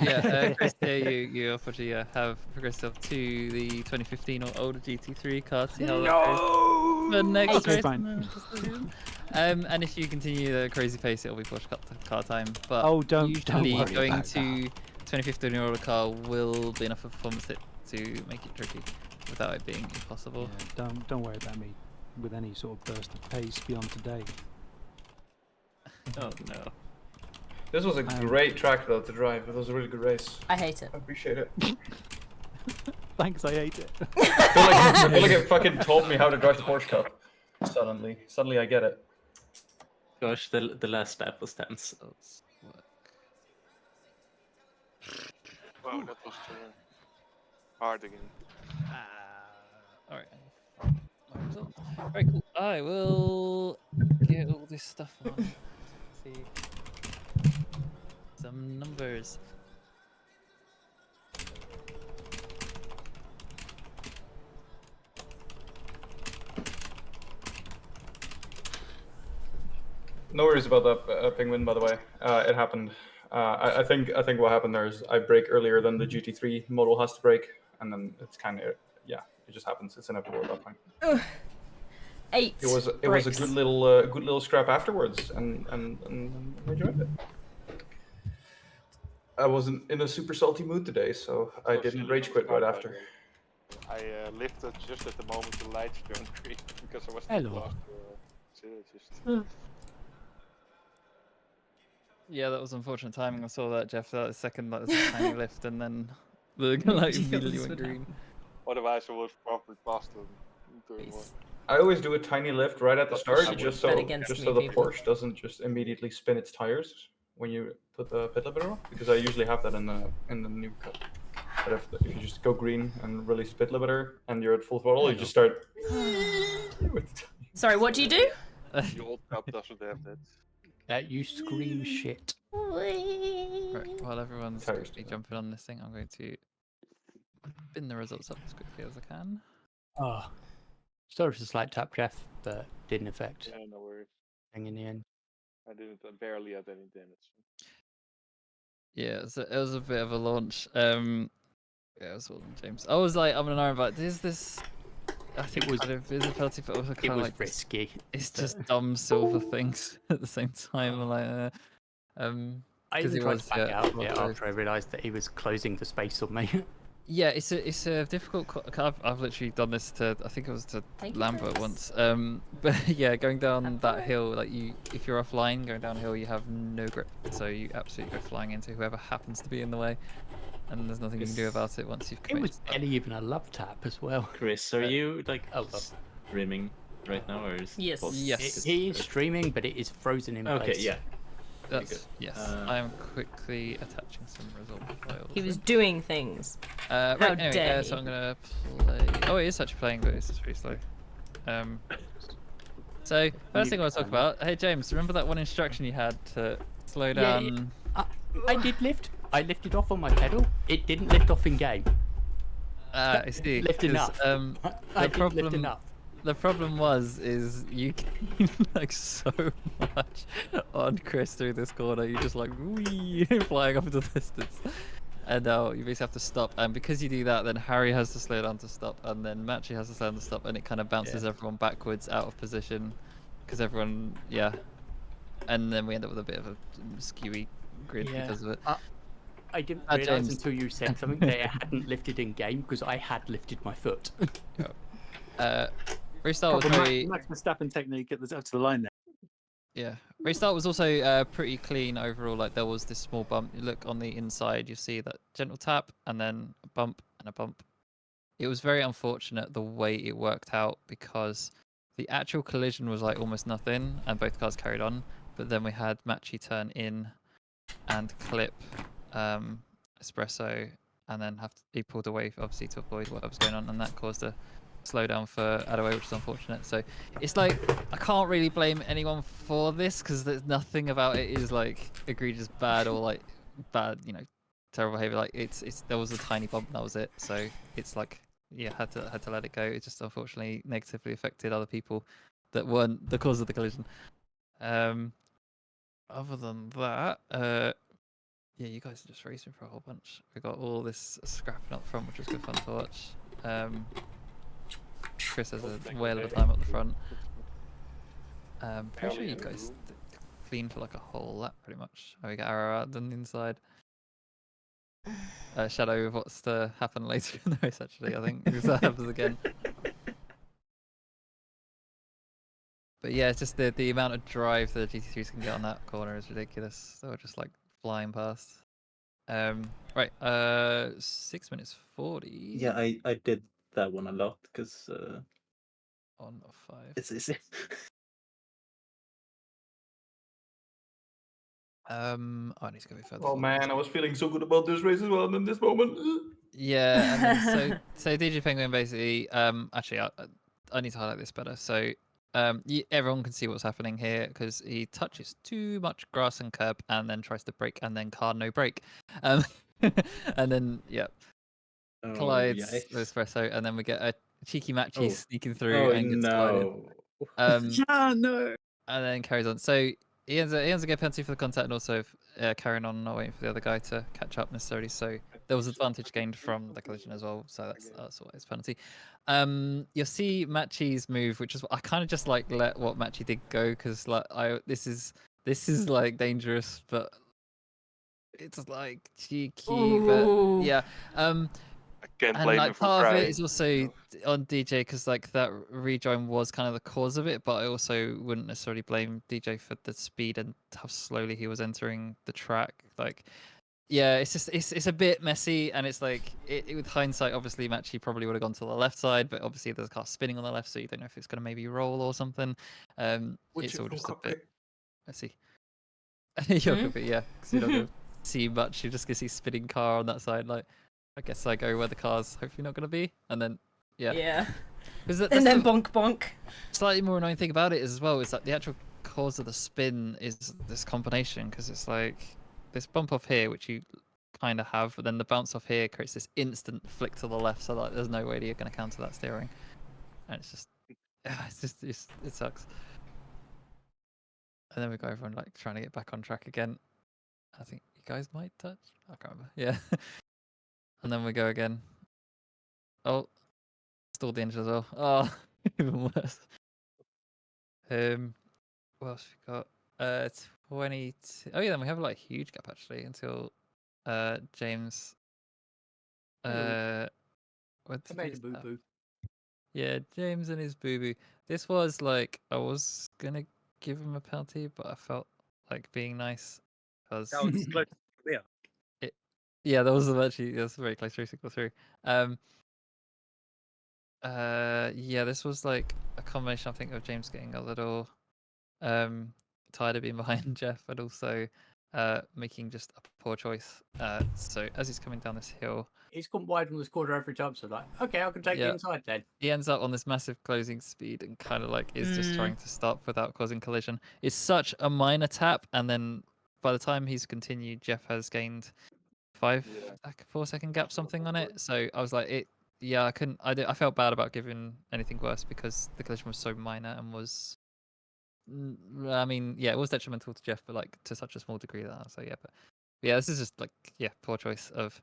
Yeah, Chris, you unfortunately have progressed up to the 2015 or older GT3 car. See how that goes. The next Okay, race. fine. And if you continue the crazy pace, it'll be Porsche car time. But Oh, don't usually worry going about to 2015 or older car will be enough of a performance hit to make it tricky, without it being impossible. Yeah, don't worry about me with any sort of burst of pace beyond today. Oh no. This was a great track though to drive. It was a really good race. I hate it. I appreciate it. Thanks, I hate it. I feel like it fucking taught me how to drive the Porsche Cup. Suddenly I get it. gosh, the last lap was tense. Wow, that was hard again. Alright. Very cool. I will get all this stuff on. Let's see. Some numbers. No worries about that, Penguin. By the way, it happened. I think what happened there is I brake earlier than the GT3 model has to brake, and then it's kind of it just happens. It's inevitable at that point. 8. It was a good little scrap afterwards, and I enjoyed it. I wasn't in a super salty mood today, so I didn't rage quit right after. I lifted just at the moment the lights turned green because I was too Hello. close to synergist. Yeah, that was unfortunate timing. I saw that, Jeff. That second, that was a tiny lift, and then the light immediately went green. Otherwise, I would probably passed them. I always do a tiny lift right at the start, just so Bet the against me, people. Porsche doesn't just immediately spin its tires when you put the pit limiter on, because I usually have that in the new Cup. But if you just go green and release pit limiter and you're at full throttle, you just start. Sorry, what do you do? The old Cup doesn't have that. That you scream shit. Right, while everyone's Tires quickly do that. jumping on this thing, I'm going to bin the results up as quickly as I can. Oh, sorry for the slight tap, Jeff, but didn't affect Yeah, no worries. thing in the end. I didn't barely had any damage. Yeah, so it was a bit of a launch. Yeah, it was all James. I was like, I'm an iron, but is this? I think was- kind of is a penalty, but also It kind of was like risky. it's just dumb silver things at the same time. I'm like, I 'cause even he tried was, to back yeah, out well yeah, close. after I realised that he was closing the space on me. Yeah, it's a difficult. I've literally done this to. I think it was to Thank you, Lambert Chris. once. But yeah, going down Have that fun. hill, like if you're offline, going downhill, you have no grip, so you absolutely go flying into whoever happens to be in the way, and there's nothing you can do about it once you've It committed. was barely even a love tap as well. Chris, are you like Oh, well. streaming right now, or is Yes. Yes. He is streaming, but it is frozen in Okay, place. yeah. That's yes. Uh, I am quickly attaching some result files. He was doing things. Right, How anyway, dare so he. I'm gonna play. Oh, it is actually playing, but it's just pretty slow. So first thing I want to talk about. Hey James, remember that one instruction you had to slow Yeah, down? I did lift. I lifted off on my pedal. It didn't lift off in game. I see. Lift 'cause, enough. I didn't lift enough. The problem is you gain like so much on Chris through this corner. You just like wee flying off into the distance, and now you basically have to stop. And because you do that, then Harry has to slow down to stop, and then Matchy has to slow down to stop, and it kind of bounces everyone backwards out of position because everyone, yeah. and then we end up with a bit of a skewy grid Yeah. because of it. I didn't Ah, realise James. until you said something that it hadn't lifted in game because I had lifted my foot. Restart was Proper very Max Verstappen technique at the line there. yeah. Restart was also pretty clean overall. Like there was this small bump. You look on the inside, you see that gentle tap and then a bump and a bump. It was very unfortunate the way it worked out because the actual collision was like almost nothing and both cars carried on. But then we had Matchy turn in and clip Espresso and then he pulled away obviously to avoid what was going on, and that caused a slowdown for Adaway, which is unfortunate. So it's like I can't really blame anyone for this because there's nothing about it is like egregious bad or like bad, terrible behavior. Like it's there was a tiny bump, that was it. So it's like had to let it go. It just unfortunately negatively affected other people that weren't the cause of the collision. Other than that, yeah, you guys are just racing for a whole bunch. We got all this scrapping up front, which was good fun to watch. Chris has a whale of a time up the front. Pretty sure you guys clean for like a whole lap, pretty much. Oh, we got Arrow out on the inside. Shadow of what's to happen later in the race, actually, I think, because that happens again. But yeah, it's just the amount of drive the GT3s can get on that corner is ridiculous. They were just like flying past. Right, 6 minutes 40. Yeah, I did that one a lot because on 5. it's easy. I need to go a bit further. Oh man, I was feeling so good about this race as well, and in this moment. Yeah, and then so DJ Penguin basically, actually, I need to highlight this better. So, everyone can see what's happening here because he touches too much grass and curb and then tries to brake and then car no brake, and then collides with Espresso, and then we get a cheeky matchy sneaking through and gets collided. No. And then carries on. So he ends up getting penalty for the contact and also carrying on, not waiting for the other guy to catch up necessarily. So there was advantage gained from the collision as well. So that's why it's penalty. You'll see Matchy's move, which is I kind of just like let what Matchy did go because like this is like dangerous, but it's like cheeky. But yeah. Can't And blame like him for part of it trying. is also on DJ because like that rejoin was kind of the cause of it, but I also wouldn't necessarily blame DJ for the speed and how slowly he was entering the track. Like, yeah, it's just it's a bit messy, and it's like with hindsight, obviously, Matchy probably would have gone to the left side, but obviously there's a car spinning on the left, so you don't know if it's going to maybe roll or something. It's all just a bit messy. You're good, but yeah, because you're not going to see much. You're just going to see spinning car on that side, like. I guess I go where the car's hopefully not going to be, and then Yeah. And then bonk bonk. Slightly more annoying thing about it as well is that the actual cause of the spin is this combination because it's like this bump off here, which you kind of have, but then the bounce off here creates this instant flick to the left, so like there's no way that you're going to counter that steering, and it's just it sucks. And then we go everyone like trying to get back on track again. I think you guys might touch. I can't remember. Yeah. And then we go again. Oh, stalled the engine as well. Oh, even worse. What else we got? 22. Oh yeah, then we have like a huge gap actually until James. What I made a boo boo. Yeah, James and his boo boo. This was like I was gonna give him a penalty, but I felt like being nice because That was close. Yeah. yeah, that was actually that's a very close race to go through. Yeah, this was like a combination, I think, of James getting a little tired of being behind Jeff, but also making just a poor choice. So as he's coming down this hill, He's gone wide on this corner every time, so like, okay, I can take the inside then. He ends up on this massive closing speed and kind of like is just trying to stop without causing collision. It's such a minor tap, and then by the time he's continued, Jeff has gained 4-second gap something on it. So I was like, yeah, I couldn't. I felt bad about giving anything worse because the collision was so minor and was. I mean, yeah, it was detrimental to Jeff, but like to such a small degree that. So yeah, but yeah, this is just like poor choice of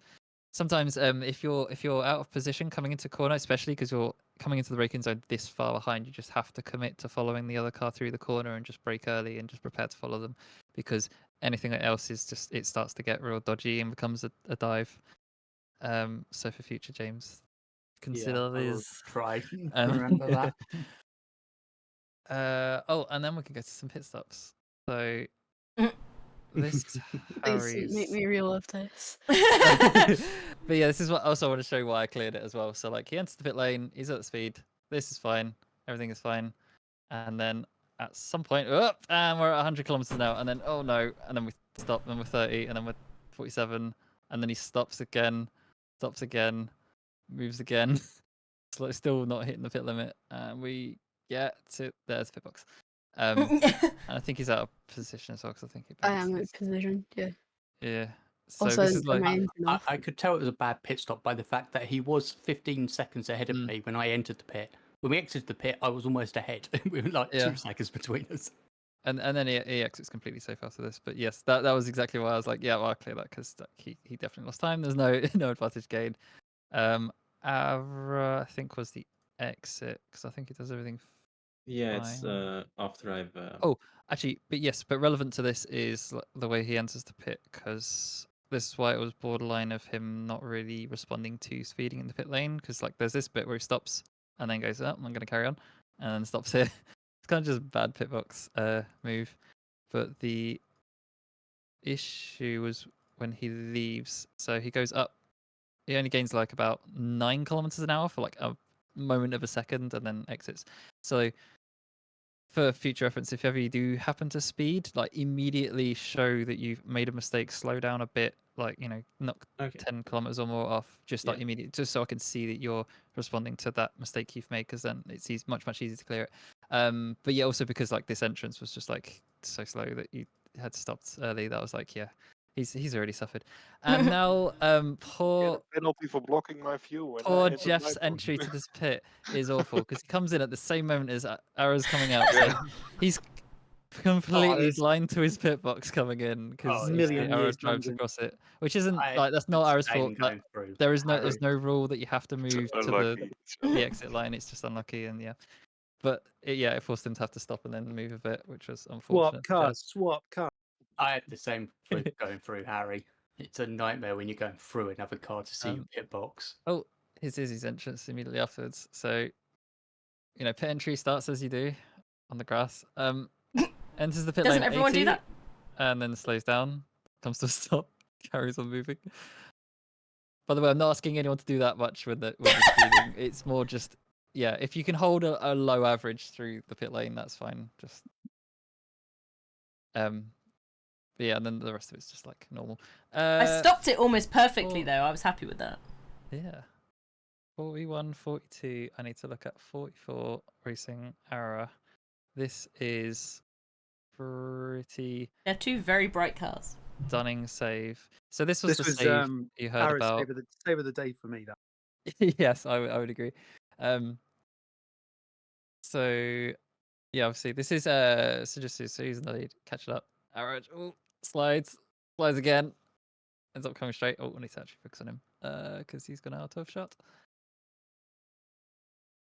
sometimes if you're out of position coming into corner, especially because you're coming into the braking zone this far behind, you just have to commit to following the other car through the corner and just brake early and just prepare to follow them, because anything else is just, it starts to get real dodgy and becomes a dive. So for future, James, consider I will this. try remember that. Oh, and then we can go to some pit stops. So Mm. this is Please don't make Harry's. me relive this. But yeah, this is what also I want to show you why I cleared it as well. So like he enters the pit lane, he's at speed. This is fine. Everything is fine. And then at some point, and we're at 100 kilometers an hour. And then oh no, and then we stop. And then we're 30, and then we're 47, and then he stops again, moves again. Still not hitting the pit limit, and we get to there's the pit box. And I think he's out of position as well, because I think he I bounced am in his- position, yeah. Yeah. So Also, this I is didn't turn like my engine off. I could tell it was a bad pit stop by the fact that he was 15 seconds ahead of me when I entered the pit. When we exited the pit, I was almost ahead. We were like Yeah. 2 seconds between us. And then he exits completely safe after this. But yes, that was exactly why I was like, yeah, well, I'll clear that, because he definitely lost time. There's no no advantage gained. Avra, I think, was the exit, because I think he does everything. Yeah, it's fine. after I've. Oh, actually, but yes, but relevant to this is the way he enters the pit, because this is why it was borderline of him not really responding to speeding in the pit lane, because like there's this bit where he stops and then goes, oh, I'm going to carry on, and then stops here. It's kind of just bad pit box move. But the issue was when he leaves. So he goes up. He only gains like about 9 kilometers an hour for like a moment of a second, and then exits. So for future reference, if ever you do happen to speed, like immediately show that you've made a mistake, slow down a bit, like, you know, knock Okay. 10 kilometers or more off, just like Yeah. immediately, just so I can see that you're responding to that mistake you've made, because then it's much easier to clear it. But yeah, also because like this entrance was just like so slow that you had stopped early. That was like, yeah, he's already suffered. And now Get poor a penalty for blocking my view when I Poor entered my Jeff's box. entry to this pit is awful, because he comes in at the same moment as Ara's coming out. So he's completely it's- blind to his pit box coming in, because Million Ara years drives lunging. across it, which isn't I like, that's not Ara's fault. abstained But going through. there's Harry. no rule that you have to It's move to unlucky. the exit line. It's just unlucky, and yeah. But it forced him to have to stop and then move a bit, which was Swap unfortunate. for Jeff. cars, swap cars. I had the same for going through Harry. It's a nightmare when you're going through another car to see your pit box. Oh, here's his entrance immediately afterwards. So, you know, pit entry starts as you do on the grass. Enters the pit Doesn't lane everyone 80, do that? and then slows down, comes to a stop, carries on moving. By the way, I'm not asking anyone to do that much with the speeding. It's more just, yeah, if you can hold a low average through the pit lane, that's fine. Just but yeah, and then the rest of it's just like normal. I stopped it almost perfectly oh. though. I was happy with that. Yeah. 41, 42. I need to look at 44 racing Ara. This is pretty They're two very bright cars. stunning save. So this was This the was save you heard Ara's about. save of the day for me. That. Yes, I would agree. So yeah, obviously this is so he's in the lead. Catch it up. Arrow, slides again. Ends up coming straight. Oh, I need to actually focus on him because he's gone out of shot.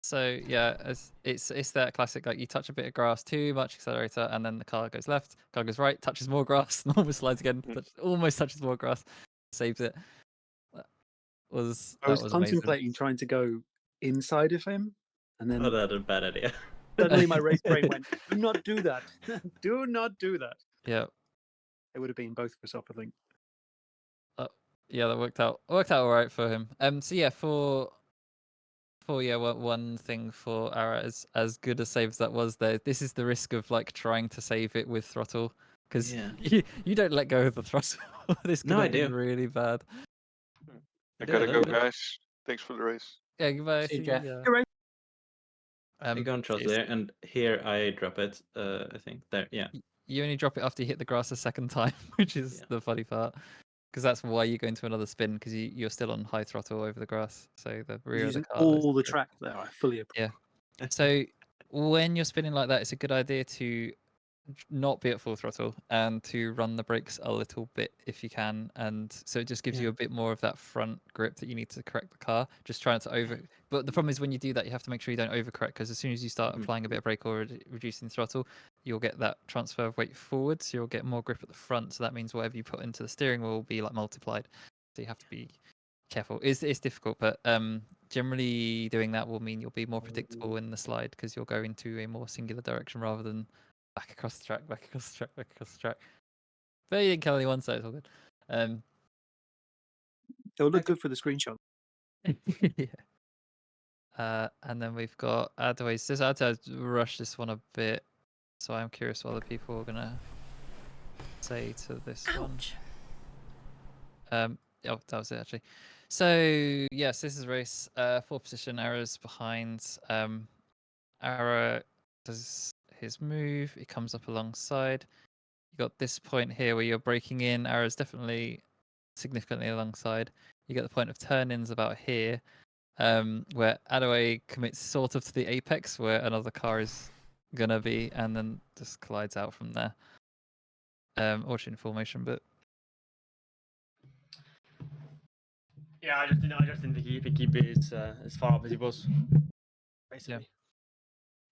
So yeah, it's that classic, like you touch a bit of grass, too much accelerator, and then the car goes left, car goes right, touches more grass, and almost slides again, almost touches more grass, saves it. I was contemplating trying to go inside of him, and then that's a bad idea. suddenly my race brain went, "Do not do that! Do not do that!" Yeah, it would have been both of us off, I think. Yeah, that worked out all right for him. So yeah, for one thing for Ara, as good a save as that was there, this is the risk of like trying to save it with throttle, because you don't let go of the throttle. This could have been really bad. I gotta go, guys. Thanks for the race. Yeah, goodbye. See you, Jeff. Ya. I go on throttle there, and here I drop it. I think there. Yeah. You only drop it after you hit the grass a second time, which is the funny part. Because that's why you go into another spin, because you're still on high throttle over the grass. So the rear of the car. All the track there, I fully agree. Yeah. So when you're spinning like that, it's a good idea to not be at full throttle and to run the brakes a little bit if you can, and so it just gives you a bit more of that front grip that you need to correct the car. Just trying to over, but the problem is when you do that, you have to make sure you don't overcorrect, because as soon as you start applying a bit of brake or reducing the throttle, you'll get that transfer of weight forward, so you'll get more grip at the front. So that means whatever you put into the steering wheel will be like multiplied. So you have to be careful. It's difficult, but generally doing that will mean you'll be more predictable in the slide, because you'll go into a more singular direction rather than back across the track, back across the track, back across the track. But you didn't kill anyone, so it's all good. It'll look good for the screenshot. Yeah. And then we've got Adways. I had to rush this one a bit, so I'm curious what other people are gonna say to this one. Oh, that was it actually. So yes, this is a race. 4th position, Arrow's behind. Arrow does his move. He comes up alongside. You got this point here where you're braking in. Arrow's definitely significantly alongside. You get the point of turn-ins about here, where Adaway commits sort of to the apex where another car is gonna be, and then just collides out from there. Or in full motion, but Yeah, I just didn't think he could keep it as far up as he was. Basically.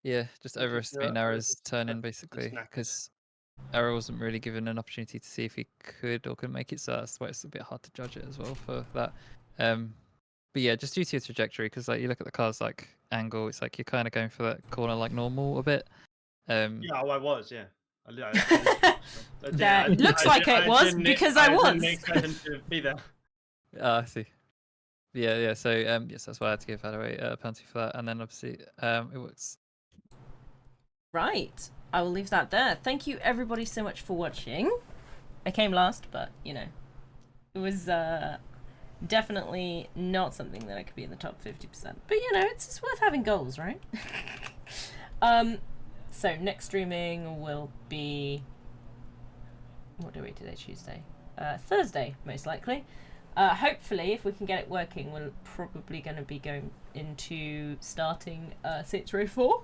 Yeah, just overestimating Arrow's turn-in basically, knackered. because Arrow wasn't really given an opportunity to see if he could or couldn't make it, so that's why it's a bit hard to judge it as well for that. But yeah, just due to your trajectory, because like you look at the car's like angle, it's like you're kind of going for that corner like normal a bit. Yeah, oh, I was, yeah. That looks like it was because I was. Didn't expect him to be there. I see. Yeah. So yes, that's why I had to give Adaway a penalty for that, and then obviously it works. Right. I will leave that there. Thank you everybody so much for watching. I came last, but you know, it was definitely not something that I could be in the top 50%. But you know, it's worth having goals, right? So next streaming will be, what day are we today? Tuesday, Thursday most likely. Hopefully, if we can get it working, we're probably going to be going into starting Saints Row 4.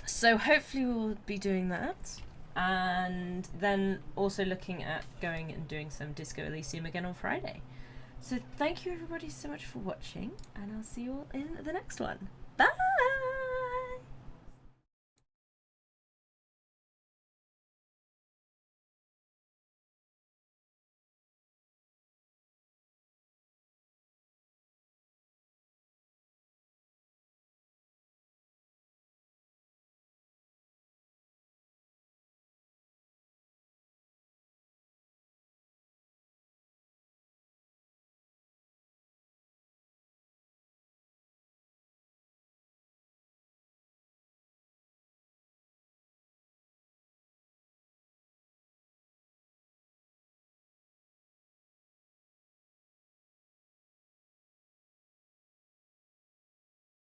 So hopefully we'll be doing that, and then also looking at going and doing some Disco Elysium again on Friday. So thank you everybody so much for watching, and I'll see you all in the next one. Bye!